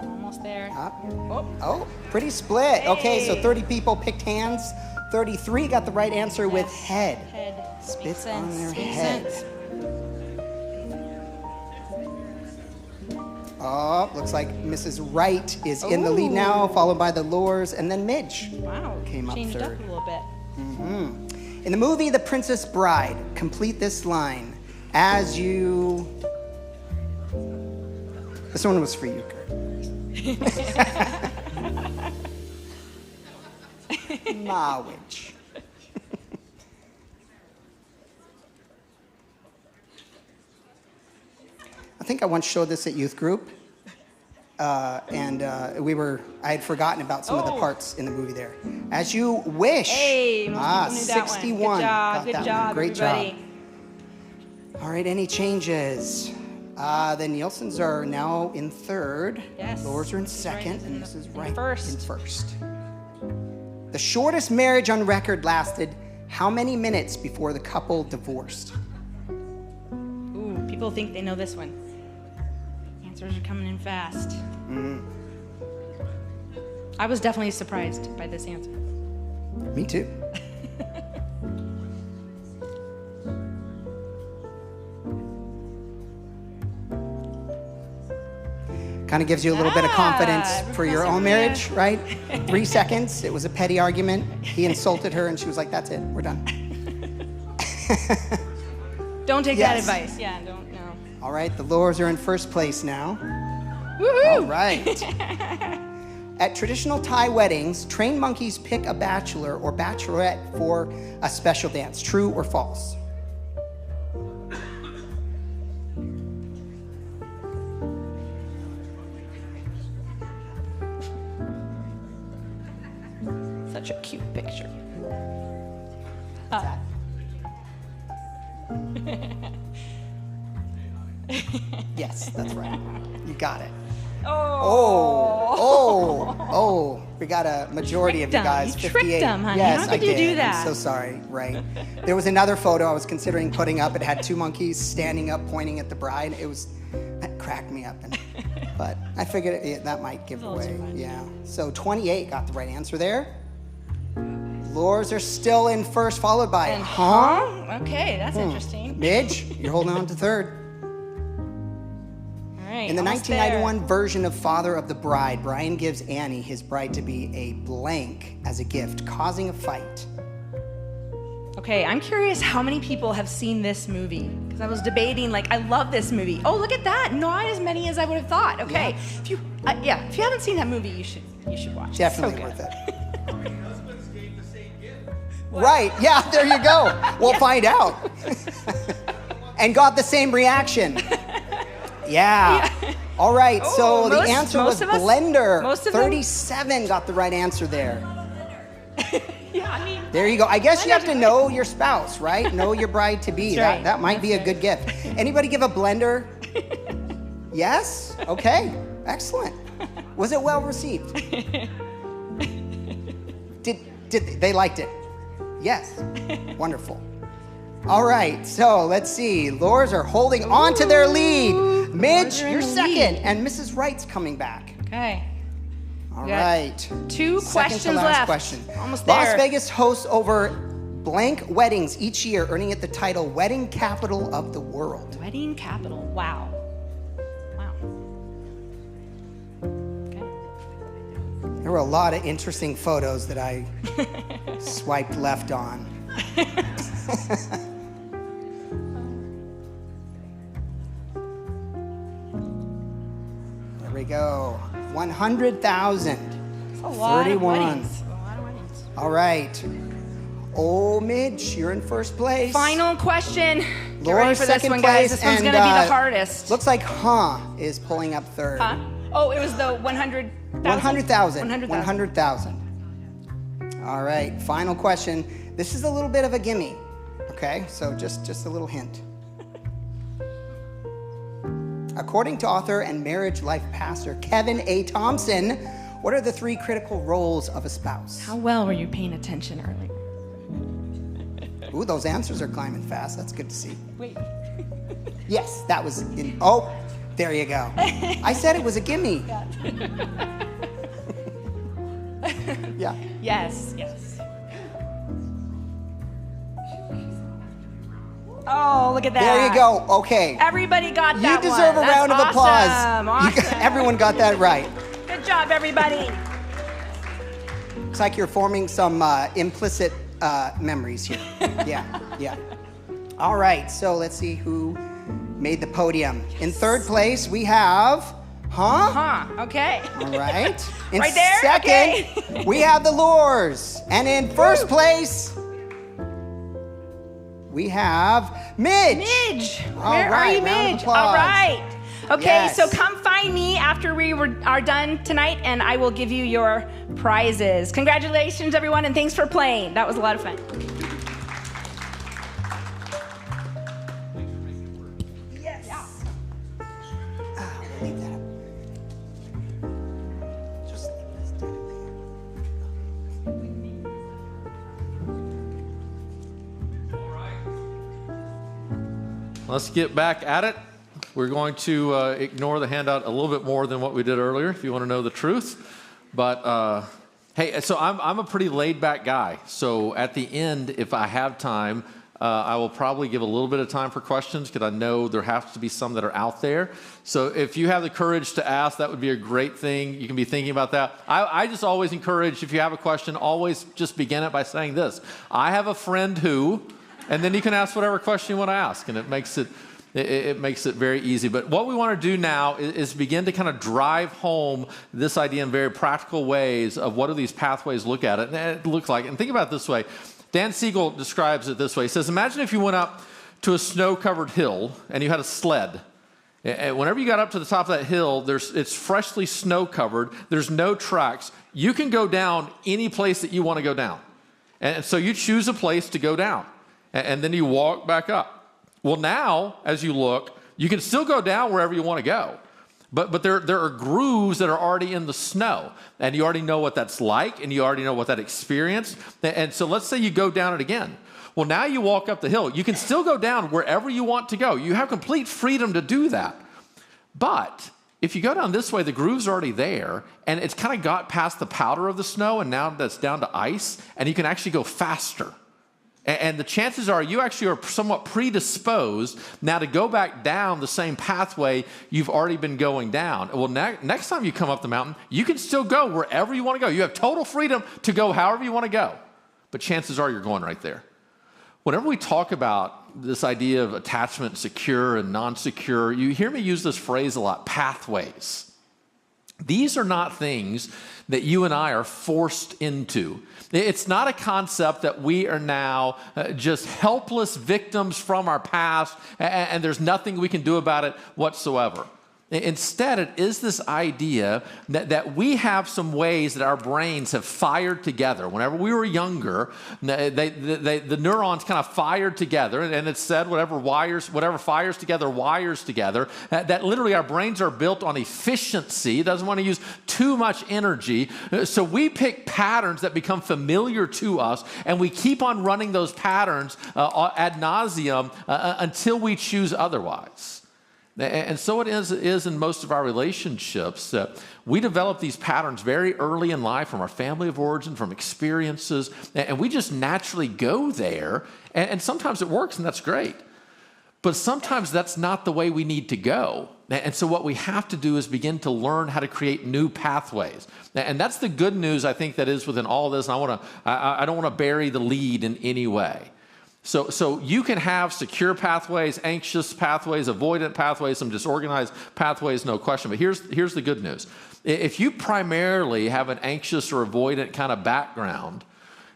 Almost there. Oh, pretty split. Okay, so Hey. 30 people picked hands. 33 got the right answer with head. Head. Spits Makes on sense. their Makes head. sense. Oh, looks like Mrs. Wright is in the lead now, Ooh. followed by the Lures, and then Midge. Wow. Came up Changed third. up a little bit. In the movie The Princess Bride, complete this line. As you... This one was for you, Kurt. Marriage. I think I once showed this at youth group, and I had forgotten about some of the Oh. parts in the movie there. As you wish. Hey, most people knew that 61. one. Good job. Got Good that job, one. Great everybody. job. All right, any changes? The Nielsens are now in third. Yes. Lures are in Mrs. Wright second, is and in Mrs. in Wright first. in first. The shortest marriage on record lasted how many minutes before the couple divorced? Ooh, people think they know this one. Answers are coming in fast. I was definitely surprised by this answer. Me too. Kind of gives you a little bit of confidence for your own marriage, right? 3 seconds. It was a petty argument. He insulted her, and she was like, "That's it. We're done." Don't take that Yes. advice. Yeah, don't know. All right, the Lures are in first place now. Woohoo! All right. At traditional Thai weddings, trained monkeys pick a bachelor or bachelorette for a special dance. True or false? Such a cute picture. Yes, that's right. You got it. Oh. Oh, we got a majority of you Tricked 'em. guys. You 58. tricked 'em, honey. Yes, How I could you did. do that? I'm so sorry. Right. There was another photo I was considering putting up. It had two monkeys standing up, pointing at the bride. That cracked me up. But I figured that might give Well, it's away. fun. Yeah. So 28 got the right answer there. Lors are still in first, followed by And huh? Okay, that's interesting. Midge, you're holding on to third. All right. In the almost 1991 version of Father of the Bride, Brian gives Annie, his bride-to-be, a blank as a gift, causing a fight. Okay, I'm curious how many people have seen this movie, because I was debating, like, I love this movie. Oh, look at that! Not as many as I would have thought. Okay, Yeah. if you haven't seen that movie, you should watch it. Definitely So worth good. it. Right, yeah, there you go. We'll find out. And got the same reaction. Yeah. All right, so Oh, the answer was most of us- blender. most of them- 37 got the right answer there. Yeah, I mean, There you go. I guess you have to know your spouse, right? Know your bride to be. That's right. That might be a good gift. Anybody give a blender? Yes? Okay. Excellent. Was it well received? Did they liked it? Yes. Wonderful. All right. So let's see. Lors are holding on to their lead. Midge, are in you're the second, lead. and Mrs. Wright's coming back. okay. All We got right. Two Second questions to last left. question. Almost Las there. Vegas hosts over blank weddings each year, earning it the title Wedding Capital of the World. Wedding capital. Wow. Wow. Okay. There were a lot of interesting photos that I swiped left on. There we go. 100,000. That's a lot 31. of weddings. A lot of weddings. All right. Oh, Midge, you're in first place. Final question. Get Laura's ready for this second one, guys. place, This one's and, going to be the hardest. Looks like is pulling up third. Huh? Oh, it was the 100,000? 100,000. 100,000. 100,000. All right, final question. This is a little bit of a gimme, okay? So just a little hint. According to author and marriage life pastor Kevin A. Thompson, what are the 3 critical roles of a spouse? How well were you paying attention earlier? Ooh, those answers are climbing fast. That's good to see. Wait. Yes, that was in. Oh, there you go. I said it was a gimme. Yeah. Yes, yes. Oh, look at that. There you go. Okay. Everybody got You that deserve one. a round of That's applause. awesome. Everyone got that right. Good job, everybody. Looks like you're forming some implicit memories here. Yeah. All right, so let's see who made the podium. In third place, we have, Okay. All right. In Right there? second, Okay. we have the Lors. And in first place, we have Midge. Midge. All Where are right, you, round of Midge? applause. All right. Okay, Yes. so come find me after we are done tonight, and I will give you your prizes. Congratulations, everyone, and thanks for playing. That was a lot of fun. Yes. We'll leave that up. Just leave this down Let's get back at it. We're going to ignore the handout a little bit more than what we did earlier, if you want to know the truth. But hey, so I'm a pretty laid-back guy. So at the end, if I have time, I will probably give a little bit of time for questions because I know there has to be some that are out there. So if you have the courage to ask, that would be a great thing. You can be thinking about that. I just always encourage, if you have a question, always just begin it by saying this. I have a friend who, and then you can ask whatever question you want to ask, and it makes it very easy. But what we want to do now is begin to kind of drive home this idea in very practical ways of what do these pathways look like. And think about it this way. Dan Siegel describes it this way. He says, imagine if you went up to a snow-covered hill and you had a sled. And whenever you got up to the top of that hill, it's freshly snow-covered. There's no tracks. You can go down any place that you want to go down. And so you choose a place to go down. And then you walk back up. Well, now, as you look, you can still go down wherever you want to go. But there are grooves that are already in the snow. And you already know what that's like, and you already know what that experience. And so let's say you go down it again. Well, now you walk up the hill. You can still go down wherever you want to go. You have complete freedom to do that. But If you go down this way, the groove's already there, and it's kind of got past the powder of the snow, and now that's down to ice, and you can actually go faster. And the chances are you actually are somewhat predisposed now to go back down the same pathway you've already been going down. Well, next time you come up the mountain, you can still go wherever you want to go. You have total freedom to go however you want to go. But chances are you're going right there. Whenever we talk about this idea of attachment, secure and non-secure, you hear me use this phrase a lot, pathways. These are not things that you and I are forced into. It's not a concept that we are now just helpless victims from our past and there's nothing we can do about it whatsoever. Instead, it is this idea that we have some ways that our brains have fired together. Whenever we were younger, the neurons kind of fired together, and it's said whatever fires together wires together. That literally our brains are built on efficiency. It doesn't want to use too much energy. So we pick patterns that become familiar to us, and we keep on running those patterns ad nauseum until we choose otherwise. And so it is in most of our relationships. We develop these patterns very early in life from our family of origin, from experiences, and we just naturally go there. And sometimes it works, and that's great. But sometimes that's not the way we need to go. And so what we have to do is begin to learn how to create new pathways. And that's the good news, I think, that is within all this. And I don't want to bury the lead in any way. So you can have secure pathways, anxious pathways, avoidant pathways, some disorganized pathways, no question. But here's the good news. If you primarily have an anxious or avoidant kind of background,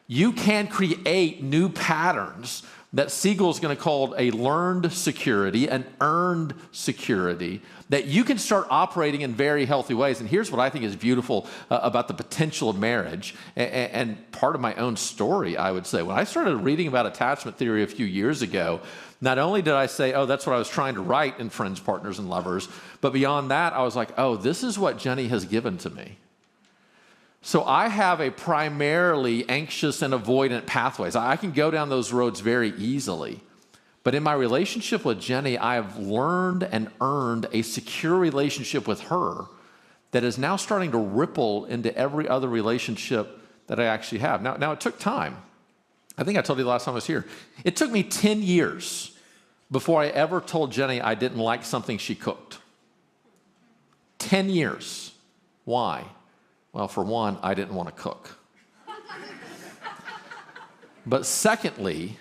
you can create new patterns that Siegel's going to call a learned security, an earned security, that you can start operating in very healthy ways. And here's what I think is beautiful about the potential of marriage, and part of my own story, I would say. When I started reading about attachment theory a few years ago, not only did I say, oh, that's what I was trying to write in Friends, Partners, and Lovers, but beyond that, I was like, oh, this is what Jenny has given to me. So I have a primarily anxious and avoidant pathways. I can go down those roads very easily. But in my relationship with Jenny, I have learned and earned a secure relationship with her that is now starting to ripple into every other relationship that I actually have. Now it took time. I think I told you the last time I was here. It took me 10 years before I ever told Jenny I didn't like something she cooked. 10 years. Why? Well, for one, I didn't want to cook. But secondly,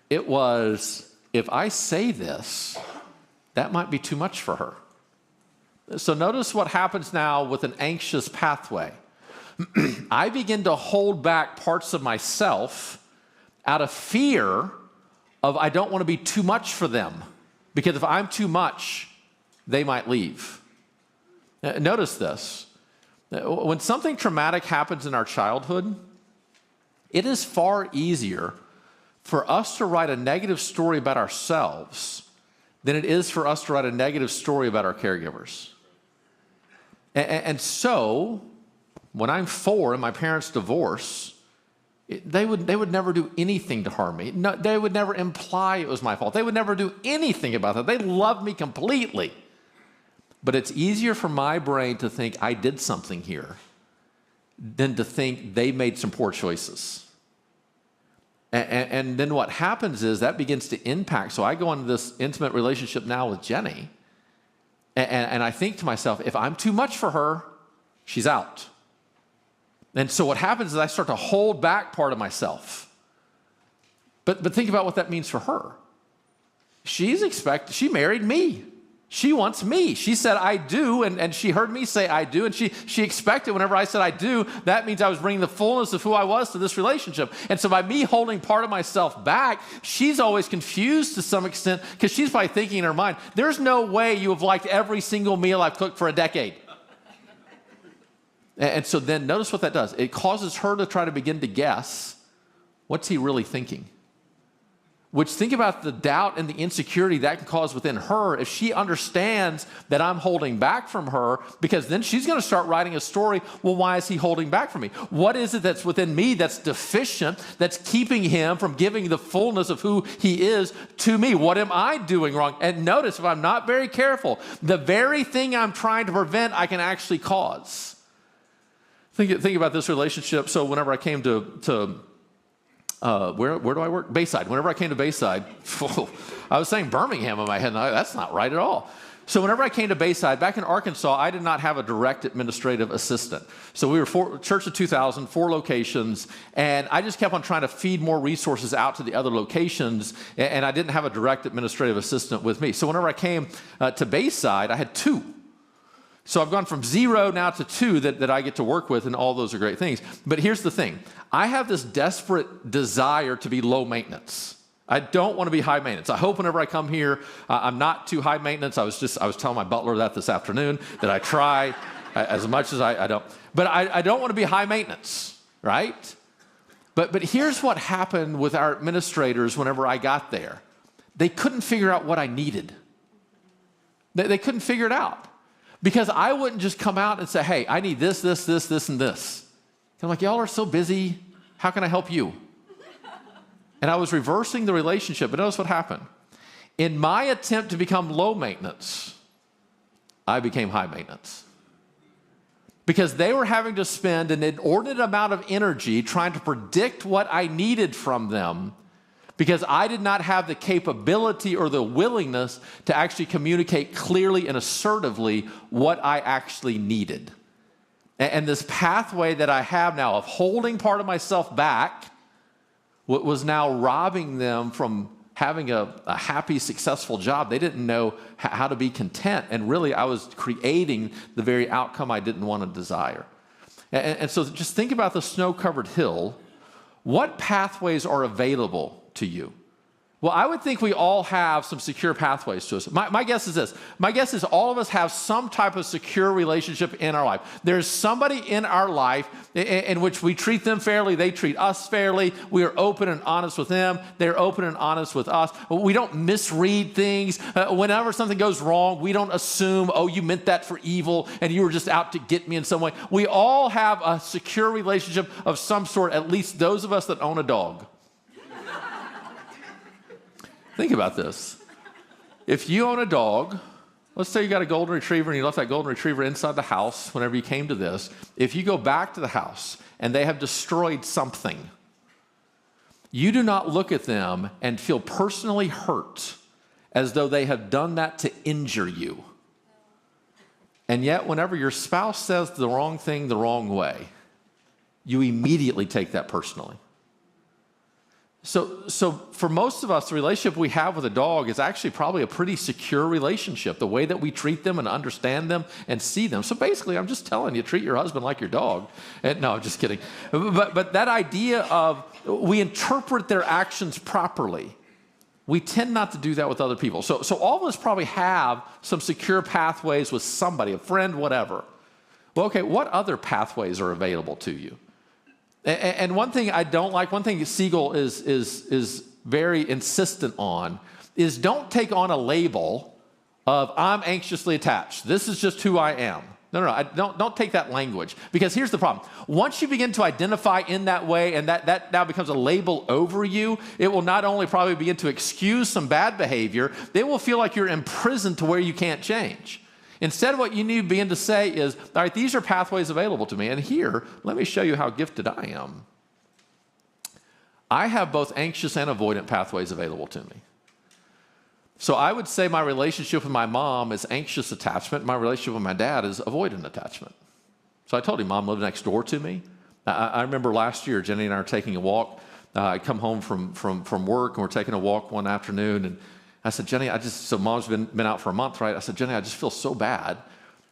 it was, if I say this, that might be too much for her. So notice what happens now with an anxious pathway. I begin to hold back parts of myself out of fear of I don't want to be too much for them. Because if I'm too much, they might leave. Notice this. When something traumatic happens in our childhood, it is far easier for us to write a negative story about ourselves than it is for us to write a negative story about our caregivers. And so, when I'm 4 and my parents divorce, they would never do anything to harm me. No, they would never imply it was my fault. They would never do anything about that. They loved me completely. But it's easier for my brain to think I did something here than to think they made some poor choices. And then what happens is that begins to impact. So I go into this intimate relationship now with Jenny, and I think to myself, if I'm too much for her, she's out. And so what happens is I start to hold back part of myself. But think about what that means for her. She married me. She wants me. She said, I do, and she heard me say, I do, and she expected whenever I said I do, that means I was bringing the fullness of who I was to this relationship. And so by me holding part of myself back, she's always confused to some extent, because she's probably thinking in her mind, there's no way you have liked every single meal I've cooked for a decade. And so then notice what that does. It causes her to try to begin to guess, what's he really thinking? Which, think about the doubt and the insecurity that can cause within her if she understands that I'm holding back from her, because then she's going to start writing a story. Well, why is he holding back from me? What is it that's within me that's deficient, that's keeping him from giving the fullness of who he is to me? What am I doing wrong? And notice, if I'm not very careful, the very thing I'm trying to prevent, I can actually cause. Think about this relationship. So whenever I came to where do I work? Bayside. Whenever I came to Bayside, I was saying Birmingham in my head. No, that's not right at all. So whenever I came to Bayside, back in Arkansas, I did not have a direct administrative assistant. So we were Church of 2,000, 4 locations, and I just kept on trying to feed more resources out to the other locations, and I didn't have a direct administrative assistant with me. So whenever I came to Bayside, I had 2. So I've gone from 0 now to 2 that I get to work with, and all those are great things. But here's the thing. I have this desperate desire to be low maintenance. I don't want to be high maintenance. I hope whenever I come here, I'm not too high maintenance. I was telling my butler that this afternoon, that I try as much as I don't. But I don't want to be high maintenance, right? But here's what happened with our administrators whenever I got there. They couldn't figure out what I needed. They couldn't figure it out. Because I wouldn't just come out and say, hey, I need this, this, this, this, and this. And I'm like, y'all are so busy. How can I help you? And I was reversing the relationship. But notice what happened. In my attempt to become low maintenance, I became high maintenance. Because they were having to spend an inordinate amount of energy trying to predict what I needed from them, because I did not have the capability or the willingness to actually communicate clearly and assertively what I actually needed. And this pathway that I have now of holding part of myself back was now robbing them from having a happy, successful job. They didn't know how to be content. And really, I was creating the very outcome I didn't want to desire. And so just think about the snow-covered hill. What pathways are available to you? Well, I would think we all have some secure pathways to us. My guess is this. My guess is all of us have some type of secure relationship in our life. There's somebody in our life in which we treat them fairly. They treat us fairly. We are open and honest with them. They're open and honest with us. We don't misread things. Whenever something goes wrong, we don't assume, oh, you meant that for evil and you were just out to get me in some way. We all have a secure relationship of some sort, at least those of us that own a dog. Think about this. If you own a dog, let's say you got a golden retriever and you left that golden retriever inside the house whenever you came to this. If you go back to the house and they have destroyed something, you do not look at them and feel personally hurt as though they have done that to injure you. And yet, whenever your spouse says the wrong thing the wrong way, you immediately take that personally. So for most of us, the relationship we have with a dog is actually probably a pretty secure relationship, the way that we treat them and understand them and see them. So basically, I'm just telling you, treat your husband like your dog. And, no, I'm just kidding. But that idea of we interpret their actions properly, we tend not to do that with other people. So all of us probably have some secure pathways with somebody, a friend, whatever. Well, okay, what other pathways are available to you? And one thing I don't like, one thing Siegel is very insistent on, is don't take on a label of I'm anxiously attached. This is just who I am. No, don't take that language. Because here's the problem. Once you begin to identify in that way and that now becomes a label over you, it will not only probably begin to excuse some bad behavior, they will feel like you're imprisoned to where you can't change. Instead, what you need to begin to say is, all right, these are pathways available to me. And here, let me show you how gifted I am. I have both anxious and avoidant pathways available to me. So I would say my relationship with my mom is anxious attachment. My relationship with my dad is avoidant attachment. So I told him, Mom lived next door to me. I remember last year, Jenny and I were taking a walk. I come home from work, and we're taking a walk one afternoon, and I said, Jenny, so Mom's been out for a month, right? I said, Jenny, I just feel so bad.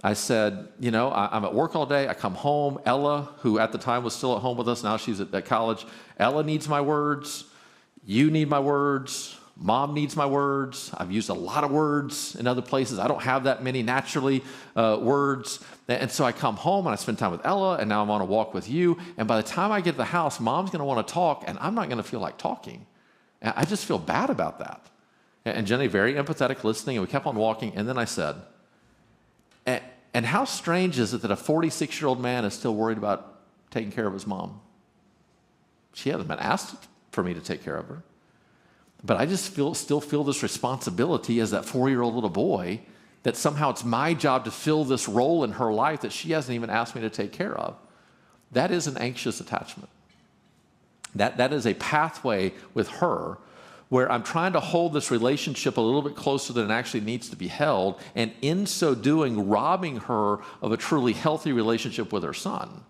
I said, I'm at work all day. I come home. Ella, who at the time was still at home with us, now she's at college. Ella needs my words. You need my words. Mom needs my words. I've used a lot of words in other places. I don't have that many naturally words. And so I come home and I spend time with Ella, and now I'm on a walk with you. And by the time I get to the house, Mom's going to want to talk, and I'm not going to feel like talking. And I just feel bad about that. And Jenny, very empathetic, listening, and we kept on walking. And then I said, and how strange is it that a 46-year-old man is still worried about taking care of his mom? She hasn't been asked for me to take care of her. But I just still feel this responsibility as that 4-year-old little boy that somehow it's my job to fill this role in her life that she hasn't even asked me to take care of. That is an anxious attachment. That is a pathway with her where I'm trying to hold this relationship a little bit closer than it actually needs to be held, and in so doing, robbing her of a truly healthy relationship with her son.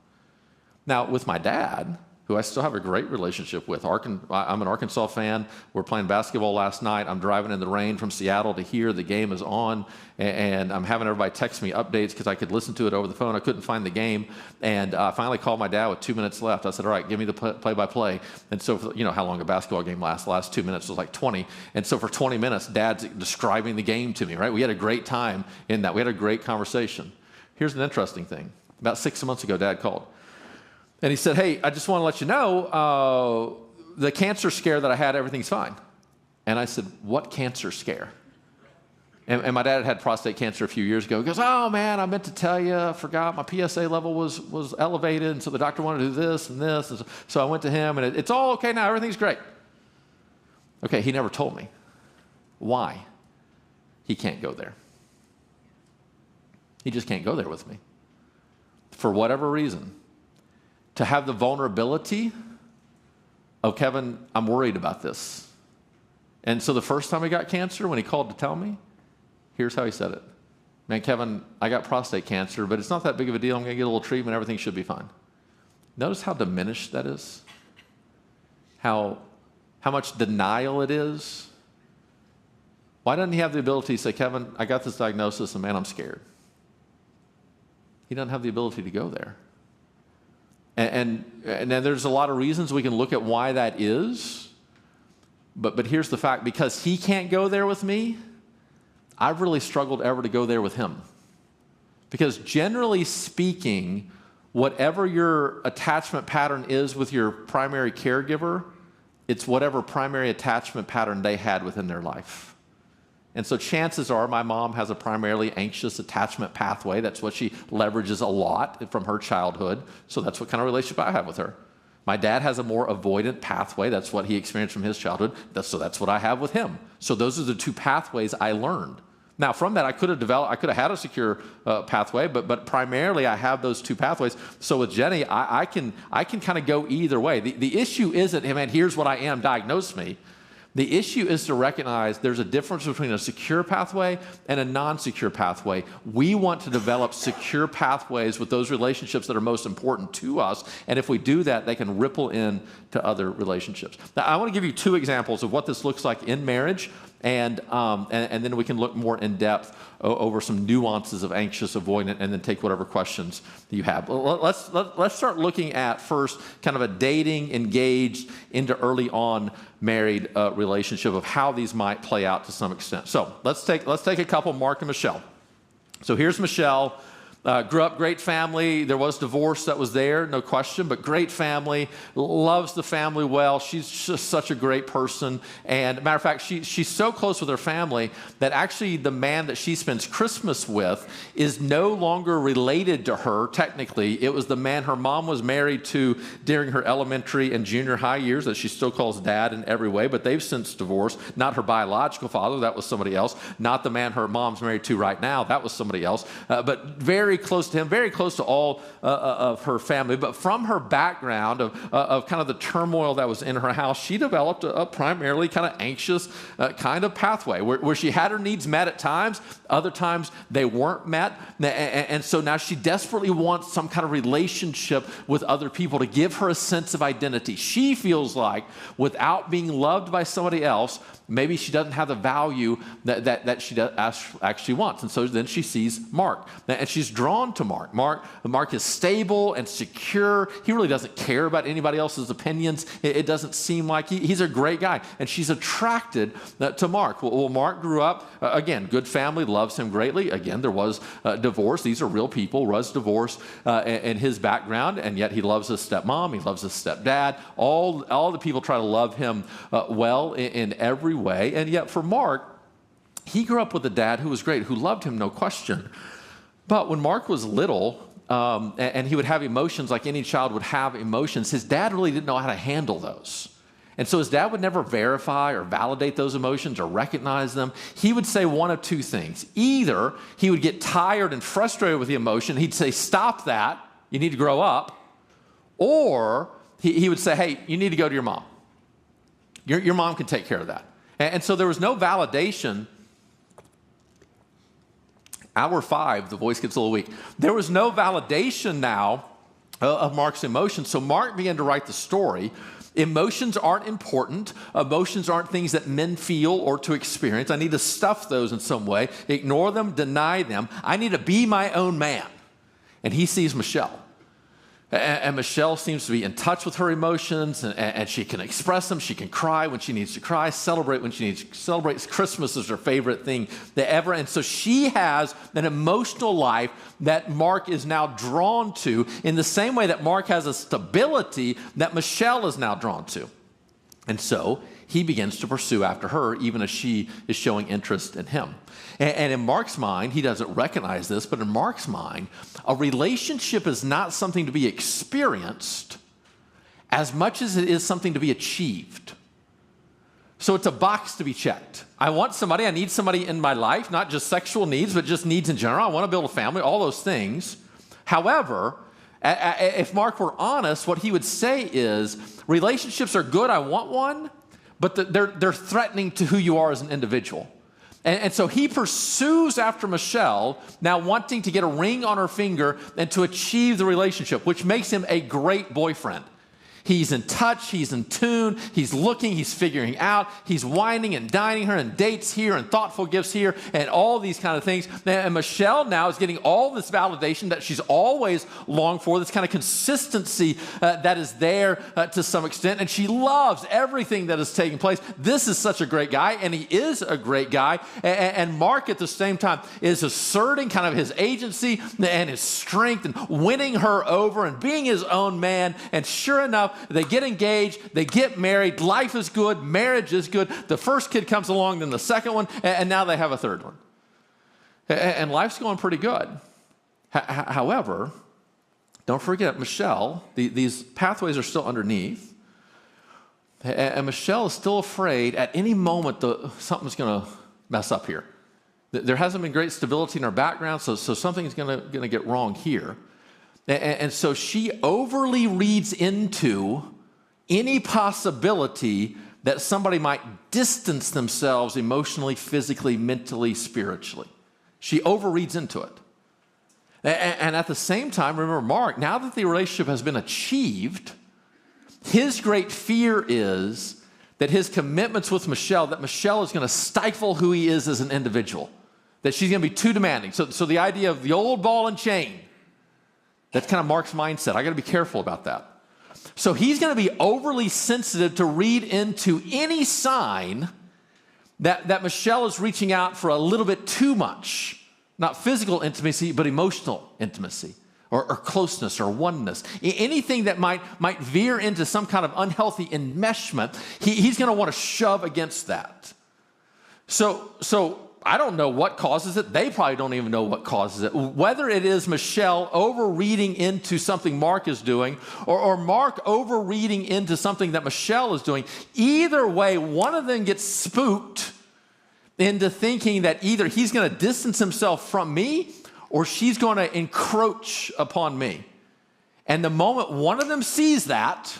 Now, with my dad, who I still have a great relationship with. I'm an Arkansas fan. We're playing basketball last night. I'm driving in the rain from Seattle to here. The game is on, and I'm having everybody text me updates because I could listen to it over the phone. I couldn't find the game, and I finally called my dad with 2 minutes left. I said, all right, give me the play-by-play. And so, you know how long a basketball game lasts. The last 2 minutes was like 20. And so for 20 minutes, Dad's describing the game to me, right? We had a great time in that. We had a great conversation. Here's an interesting thing. About 6 months ago, Dad called. And he said, hey, I just want to let you know, the cancer scare that I had, everything's fine. And I said, what cancer scare? And my dad had prostate cancer a few years ago. He goes, oh, man, I meant to tell you, I forgot, my PSA level was elevated, and so the doctor wanted to do this and this. And so I went to him, and it's all okay now, everything's great. Okay, he never told me why he can't go there. He just can't go there with me. For whatever reason. To have the vulnerability of, Kevin, I'm worried about this. And so the first time he got cancer, when he called to tell me, here's how he said it. Man, Kevin, I got prostate cancer, but it's not that big of a deal. I'm going to get a little treatment. Everything should be fine. Notice how diminished that is? How much denial it is? Why doesn't he have the ability to say, Kevin, I got this diagnosis, and man, I'm scared? He doesn't have the ability to go there. And then there's a lot of reasons we can look at why that is. But here's the fact. Because he can't go there with me, I've really struggled ever to go there with him. Because generally speaking, whatever your attachment pattern is with your primary caregiver, it's whatever primary attachment pattern they had within their life. And so chances are my mom has a primarily anxious attachment pathway. That's what she leverages a lot from her childhood. So that's what kind of relationship I have with her. My dad has a more avoidant pathway. That's what he experienced from his childhood. So that's what I have with him. So those are the two pathways I learned. Now, from that, I could have had a secure pathway, but primarily I have those two pathways. So with Jenny, I can kind of go either way. The issue isn't, hey, man, here's what I am, diagnose me. The issue is to recognize there's a difference between a secure pathway and a non-secure pathway. We want to develop secure pathways with those relationships that are most important to us. And if we do that, they can ripple in to other relationships. Now, I want to give you two examples of what this looks like in marriage. And then we can look more in depth over some nuances of anxious avoidant, and then take whatever questions you have. Let's start looking at first kind of a dating, engaged, into early on married relationship of how these might play out to some extent. So let's take a couple, Mark and Michelle. So here's Michelle. Grew up, great family. There was divorce that was there, no question, but great family, loves the family well. She's just such a great person. And matter of fact, she's so close with her family that actually the man that she spends Christmas with is no longer related to her, technically. It was the man her mom was married to during her elementary and junior high years that she still calls dad in every way, but they've since divorced. Not her biological father, that was somebody else. Not the man her mom's married to right now, that was somebody else. But very close to him, very close to all of her family. But from her background of kind of the turmoil that was in her house, she developed a primarily kind of anxious kind of pathway where she had her needs met at times, other times they weren't met. And so now she desperately wants some kind of relationship with other people to give her a sense of identity. She feels like without being loved by somebody else, maybe she doesn't have the value that she actually wants. And so then she sees Mark. And she's drawn to Mark. Mark is stable and secure. He really doesn't care about anybody else's opinions. It doesn't seem like he's a great guy. And she's attracted to Mark. Well, Mark grew up, again, good family, loves him greatly. Again, there was divorce. These are real people. Was divorce in his background, and yet he loves his stepmom. He loves his stepdad. All the people try to love him well in every way. And yet for Mark, he grew up with a dad who was great, who loved him, no question. But when Mark was little, and he would have emotions like any child would have emotions, his dad really didn't know how to handle those. And so his dad would never verify or validate those emotions or recognize them. He would say one of two things. Either he would get tired and frustrated with the emotion. He'd say, stop that. You need to grow up. Or he would say, hey, you need to go to your mom. Your mom can take care of that. And so there was no validation. Hour 5, the voice gets a little weak. There was no validation now of Mark's emotions. So Mark began to write the story. Emotions aren't important. Emotions aren't things that men feel or to experience. I need to stuff those in some way, ignore them, deny them. I need to be my own man. And he sees Michelle. And Michelle seems to be in touch with her emotions, and she can express them. She can cry when she needs to cry, celebrate when she needs to celebrate. Christmas is her favorite thing ever. And so she has an emotional life that Mark is now drawn to in the same way that Mark has a stability that Michelle is now drawn to. And so he begins to pursue after her, even as she is showing interest in him. And in Mark's mind, he doesn't recognize this, but in Mark's mind, a relationship is not something to be experienced as much as it is something to be achieved. So it's a box to be checked. I want somebody, I need somebody in my life, not just sexual needs, but just needs in general. I want to build a family, all those things. However, if Mark were honest, what he would say is, relationships are good, I want one, but they're threatening to who you are as an individual. And so he pursues after Michelle, now wanting to get a ring on her finger and to achieve the relationship, which makes him a great boyfriend. He's in touch, he's in tune, he's looking, he's figuring out, he's whining and dining her, and dates here and thoughtful gifts here and all these kind of things. And Michelle now is getting all this validation that she's always longed for, this kind of consistency that is there to some extent. And she loves everything that is taking place. This is such a great guy, and he is a great guy. And Mark at the same time is asserting kind of his agency and his strength and winning her over and being his own man. And sure enough, they get engaged, they get married, life is good, marriage is good. The first kid comes along, then the second one, and now they have a third one. And life's going pretty good. However, don't forget, Michelle, these pathways are still underneath, and Michelle is still afraid at any moment something's going to mess up here. There hasn't been great stability in her background, so something's going to get wrong here. And so she overly reads into any possibility that somebody might distance themselves emotionally, physically, mentally, spiritually. She overreads into it. And at the same time, remember, Mark, now that the relationship has been achieved, his great fear is that his commitments with Michelle, that Michelle is going to stifle who he is as an individual, that she's going to be too demanding. So the idea of the old ball and chain, that's kind of Mark's mindset. I got to be careful about that. So he's going to be overly sensitive to read into any sign that Michelle is reaching out for a little bit too much, not physical intimacy, but emotional intimacy or closeness or oneness. Anything that might veer into some kind of unhealthy enmeshment, he's going to want to shove against that. So I don't know what causes it. They probably don't even know what causes it. Whether it is Michelle overreading into something Mark is doing or Mark overreading into something that Michelle is doing, either way, one of them gets spooked into thinking that either he's going to distance himself from me or she's going to encroach upon me. And the moment one of them sees that,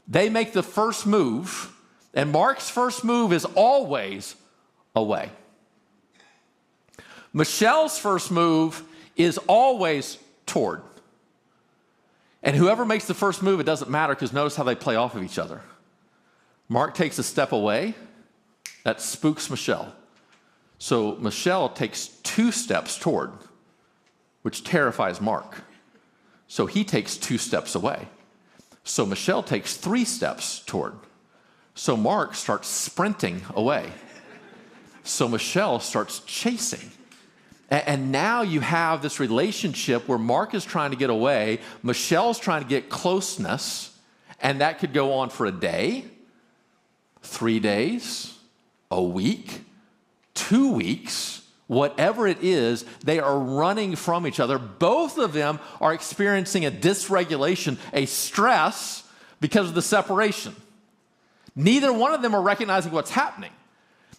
they make the first move, and Mark's first move is always away. Michelle's first move is always toward. And whoever makes the first move, it doesn't matter, because notice how they play off of each other. Mark takes a step away. That spooks Michelle. So Michelle takes 2 steps toward. which terrifies Mark. So he takes 2 steps away. So Michelle takes 3 steps toward. So Mark starts sprinting away. So Michelle starts chasing. And now you have this relationship where Mark is trying to get away, Michelle's trying to get closeness, and that could go on for a day, 3 days, a week, 2 weeks, whatever it is, they are running from each other. Both of them are experiencing a dysregulation, a stress because of the separation. Neither one of them are recognizing what's happening.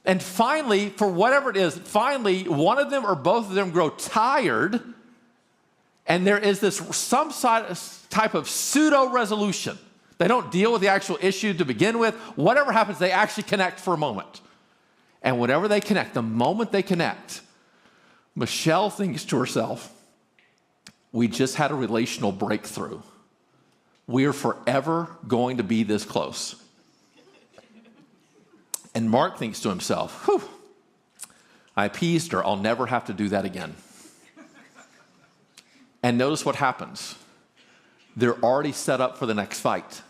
And finally, for whatever it is, finally, one of them or both of them grow tired, and there is this some type of pseudo-resolution. They don't deal with the actual issue to begin with. Whatever happens, they actually connect for a moment. And whenever they connect, the moment they connect, Michelle thinks to herself, we just had a relational breakthrough. We are forever going to be this close. And Mark thinks to himself, whew, I appeased her. I'll never have to do that again. And notice what happens. They're already set up for the next fight.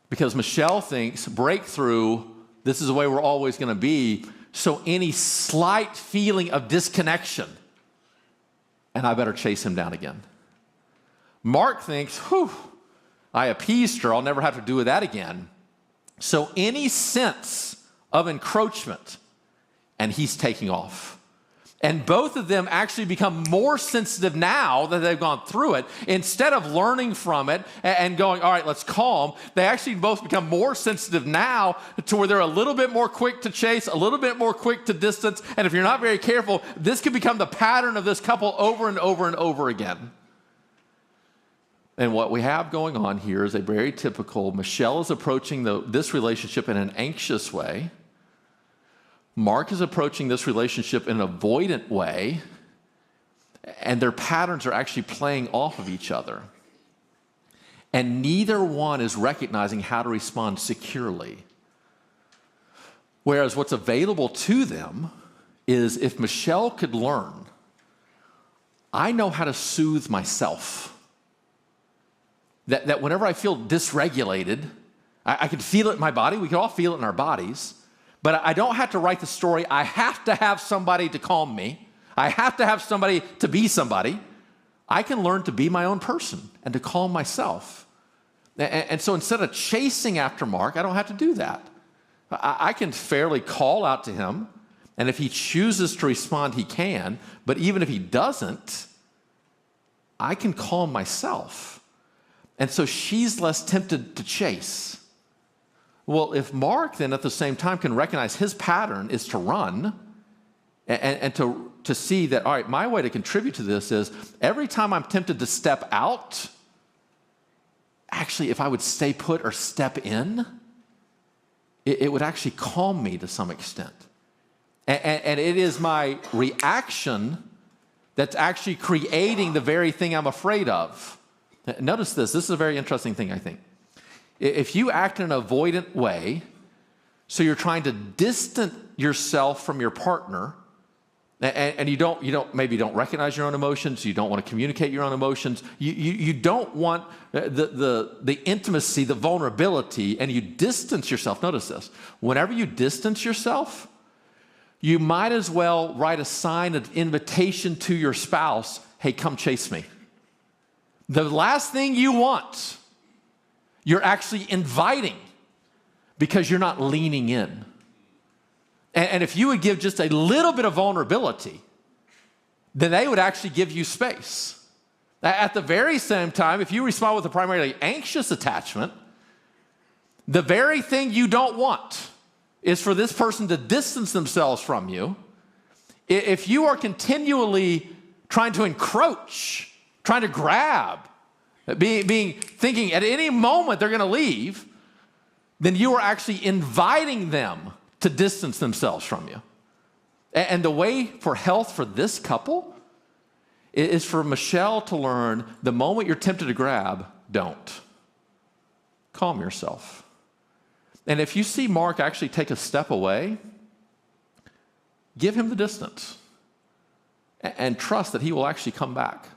Because Michelle thinks, breakthrough, this is the way we're always going to be. So any slight feeling of disconnection, and I better chase him down again. Mark thinks, whew, I appeased her. I'll never have to do that again. So any sense of encroachment, and he's taking off. And both of them actually become more sensitive now that they've gone through it. Instead of learning from it and going, all right, let's calm, they actually both become more sensitive now to where they're a little bit more quick to chase, a little bit more quick to distance. And if you're not very careful, this could become the pattern of this couple over and over and over again. And what we have going on here is a very typical, Michelle is approaching this relationship in an anxious way. Mark is approaching this relationship in an avoidant way. And their patterns are actually playing off of each other. And neither one is recognizing how to respond securely. Whereas what's available to them is if Michelle could learn, I know how to soothe myself. That whenever I feel dysregulated, I can feel it in my body. We can all feel it in our bodies. But I don't have to write the story. I have to have somebody to calm me. I have to have somebody to be somebody. I can learn to be my own person and to calm myself. And so instead of chasing after Mark, I don't have to do that. I can fairly call out to him. And if he chooses to respond, he can. But even if he doesn't, I can calm myself. And so she's less tempted to chase. Well, if Mark then at the same time can recognize his pattern is to run and to see that, all right, my way to contribute to this is every time I'm tempted to step out, actually, if I would stay put or step in, it would actually calm me to some extent. And it is my reaction that's actually creating the very thing I'm afraid of. Notice this. This is a very interesting thing, I think. If you act in an avoidant way, so you're trying to distance yourself from your partner, and you don't recognize your own emotions, you don't want to communicate your own emotions, you don't want the intimacy, the vulnerability, and you distance yourself. Notice this. Whenever you distance yourself, you might as well write a sign of invitation to your spouse, hey, come chase me. The last thing you want, you're actually inviting because you're not leaning in. And if you would give just a little bit of vulnerability, then they would actually give you space. At the very same time, if you respond with a primarily anxious attachment, the very thing you don't want is for this person to distance themselves from you. If you are continually trying to encroach, trying to grab, thinking at any moment they're going to leave, then you are actually inviting them to distance themselves from you. And the way for health for this couple is for Michelle to learn the moment you're tempted to grab, don't. Calm yourself. And if you see Mark actually take a step away, give him the distance. and trust that he will actually come back.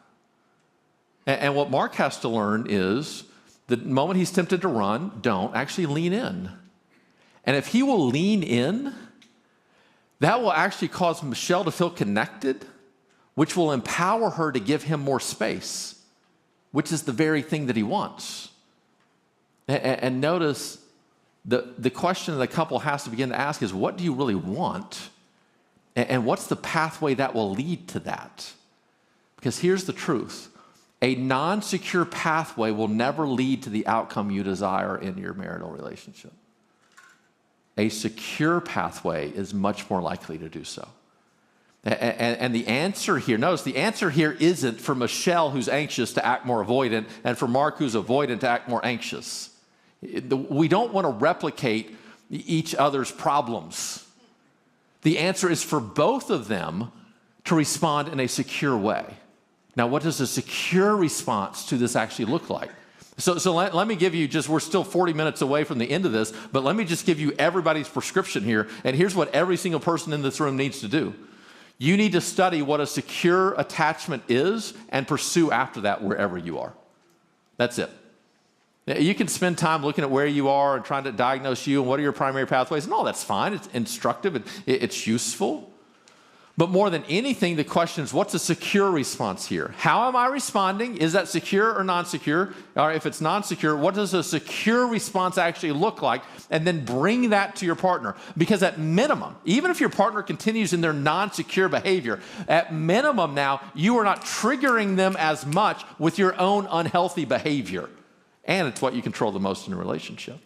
And what Mark has to learn is the moment he's tempted to run, don't actually lean in. And if he will lean in, that will actually cause Michelle to feel connected, which will empower her to give him more space, which is the very thing that he wants. And notice the question that the couple has to begin to ask is, what do you really want? And what's the pathway that will lead to that? Because here's the truth. A non-secure pathway will never lead to the outcome you desire in your marital relationship. A secure pathway is much more likely to do so. And the answer here, notice the answer here isn't for Michelle, who's anxious, to act more avoidant, and for Mark, who's avoidant, to act more anxious. We don't want to replicate each other's problems. The answer is for both of them to respond in a secure way. Now, what does a secure response to this actually look like? So let me give you we're still 40 minutes away from the end of this, but let me just give you everybody's prescription here. And here's what every single person in this room needs to do. You need to study what a secure attachment is and pursue after that wherever you are. That's it. You can spend time looking at where you are and trying to diagnose you and what are your primary pathways. And all that's fine. It's instructive. It's useful. But more than anything, the question is, what's a secure response here? How am I responding? Is that secure or non-secure? Or if it's non-secure, what does a secure response actually look like? And then bring that to your partner. Because at minimum, even if your partner continues in their non-secure behavior, at minimum now, you are not triggering them as much with your own unhealthy behavior. And it's what you control the most in a relationship.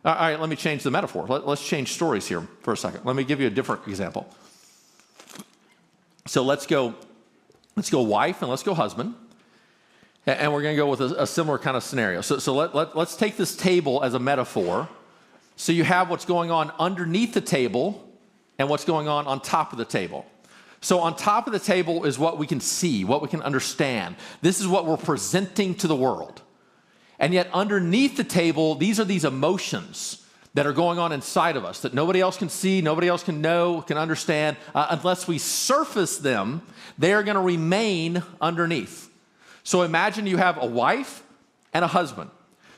All right, let me change the metaphor. Let's change stories here for a second. Let me give you a different example. So let's go wife and let's go husband. And we're going to go with a similar kind of scenario. So let's take this table as a metaphor. So you have what's going on underneath the table and what's going on top of the table. So on top of the table is what we can see, what we can understand. This is what we're presenting to the world. And yet underneath the table, these are these emotions that are going on inside of us that nobody else can see, nobody else can know, can understand. Unless we surface them, they are going to remain underneath. So imagine you have a wife and a husband.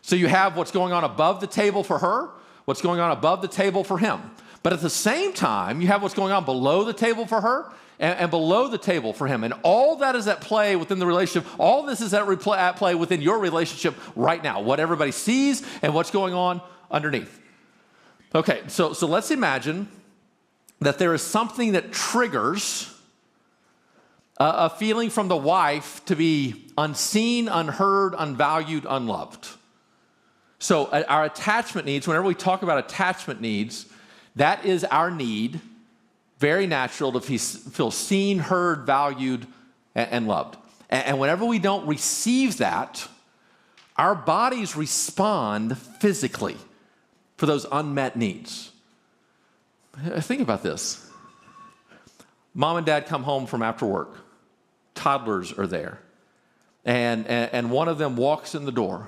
So you have what's going on above the table for her, what's going on above the table for him. But at the same time, you have what's going on below the table for her and below the table for him. And all that is at play within the relationship. All this is at play within your relationship right now. What everybody sees and what's going on underneath. Okay, so let's imagine that there is something that triggers a feeling from the wife to be unseen, unheard, unvalued, unloved. So our attachment needs, whenever we talk about attachment needs, that is our need, very natural, to feel seen, heard, valued, and loved. And whenever we don't receive that, our bodies respond physically for those unmet needs. Think about this. Mom and dad come home from after work. Toddlers are there. And one of them walks in the door.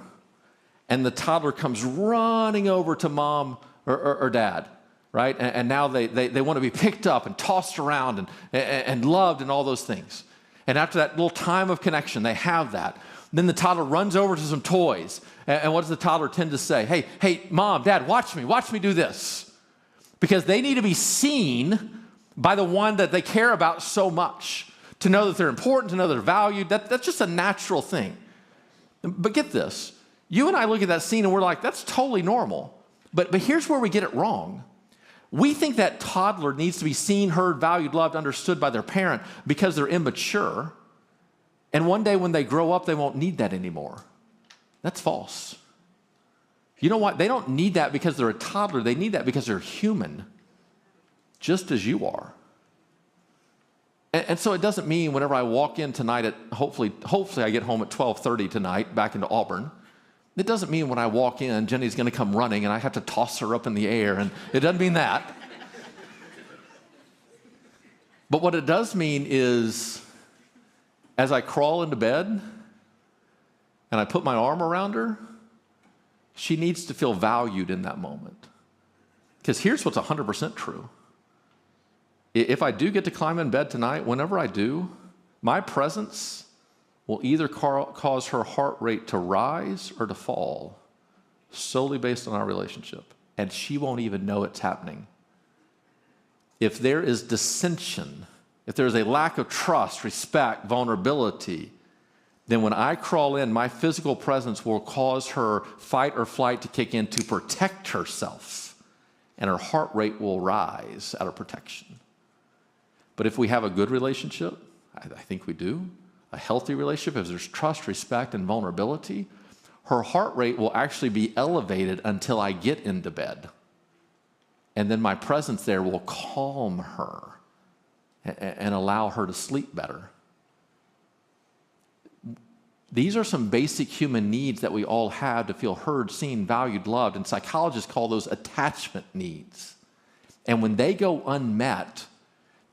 And the toddler comes running over to mom or dad, right? And now they want to be picked up and tossed around and loved and all those things. And after that little time of connection, they have that. Then the toddler runs over to some toys. And what does the toddler tend to say? Hey, mom, dad, watch me do this. Because they need to be seen by the one that they care about so much. To know that they're important, to know they're valued. That's just a natural thing. But get this. You and I look at that scene and we're like, that's totally normal. But here's where we get it wrong. We think that toddler needs to be seen, heard, valued, loved, understood by their parent because they're immature. And one day when they grow up, they won't need that anymore. That's false. You know what? They don't need that because they're a toddler. They need that because they're human, just as you are. And so it doesn't mean whenever I walk in tonight at, hopefully I get home at 12:30 tonight, back into Auburn. It doesn't mean when I walk in, Jenny's going to come running and I have to toss her up in the air. And it doesn't mean that. But what it does mean is, as I crawl into bed and I put my arm around her, she needs to feel valued in that moment. Because here's what's 100% true. If I do get to climb in bed tonight, whenever I do, My presence will either cause her heart rate to rise or to fall solely based on our relationship. And she won't even know it's happening. If there is dissension, if there's a lack of trust, respect, vulnerability, then when I crawl in, my physical presence will cause her fight or flight to kick in to protect herself. And her heart rate will rise out of protection. But if we have a good relationship, I think we do, a healthy relationship, if there's trust, respect, and vulnerability, her heart rate will actually be elevated until I get into bed. And then my presence there will calm her and allow her to sleep better. These are some basic human needs that we all have to feel heard, seen, valued, loved, and psychologists call those attachment needs. And when they go unmet,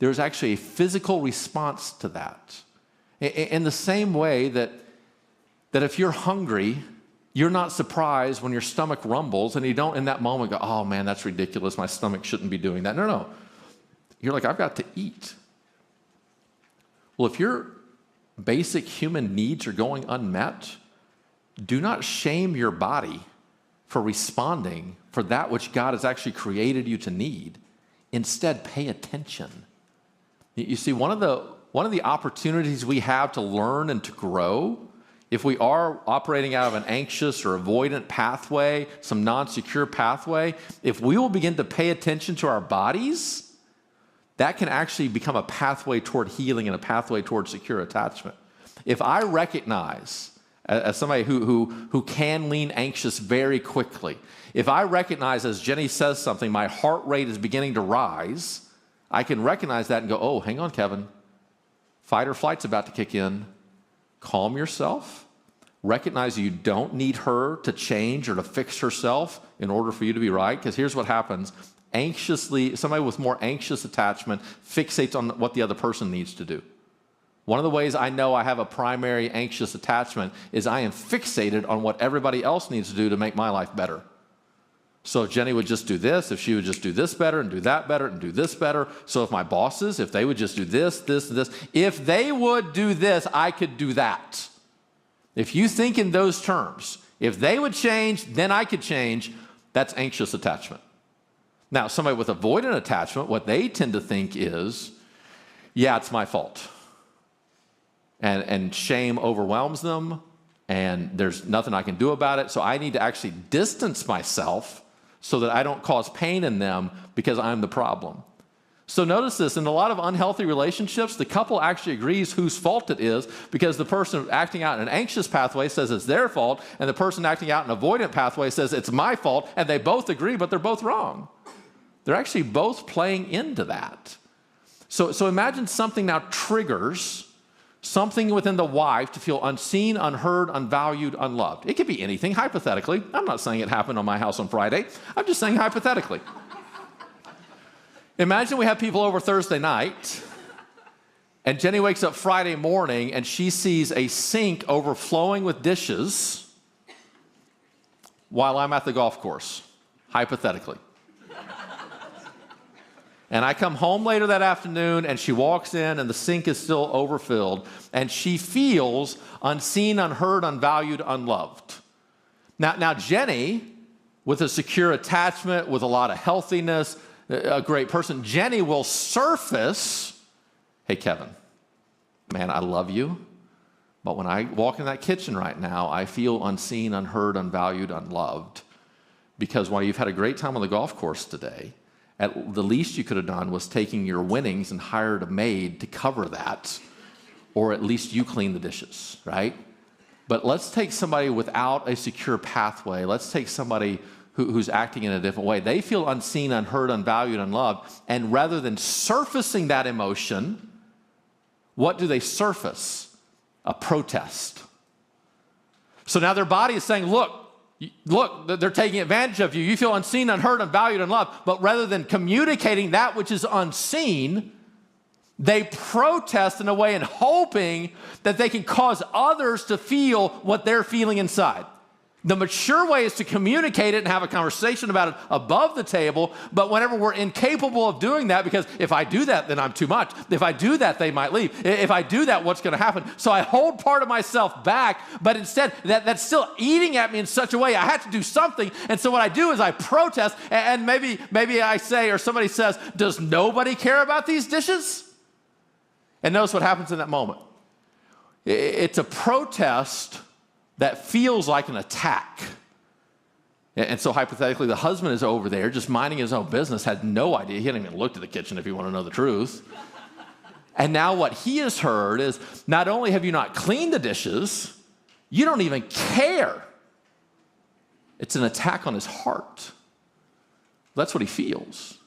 there's actually a physical response to that. In the same way that if you're hungry, you're not surprised when your stomach rumbles and you don't in that moment go, oh man, that's ridiculous. My stomach shouldn't be doing that. No. You're like, I've got to eat. Well, if your basic human needs are going unmet, do not shame your body for responding for that which God has actually created you to need. Instead, pay attention. You see, one of the opportunities we have to learn and to grow, if we are operating out of an anxious or avoidant pathway, some non-secure pathway, if we will begin to pay attention to our bodies, that can actually become a pathway toward healing and a pathway toward secure attachment. If I recognize, as somebody who can lean anxious very quickly, if I recognize as Jenny says something, my heart rate is beginning to rise, I can recognize that and go, oh, hang on, Kevin. Fight or flight's about to kick in. Calm yourself. Recognize you don't need her to change or to fix herself in order for you to be right. Because here's what happens. Somebody with more anxious attachment fixates on what the other person needs to do. One of the ways I know I have a primary anxious attachment is I am fixated on what everybody else needs to do to make my life better. So if Jenny would just do this, if she would just do this better and do that better and do this better. So if my bosses, if they would just do this, this, and this, if they would do this, I could do that. If you think in those terms, if they would change, then I could change, that's anxious attachment. Now, somebody with avoidant attachment, what they tend to think is, yeah, it's my fault. And shame overwhelms them, and there's nothing I can do about it, so I need to actually distance myself so that I don't cause pain in them because I'm the problem. So notice this, in a lot of unhealthy relationships, the couple actually agrees whose fault it is because the person acting out in an anxious pathway says it's their fault, and the person acting out in an avoidant pathway says it's my fault, and they both agree, but they're both wrong. They're actually both playing into that. So imagine something now triggers something within the wife to feel unseen, unheard, unvalued, unloved. It could be anything, hypothetically. I'm not saying it happened on my house on Friday. I'm just saying hypothetically. Imagine we have people over Thursday night, and Jenny wakes up Friday morning, and she sees a sink overflowing with dishes while I'm at the golf course, hypothetically. And I come home later that afternoon, and she walks in, and the sink is still overfilled, and she feels unseen, unheard, unvalued, unloved. Now Jenny, with a secure attachment, with a lot of healthiness, a great person, Jenny will surface, hey, Kevin, man, I love you, but when I walk in that kitchen right now, I feel unseen, unheard, unvalued, unloved, because while you've had a great time on the golf course today, at the least you could have done was taking your winnings and hired a maid to cover that, or at least you clean the dishes, right? But let's take somebody without a secure pathway. Let's take somebody who's acting in a different way. They feel unseen, unheard, unvalued, unloved, and rather than surfacing that emotion, what do they surface? A protest. So now their body is saying, look, they're taking advantage of you. You feel unseen, unheard, unvalued, unloved. But rather than communicating that which is unseen, they protest in a way and hoping that they can cause others to feel what they're feeling inside. The mature way is to communicate it and have a conversation about it above the table, but whenever we're incapable of doing that, because if I do that, then I'm too much. If I do that, they might leave. If I do that, what's going to happen? So I hold part of myself back, but instead that's still eating at me in such a way I have to do something. And so what I do is I protest, and maybe I say, or somebody says, does nobody care about these dishes? And notice what happens in that moment. It's a protest that feels like an attack. And so hypothetically, the husband is over there just minding his own business, had no idea. He hadn't even looked at the kitchen if you want to know the truth. And now what he has heard is, not only have you not cleaned the dishes, you don't even care. It's an attack on his heart. That's what he feels.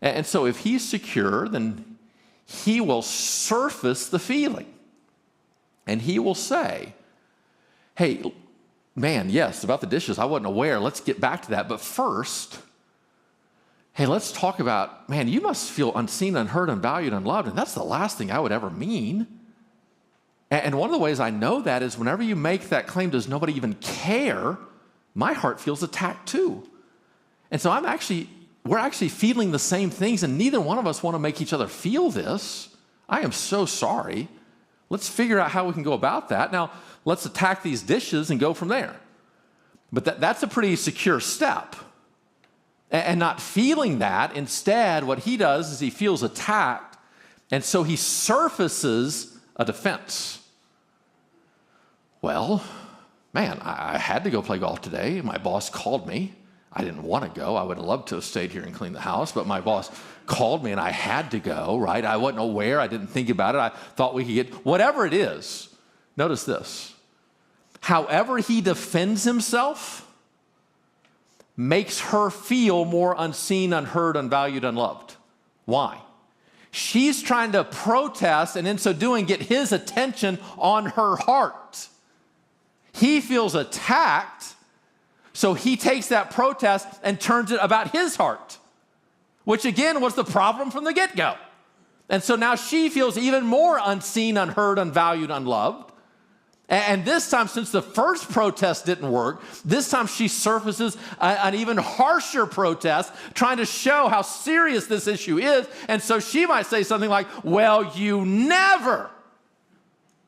And so if he's secure, then he will surface the feeling. And he will say, hey, man, yes, about the dishes, I wasn't aware. Let's get back to that. But first, hey, let's talk about, man, you must feel unseen, unheard, unvalued, unloved. And that's the last thing I would ever mean. And one of the ways I know that is whenever you make that claim, does nobody even care? My heart feels attacked too. And so we're actually feeling the same things, and neither one of us want to make each other feel this. I am so sorry. Let's figure out how we can go about that. Now, let's attack these dishes and go from there. But that's a pretty secure step. And not feeling that, instead, what he does is he feels attacked, and so he surfaces a defense. Well, man, I had to go play golf today. My boss called me. I didn't want to go. I would have loved to have stayed here and cleaned the house, but my boss called me and I had to go, right? I wasn't aware. I didn't think about it. I thought we could get, whatever it is. Notice this. However he defends himself makes her feel more unseen, unheard, unvalued, unloved. Why? She's trying to protest and in so doing get his attention on her heart. He feels attacked, so he takes that protest and turns it about his heart, which again was the problem from the get-go. And so now she feels even more unseen, unheard, unvalued, unloved. And this time, since the first protest didn't work, this time she surfaces an even harsher protest, trying to show how serious this issue is. And so she might say something like, well, you never,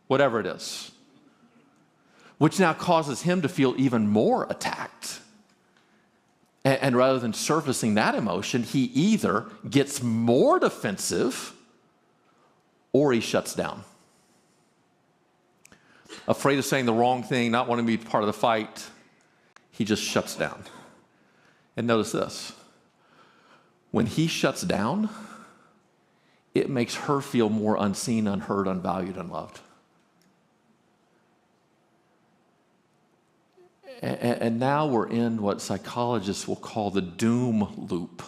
whatever it is, which now causes him to feel even more attacked. And rather than surfacing that emotion, he either gets more defensive or he shuts down. Afraid of saying the wrong thing, not wanting to be part of the fight, he just shuts down. And notice this. When he shuts down, it makes her feel more unseen, unheard, unvalued, unloved. And now we're in what psychologists will call the doom loop,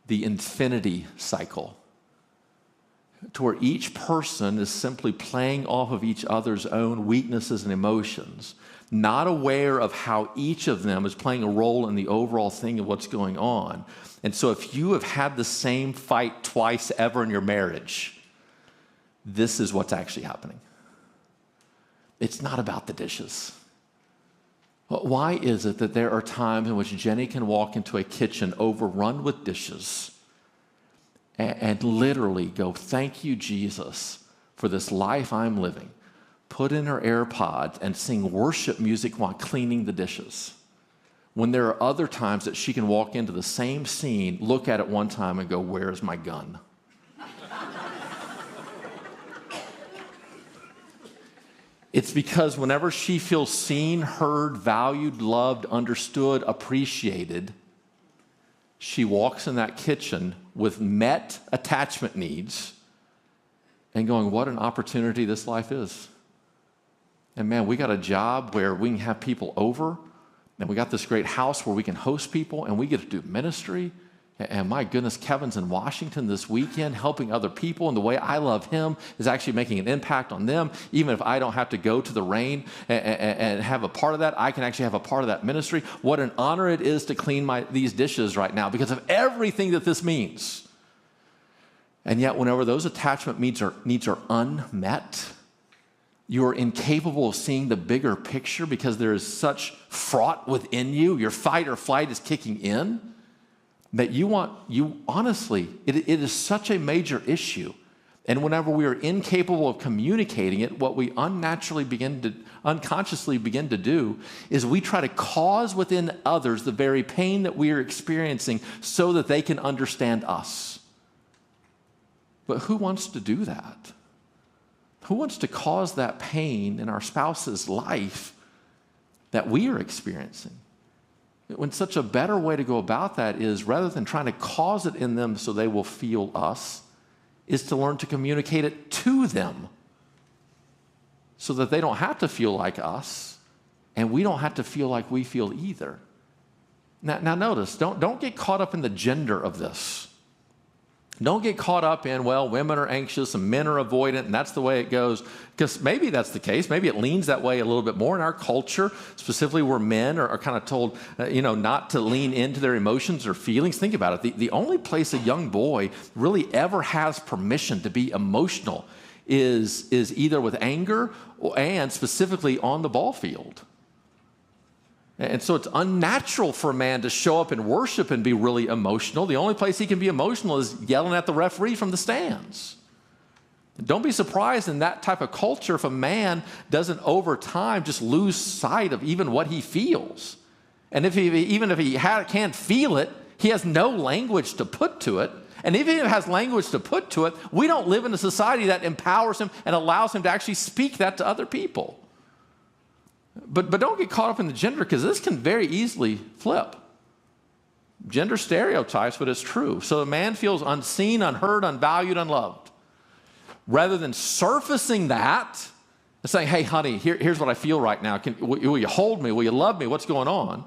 the infinity cycle, to where each person is simply playing off of each other's own weaknesses and emotions, not aware of how each of them is playing a role in the overall thing of what's going on. And so if you have had the same fight twice ever in your marriage, this is what's actually happening. It's not about the dishes. Why is it that there are times in which Jenny can walk into a kitchen overrun with dishes and literally go, thank you, Jesus, for this life I'm living, put in her AirPods and sing worship music while cleaning the dishes, when there are other times that she can walk into the same scene, look at it one time and go, where's my gun? It's because whenever she feels seen, heard, valued, loved, understood, appreciated, she walks in that kitchen with met attachment needs and going, what an opportunity this life is. And man, we got a job where we can have people over, and we got this great house where we can host people, and we get to do ministry. And my goodness, Kevin's in Washington this weekend helping other people, and the way I love him is actually making an impact on them. Even if I don't have to go to the rain and have a part of that, I can actually have a part of that ministry. What an honor it is to clean these dishes right now because of everything that this means. And yet, whenever those attachment needs are unmet, you're incapable of seeing the bigger picture because there is such fraught within you, your fight or flight is kicking in, that honestly, it is such a major issue. And whenever we are incapable of communicating it, what we unconsciously begin to do is we try to cause within others the very pain that we are experiencing so that they can understand us. But who wants to do that? Who wants to cause that pain in our spouse's life that we are experiencing? When such a better way to go about that is, rather than trying to cause it in them so they will feel us, is to learn to communicate it to them so that they don't have to feel like us and we don't have to feel like we feel either. Now notice, don't get caught up in the gender of this. Don't get caught up in, well, women are anxious and men are avoidant, and that's the way it goes. Because maybe that's the case. Maybe it leans that way a little bit more in our culture, specifically where men are kind of told, not to lean into their emotions or feelings. Think about it. The only place a young boy really ever has permission to be emotional is either with anger and specifically on the ball field. And so it's unnatural for a man to show up in worship and be really emotional. The only place he can be emotional is yelling at the referee from the stands. Don't be surprised in that type of culture if a man doesn't over time just lose sight of even what he feels. And even if he can't feel it, he has no language to put to it. And even if he has language to put to it, we don't live in a society that empowers him and allows him to actually speak that to other people. But don't get caught up in the gender, because this can very easily flip. Gender stereotypes, but it's true. So a man feels unseen, unheard, unvalued, unloved. Rather than surfacing that and saying, hey, honey, here's what I feel right now. Will you hold me? Will you love me? What's going on?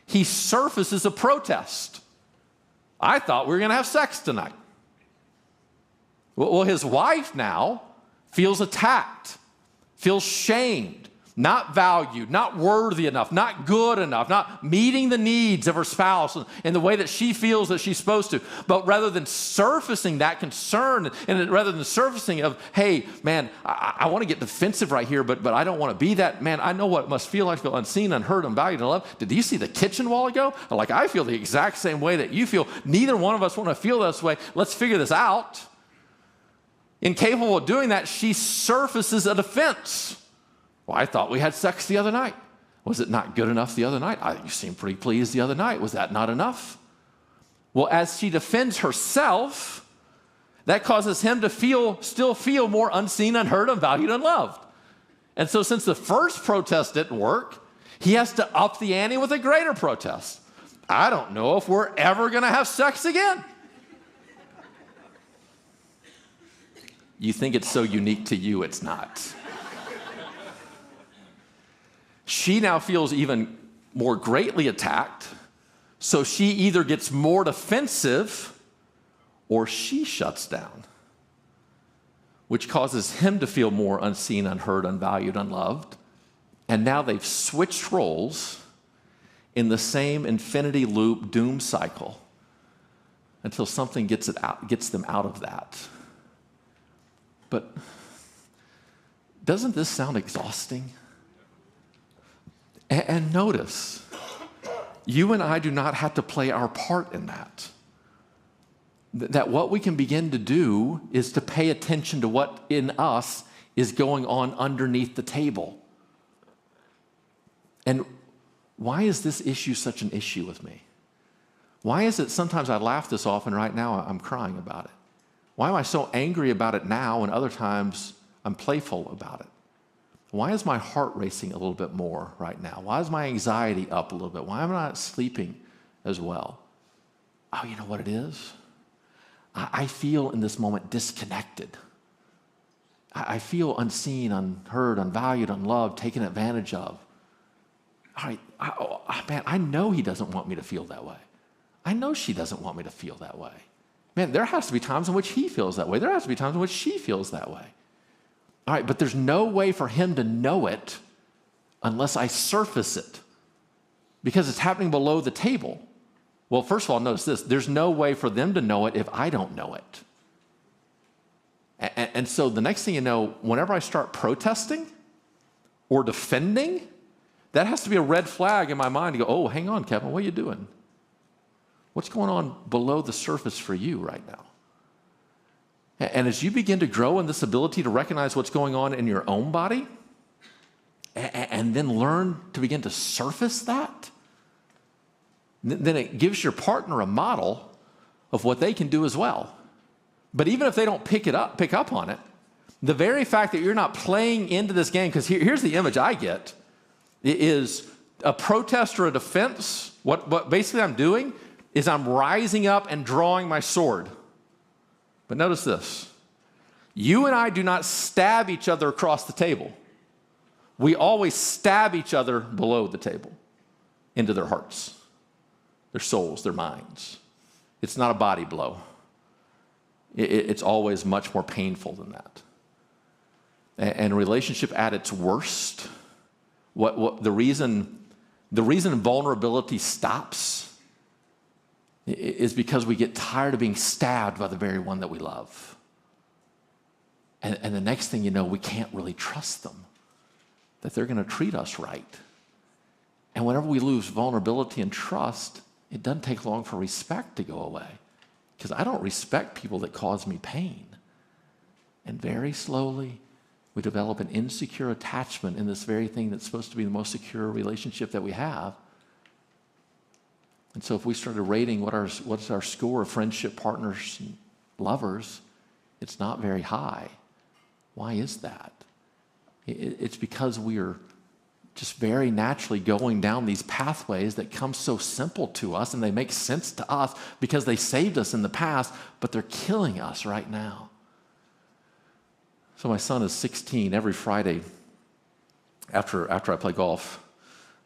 He surfaces a protest. I thought we were going to have sex tonight. Well, his wife now feels attacked, feels shamed, not valued, not worthy enough, not good enough, not meeting the needs of her spouse in the way that she feels that she's supposed to. But rather than surfacing that concern, and rather than surfacing of, hey, man, I want to get defensive right here, but I don't want to be that. Man, I know what it must feel like to feel unseen, unheard, unvalued, unloved. Did you see the kitchen a while ago? Like, I feel the exact same way that you feel. Neither one of us want to feel this way. Let's figure this out. Incapable of doing that, she surfaces a defense. Well, I thought we had sex the other night. Was it not good enough the other night? You seemed pretty pleased the other night. Was that not enough? Well, as she defends herself, that causes him to still feel more unseen, unheard, unvalued, unloved. And so since the first protest didn't work, he has to up the ante with a greater protest. I don't know if we're ever going to have sex again. You think it's so unique to you, it's not. She now feels even more greatly attacked, so she either gets more defensive or she shuts down, which causes him to feel more unseen, unheard, unvalued, unloved. And now they've switched roles in the same infinity loop doom cycle until something gets them out of that. But doesn't this sound exhausting? And notice, you and I do not have to play our part in that. That what we can begin to do is to pay attention to what in us is going on underneath the table. And why is this issue such an issue with me? Why is it sometimes I laugh this off and right now I'm crying about it? Why am I so angry about it now and other times I'm playful about it? Why is my heart racing a little bit more right now? Why is my anxiety up a little bit? Why am I not sleeping as well? Oh, you know what it is? I feel in this moment disconnected. I feel unseen, unheard, unvalued, unloved, taken advantage of. All right, man, I know he doesn't want me to feel that way. I know she doesn't want me to feel that way. Man, there has to be times in which he feels that way. There has to be times in which she feels that way. All right, but there's no way for him to know it unless I surface it, because it's happening below the table. Well, first of all, notice this. There's no way for them to know it if I don't know it. And so the next thing you know, whenever I start protesting or defending, that has to be a red flag in my mind to go, oh, hang on, Kevin, what are you doing? What's going on below the surface for you right now? And as you begin to grow in this ability to recognize what's going on in your own body, and then learn to begin to surface that, then it gives your partner a model of what they can do as well. But even if they don't pick up on it, the very fact that you're not playing into this game, because here's the image I get, is a protest or a defense. What basically I'm doing is I'm rising up and drawing my sword. But notice this. You and I do not stab each other across the table. We always stab each other below the table, into their hearts, their souls, their minds. It's not a body blow. It's always much more painful than that. And a relationship at its worst, the reason vulnerability stops is because we get tired of being stabbed by the very one that we love. And the next thing you know, we can't really trust them, that they're going to treat us right. And whenever we lose vulnerability and trust, it doesn't take long for respect to go away. Because I don't respect people that cause me pain. And very slowly, we develop an insecure attachment in this very thing that's supposed to be the most secure relationship that we have. And so if we started rating what's our score of friendship partners and lovers, it's not very high. Why is that? It's because we are just very naturally going down these pathways that come so simple to us, and they make sense to us because they saved us in the past, but they're killing us right now. So my son is 16. Every Friday, after I play golf,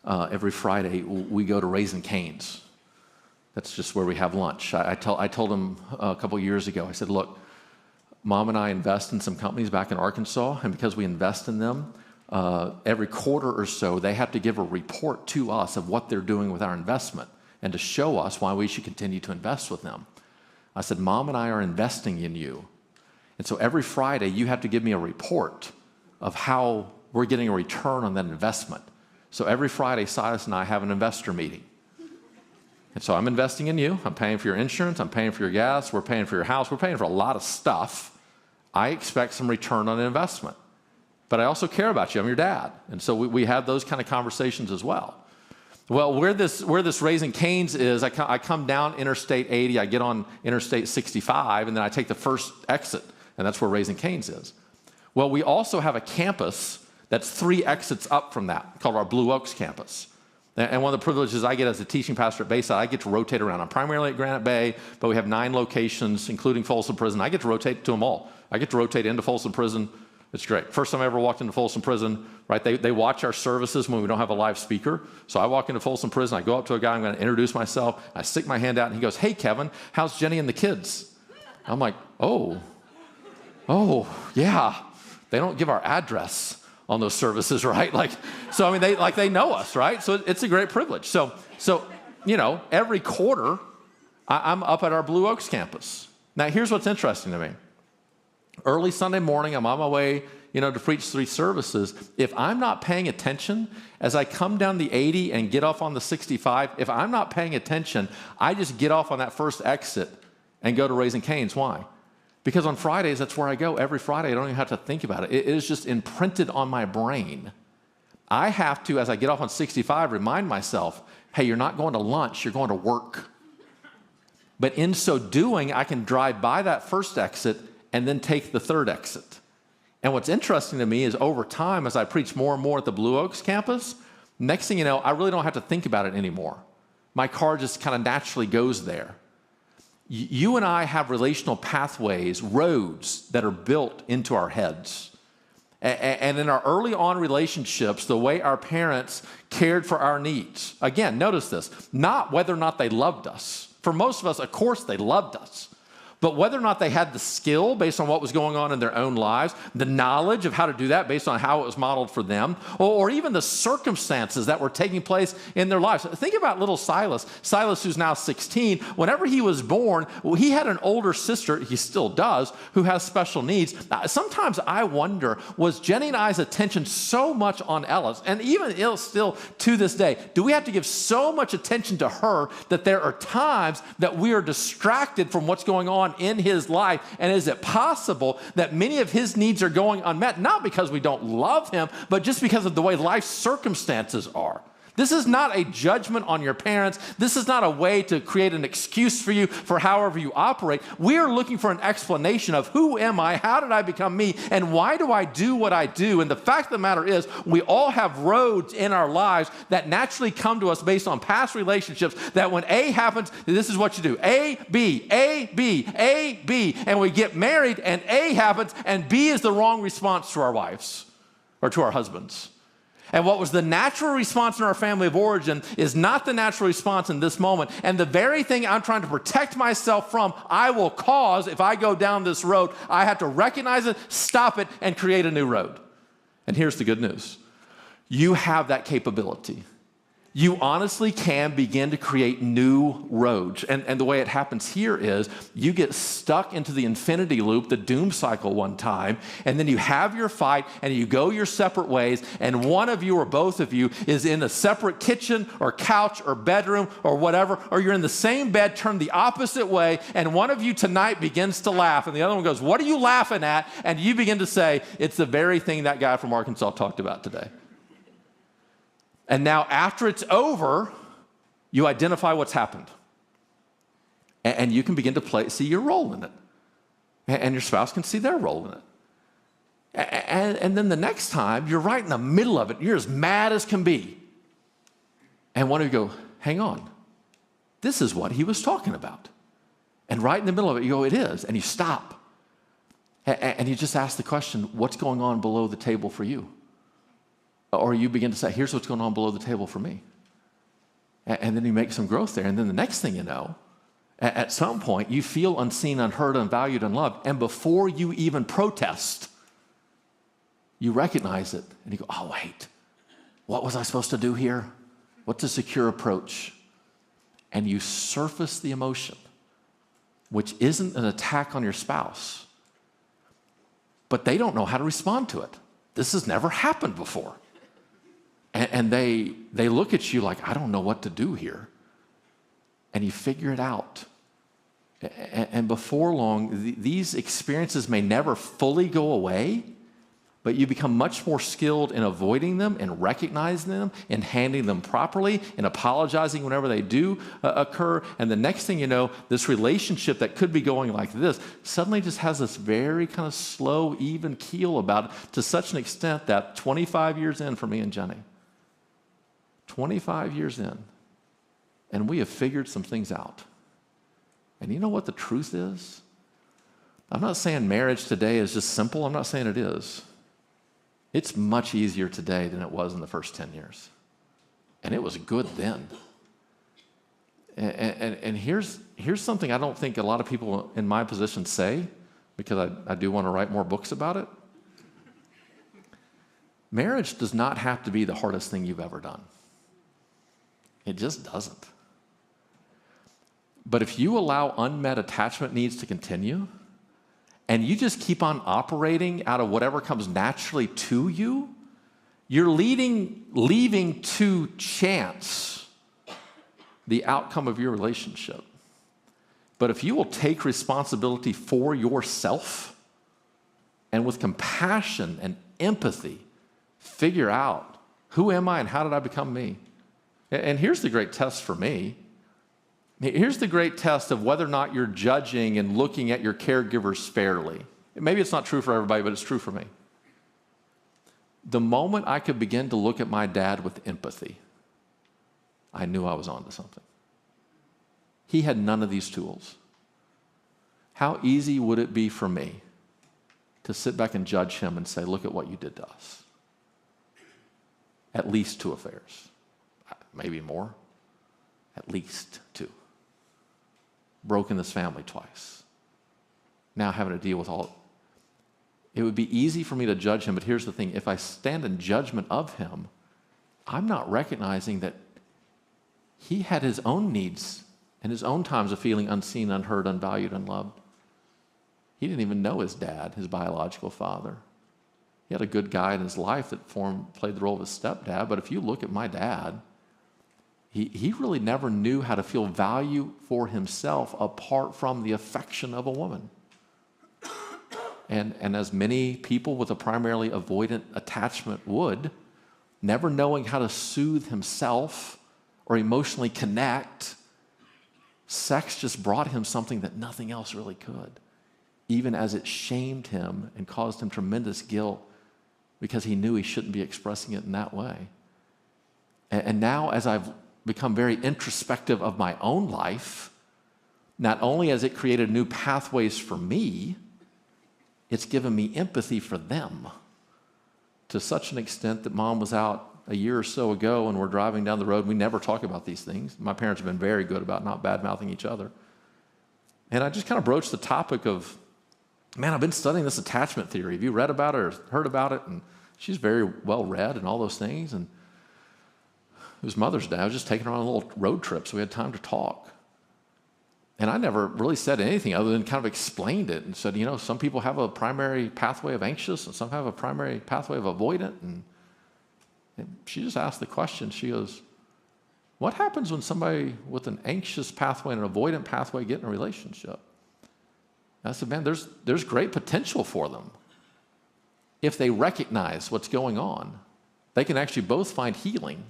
every Friday we go to Raising Cane's. That's just where we have lunch. I told him a couple years ago, I said, look, Mom and I invest in some companies back in Arkansas, and because we invest in them, every quarter or so, they have to give a report to us of what they're doing with our investment and to show us why we should continue to invest with them. I said, Mom and I are investing in you. And so every Friday, you have to give me a report of how we're getting a return on that investment. So every Friday, Silas and I have an investor meeting. And so I'm investing in you. I'm paying for your insurance. I'm paying for your gas. We're paying for your house. We're paying for a lot of stuff. I expect some return on investment. But I also care about you. I'm your dad. And so we have those kind of conversations as well. Well, where this Raising Cane's is, I come down Interstate 80, I get on Interstate 65, and then I take the first exit, and that's where Raising Cane's is. Well, we also have a campus that's 3 exits up from that, called our Blue Oaks campus. And one of the privileges I get as a teaching pastor at Bayside, I get to rotate around. I'm primarily at Granite Bay, but we have 9 locations, including Folsom Prison. I get to rotate to them all. I get to rotate into Folsom Prison. It's great. First time I ever walked into Folsom Prison, right? They watch our services when we don't have a live speaker. So I walk into Folsom Prison, I go up to a guy, I'm going to introduce myself, I stick my hand out, and he goes, hey, Kevin, how's Jenny and the kids? I'm like, oh, yeah. They don't give our address on those services, right? So I mean, they know us, right? So it's a great privilege. So every quarter, I'm up at our Blue Oaks campus. Now, here's what's interesting to me. Early Sunday morning, I'm on my way, to preach 3 services. If I'm not paying attention, as I come down the 80 and get off on the 65, if I'm not paying attention, I just get off on that first exit and go to Raising Cane's. Why? Because on Fridays, that's where I go. Every Friday, I don't even have to think about it. It is just imprinted on my brain. I have to, as I get off on 65, remind myself, hey, you're not going to lunch, you're going to work. But in so doing, I can drive by that first exit and then take the third exit. And what's interesting to me is over time, as I preach more and more at the Blue Oaks campus, next thing you know, I really don't have to think about it anymore. My car just kind of naturally goes there. You and I have relational pathways, roads that are built into our heads. And in our early on relationships, the way our parents cared for our needs, again, notice this, not whether or not they loved us. For most of us, of course, they loved us. But whether or not they had the skill based on what was going on in their own lives, the knowledge of how to do that based on how it was modeled for them, or even the circumstances that were taking place in their lives. Think about little Silas. Silas, who's now 16, whenever he was born, he had an older sister, he still does, who has special needs. Sometimes I wonder, was Jenny and I's attention so much on Ellis, and even still to this day, do we have to give so much attention to her that there are times that we are distracted from what's going on in his life? And is it possible that many of his needs are going unmet, not because we don't love him, but just because of the way life circumstances are? This is not a judgment on your parents. This is not a way to create an excuse for you for however you operate. We are looking for an explanation of who am I, how did I become me, and why do I do what I do? And the fact of the matter is, we all have roads in our lives that naturally come to us based on past relationships, that when A happens, this is what you do. A, B, A, B, A, B. And we get married and A happens and B is the wrong response to our wives or to our husbands. And what was the natural response in our family of origin is not the natural response in this moment. And the very thing I'm trying to protect myself from, I will cause if I go down this road. I have to recognize it, stop it, and create a new road. And here's the good news. You have that capability. You honestly can begin to create new roads. And the way it happens here is you get stuck into the infinity loop, the doom cycle one time, and then you have your fight and you go your separate ways, and one of you or both of you is in a separate kitchen or couch or bedroom or whatever, or you're in the same bed turned the opposite way, and one of you tonight begins to laugh and the other one goes, "What are you laughing at?" And you begin to say, "It's the very thing that guy from Arkansas talked about today." And now after it's over, you identify what's happened. And you can begin to see your role in it. And your spouse can see their role in it. And then the next time, you're right in the middle of it. You're as mad as can be. And one of you go, "Hang on. This is what he was talking about." And right in the middle of it, you go, "It is." And you stop. And you just ask the question, what's going on below the table for you? Or you begin to say, "Here's what's going on below the table for me." And then you make some growth there. And then the next thing you know, at some point, you feel unseen, unheard, unvalued, unloved. And before you even protest, you recognize it. And you go, "Oh, wait, what was I supposed to do here? What's a secure approach?" And you surface the emotion, which isn't an attack on your spouse. But they don't know how to respond to it. This has never happened before. And they look at you like, "I don't know what to do here." And you figure it out. And before long, these experiences may never fully go away, but you become much more skilled in avoiding them and recognizing them and handling them properly and apologizing whenever they do occur. And the next thing you know, this relationship that could be going like this suddenly just has this very kind of slow, even keel about it, to such an extent that 25 years in for me and Jenny, 25 years in, and we have figured some things out. And you know what the truth is? I'm not saying marriage today is just simple. I'm not saying it is. It's much easier today than it was in the first 10 years. And it was good then. And here's something I don't think a lot of people in my position say, because I do want to write more books about it. Marriage does not have to be the hardest thing you've ever done. It just doesn't. But if you allow unmet attachment needs to continue, and you just keep on operating out of whatever comes naturally to you, you're leaving to chance the outcome of your relationship. But if you will take responsibility for yourself and with compassion and empathy, figure out, who am I and how did I become me? And here's the great test for me. Here's the great test of whether or not you're judging and looking at your caregivers fairly. Maybe it's not true for everybody, but it's true for me. The moment I could begin to look at my dad with empathy, I knew I was onto something. He had none of these tools. How easy would it be for me to sit back and judge him and say, "Look at what you did to us"? At least 2 affairs. Maybe more. At least 2. Broken this family twice. now having to deal with all. It would be easy for me to judge him, but here's the thing. If I stand in judgment of him, I'm not recognizing that he had his own needs and his own times of feeling unseen, unheard, unvalued, unloved. He didn't even know his dad, his biological father. He had a good guy in his life that played the role of his stepdad, but if you look at my dad, he really never knew how to feel value for himself apart from the affection of a woman. And as many people with a primarily avoidant attachment would, never knowing how to soothe himself or emotionally connect, sex just brought him something that nothing else really could, even as it shamed him and caused him tremendous guilt because he knew he shouldn't be expressing it in that way. And now as I've become very introspective of my own life, not only has it created new pathways for me, it's given me empathy for them to such an extent that Mom was out a year or so ago and we're driving down the road. We never talk about these things. My parents have been very good about not bad-mouthing each other. And I just kind of broached the topic of, man, I've been studying this attachment theory. Have you read about it or heard about it? And she's very well read and all those things. And it was Mother's Day. I was just taking her on a little road trip, so we had time to talk. And I never really said anything other than kind of explained it and said, you know, some people have a primary pathway of anxious and some have a primary pathway of avoidant. And she just asked the question. She goes, what happens when somebody with an anxious pathway and an avoidant pathway get in a relationship? And I said, man, there's great potential for them. If they recognize what's going on, they can actually both find healing.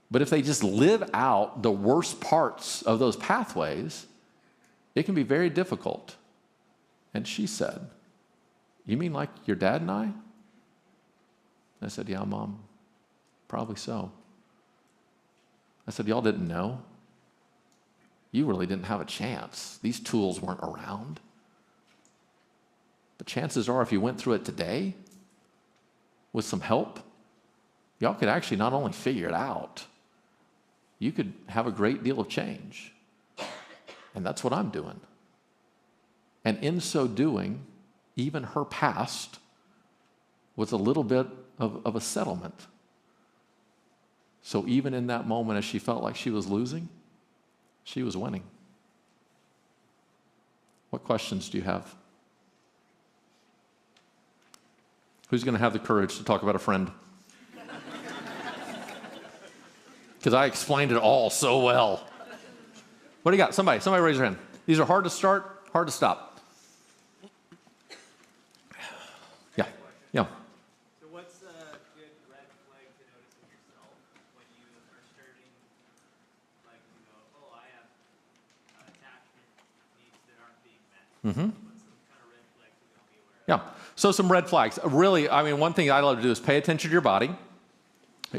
But if they just live out the worst parts of those pathways, it can be very difficult. And she said, you mean like your dad and I? I said, yeah, Mom, probably so. I said, y'all didn't know. You really didn't have a chance. These tools weren't around. But chances are if you went through it today with some help, y'all could actually not only figure it out, you could have a great deal of change. And that's what I'm doing. And in so doing, even her past was a little bit of a settlement. So even in that moment, as she felt like she was losing, she was winning. What questions do you have? Who's going to have the courage to talk about a friend? Because I explained it all so well. What do you got? Somebody raise your hand. These are hard to start, hard to stop. Yeah. So what's a good red flag to notice in yourself when you are starting, like, you know, oh, I have attachment needs that aren't being met. What's some kind of red flags that you'll be aware of? Yeah. So some red flags. Really, I mean, one thing I love to do is pay attention to your body.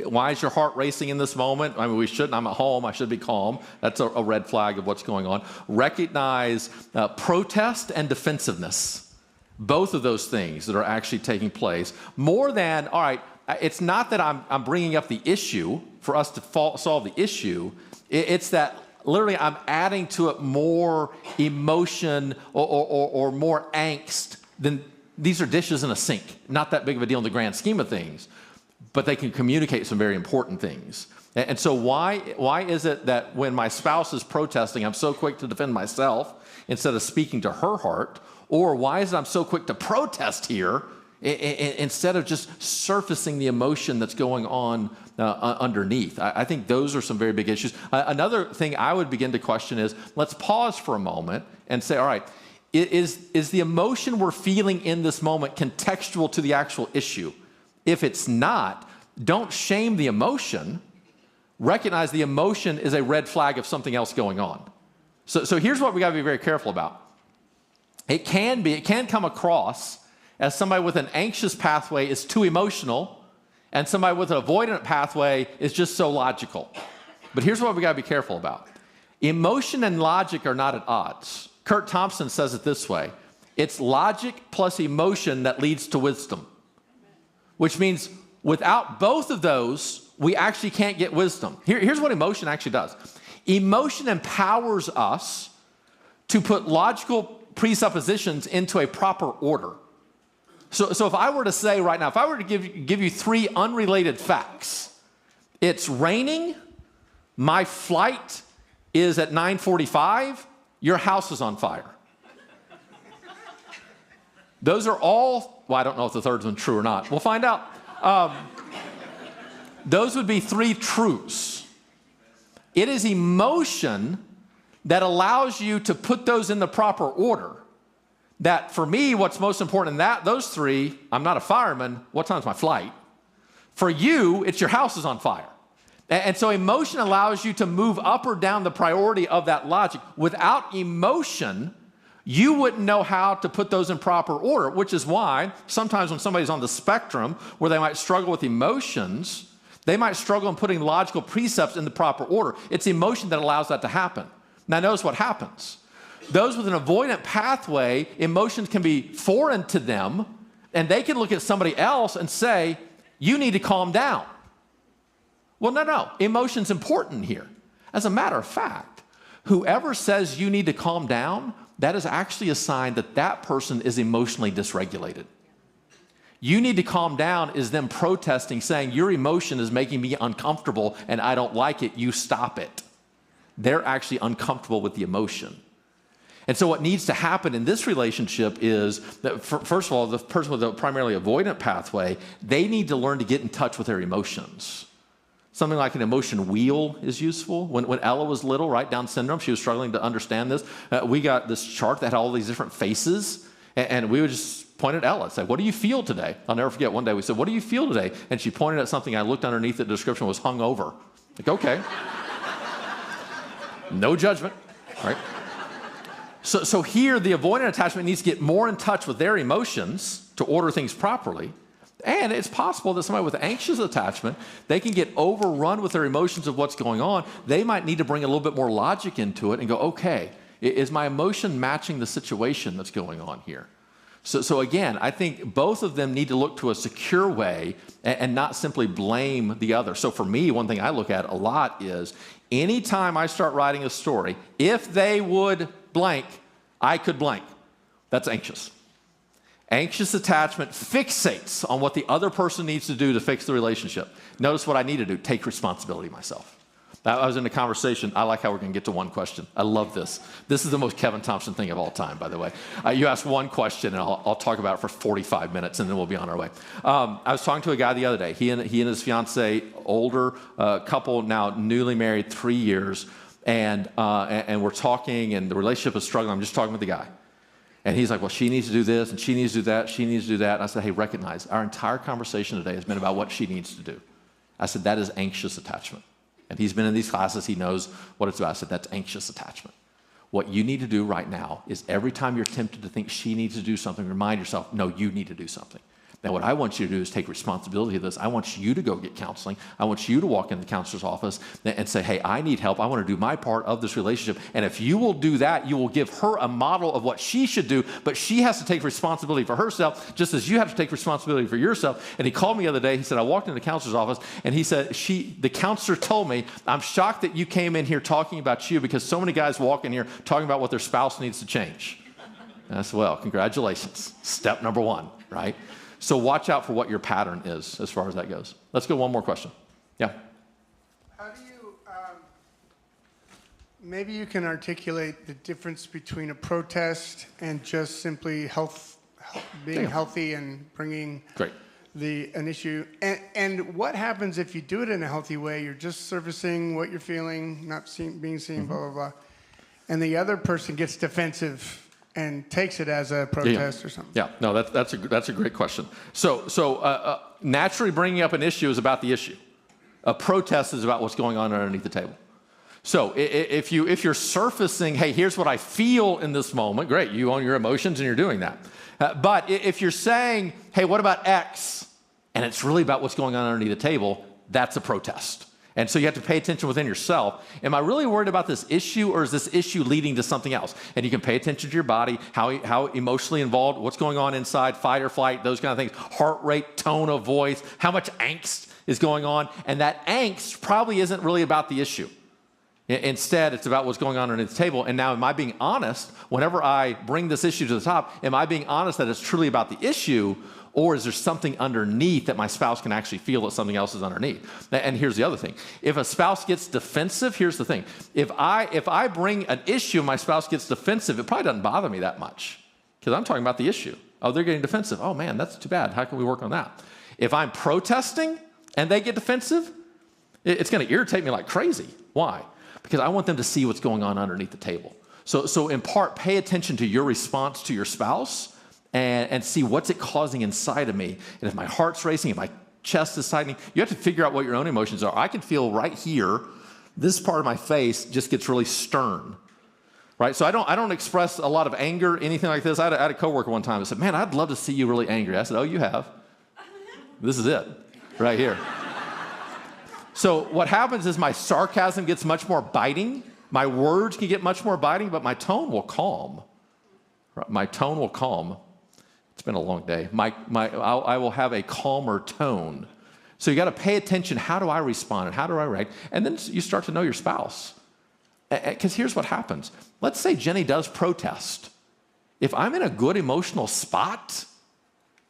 Why is your heart racing in this moment? I mean, we shouldn't. I'm at home. I should be calm. That's a red flag of what's going on. Recognize protest and defensiveness. Both of those things that are actually taking place. More than, all right, it's not that I'm bringing up the issue for us to solve the issue. It's that literally I'm adding to it more emotion or more angst than these are dishes in a sink. Not that big of a deal in the grand scheme of things. But they can communicate some very important things. And so why is it that when my spouse is protesting, I'm so quick to defend myself instead of speaking to her heart? Or why is it I'm so quick to protest here instead of just surfacing the emotion that's going on underneath? I think those are some very big issues. Another thing I would begin to question is, let's pause for a moment and say, all right, is the emotion we're feeling in this moment contextual to the actual issue? If it's not, don't shame the emotion. Recognize the emotion is a red flag of something else going on. So here's what we got to be very careful about. It can come across as somebody with an anxious pathway is too emotional, and somebody with an avoidant pathway is just so logical. But here's what we got to be careful about. Emotion and logic are not at odds. Kurt Thompson says it this way. It's logic plus emotion that leads to wisdom. Which means without both of those, we actually can't get wisdom. Here's what emotion actually does. Emotion empowers us to put logical presuppositions into a proper order. So if I were to say right now, if I were to give you three unrelated facts, it's raining, my flight is at 9:45, your house is on fire. Those are all, well, I don't know if the third one's true or not. We'll find out. Those would be three truths. It is emotion that allows you to put those in the proper order. That for me, what's most important in those three, I'm not a fireman, what time's my flight? For you, it's your house is on fire. And so emotion allows you to move up or down the priority of that logic. Without emotion, you wouldn't know how to put those in proper order, which is why sometimes when somebody's on the spectrum where they might struggle with emotions, they might struggle in putting logical precepts in the proper order. It's emotion that allows that to happen. Now notice what happens. Those with an avoidant pathway, emotions can be foreign to them, and they can look at somebody else and say, you need to calm down. Well, no, emotion's important here. As a matter of fact, whoever says you need to calm down, that is actually a sign that that person is emotionally dysregulated. You need to calm down is them protesting, saying your emotion is making me uncomfortable and I don't like it, you stop it. They're actually uncomfortable with the emotion. And so what needs to happen in this relationship is that, first of all, the person with a primarily avoidant pathway, they need to learn to get in touch with their emotions. Something like an emotion wheel is useful. When Ella was little, right, Down syndrome, she was struggling to understand this. We got this chart that had all these different faces, and we would just point at Ella and say, what do you feel today? I'll never forget, one day we said, what do you feel today? And she pointed at something. I looked underneath the description was hungover. Like, okay. No judgment, right? So here, the avoidant attachment needs to get more in touch with their emotions to order things properly. And it's possible that somebody with anxious attachment, they can get overrun with their emotions of what's going on. They might need to bring a little bit more logic into it and go, okay, is my emotion matching the situation that's going on here? So again, I think both of them need to look to a secure way and not simply blame the other. So for me, one thing I look at a lot is anytime I start writing a story, if they would blank, I could blank. That's anxious. Anxious attachment fixates on what the other person needs to do to fix the relationship. Notice what I need to do, take responsibility myself. I was in a conversation. I like how we're going to get to one question. I love this. This is the most Kevin Thompson thing of all time, by the way. You ask one question, and I'll talk about it for 45 minutes, and then we'll be on our way. I was talking to a guy the other day. He and his fiancée, older couple, now newly married 3 years, and we're talking, and the relationship is struggling. I'm just talking with the guy. And he's like, well, she needs to do this, and she needs to do that, she needs to do that. And I said, hey, recognize, our entire conversation today has been about what she needs to do. I said, that is anxious attachment. And he's been in these classes, he knows what it's about. I said, that's anxious attachment. What you need to do right now is every time you're tempted to think she needs to do something, remind yourself, no, you need to do something. Now, what I want you to do is take responsibility of this. I want you to go get counseling. I want you to walk in the counselor's office and say, hey, I need help. I want to do my part of this relationship. And if you will do that, you will give her a model of what she should do, but she has to take responsibility for herself, just as you have to take responsibility for yourself. And he called me the other day. He said, I walked into the counselor's office, and he said, the counselor told me, I'm shocked that you came in here talking about you because so many guys walk in here talking about what their spouse needs to change. And I said, well, congratulations. Step number one, right? So watch out for what your pattern is as far as that goes. Let's go one more question. Yeah. How do you, maybe you can articulate the difference between a protest and just simply being healthy and bringing an issue. And what happens if you do it in a healthy way? You're just servicing what you're feeling, not being seen, blah, blah, blah. And the other person gets defensive and takes it as a protest or something. Yeah, no, that's a great question. So naturally bringing up an issue is about the issue. A protest is about what's going on underneath the table. So if you're surfacing, hey, here's what I feel in this moment, great, you own your emotions and you're doing that. But if you're saying, hey, what about X? And it's really about what's going on underneath the table, that's a protest. And so you have to pay attention within yourself. Am I really worried about this issue, or is this issue leading to something else? And you can pay attention to your body, how emotionally involved, what's going on inside, fight or flight, those kind of things, heart rate, tone of voice, how much angst is going on. And that angst probably isn't really about the issue. Instead, it's about what's going on underneath the table. And now, am I being honest? Whenever I bring this issue to the top, am I being honest that it's truly about the issue, or is there something underneath that my spouse can actually feel that something else is underneath? And here's the other thing. If a spouse gets defensive, here's the thing. If I bring an issue and my spouse gets defensive, it probably doesn't bother me that much because I'm talking about the issue. Oh, they're getting defensive. Oh, man, that's too bad. How can we work on that? If I'm protesting and they get defensive, it's going to irritate me like crazy. Why? Because I want them to see what's going on underneath the table. So in part, pay attention to your response to your spouse and see what's it causing inside of me. And if my heart's racing, if my chest is tightening, you have to figure out what your own emotions are. I can feel right here, this part of my face just gets really stern. Right? So I don't express a lot of anger, anything like this. I had a coworker one time that said, man, I'd love to see you really angry. I said, oh, you have. This is it, right here. So what happens is my sarcasm gets much more biting. My words can get much more biting, but my tone will calm. My tone will calm. It's been a long day. I will have a calmer tone. So you got to pay attention. How do I respond and how do I react? And then you start to know your spouse. Because here's what happens. Let's say Jenny does protest. If I'm in a good emotional spot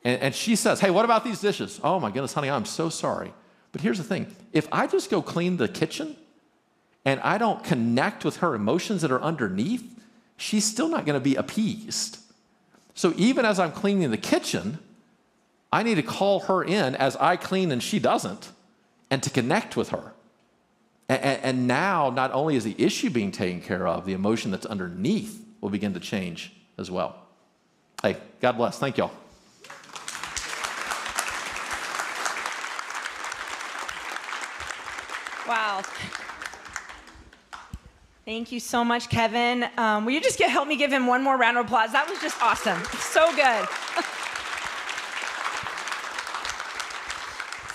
and she says, hey, what about these dishes? Oh my goodness, honey, I'm so sorry. But here's the thing. If I just go clean the kitchen and I don't connect with her emotions that are underneath, she's still not going to be appeased. So even as I'm cleaning the kitchen, I need to call her in as I clean and she doesn't, and to connect with her. And now, not only is the issue being taken care of, the emotion that's underneath will begin to change as well. Hey, God bless. Thank y'all. Wow. Thank you so much, Kevin. Will you just help me give him one more round of applause? That was just awesome. So good.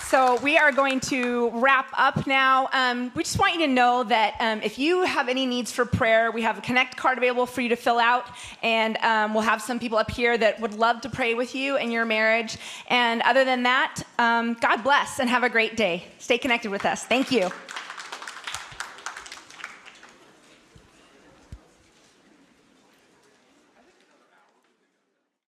So we are going to wrap up now. We just want you to know that if you have any needs for prayer, we have a Connect card available for you to fill out, and we'll have some people up here that would love to pray with you in your marriage. And other than that, God bless and have a great day. Stay connected with us. Thank you.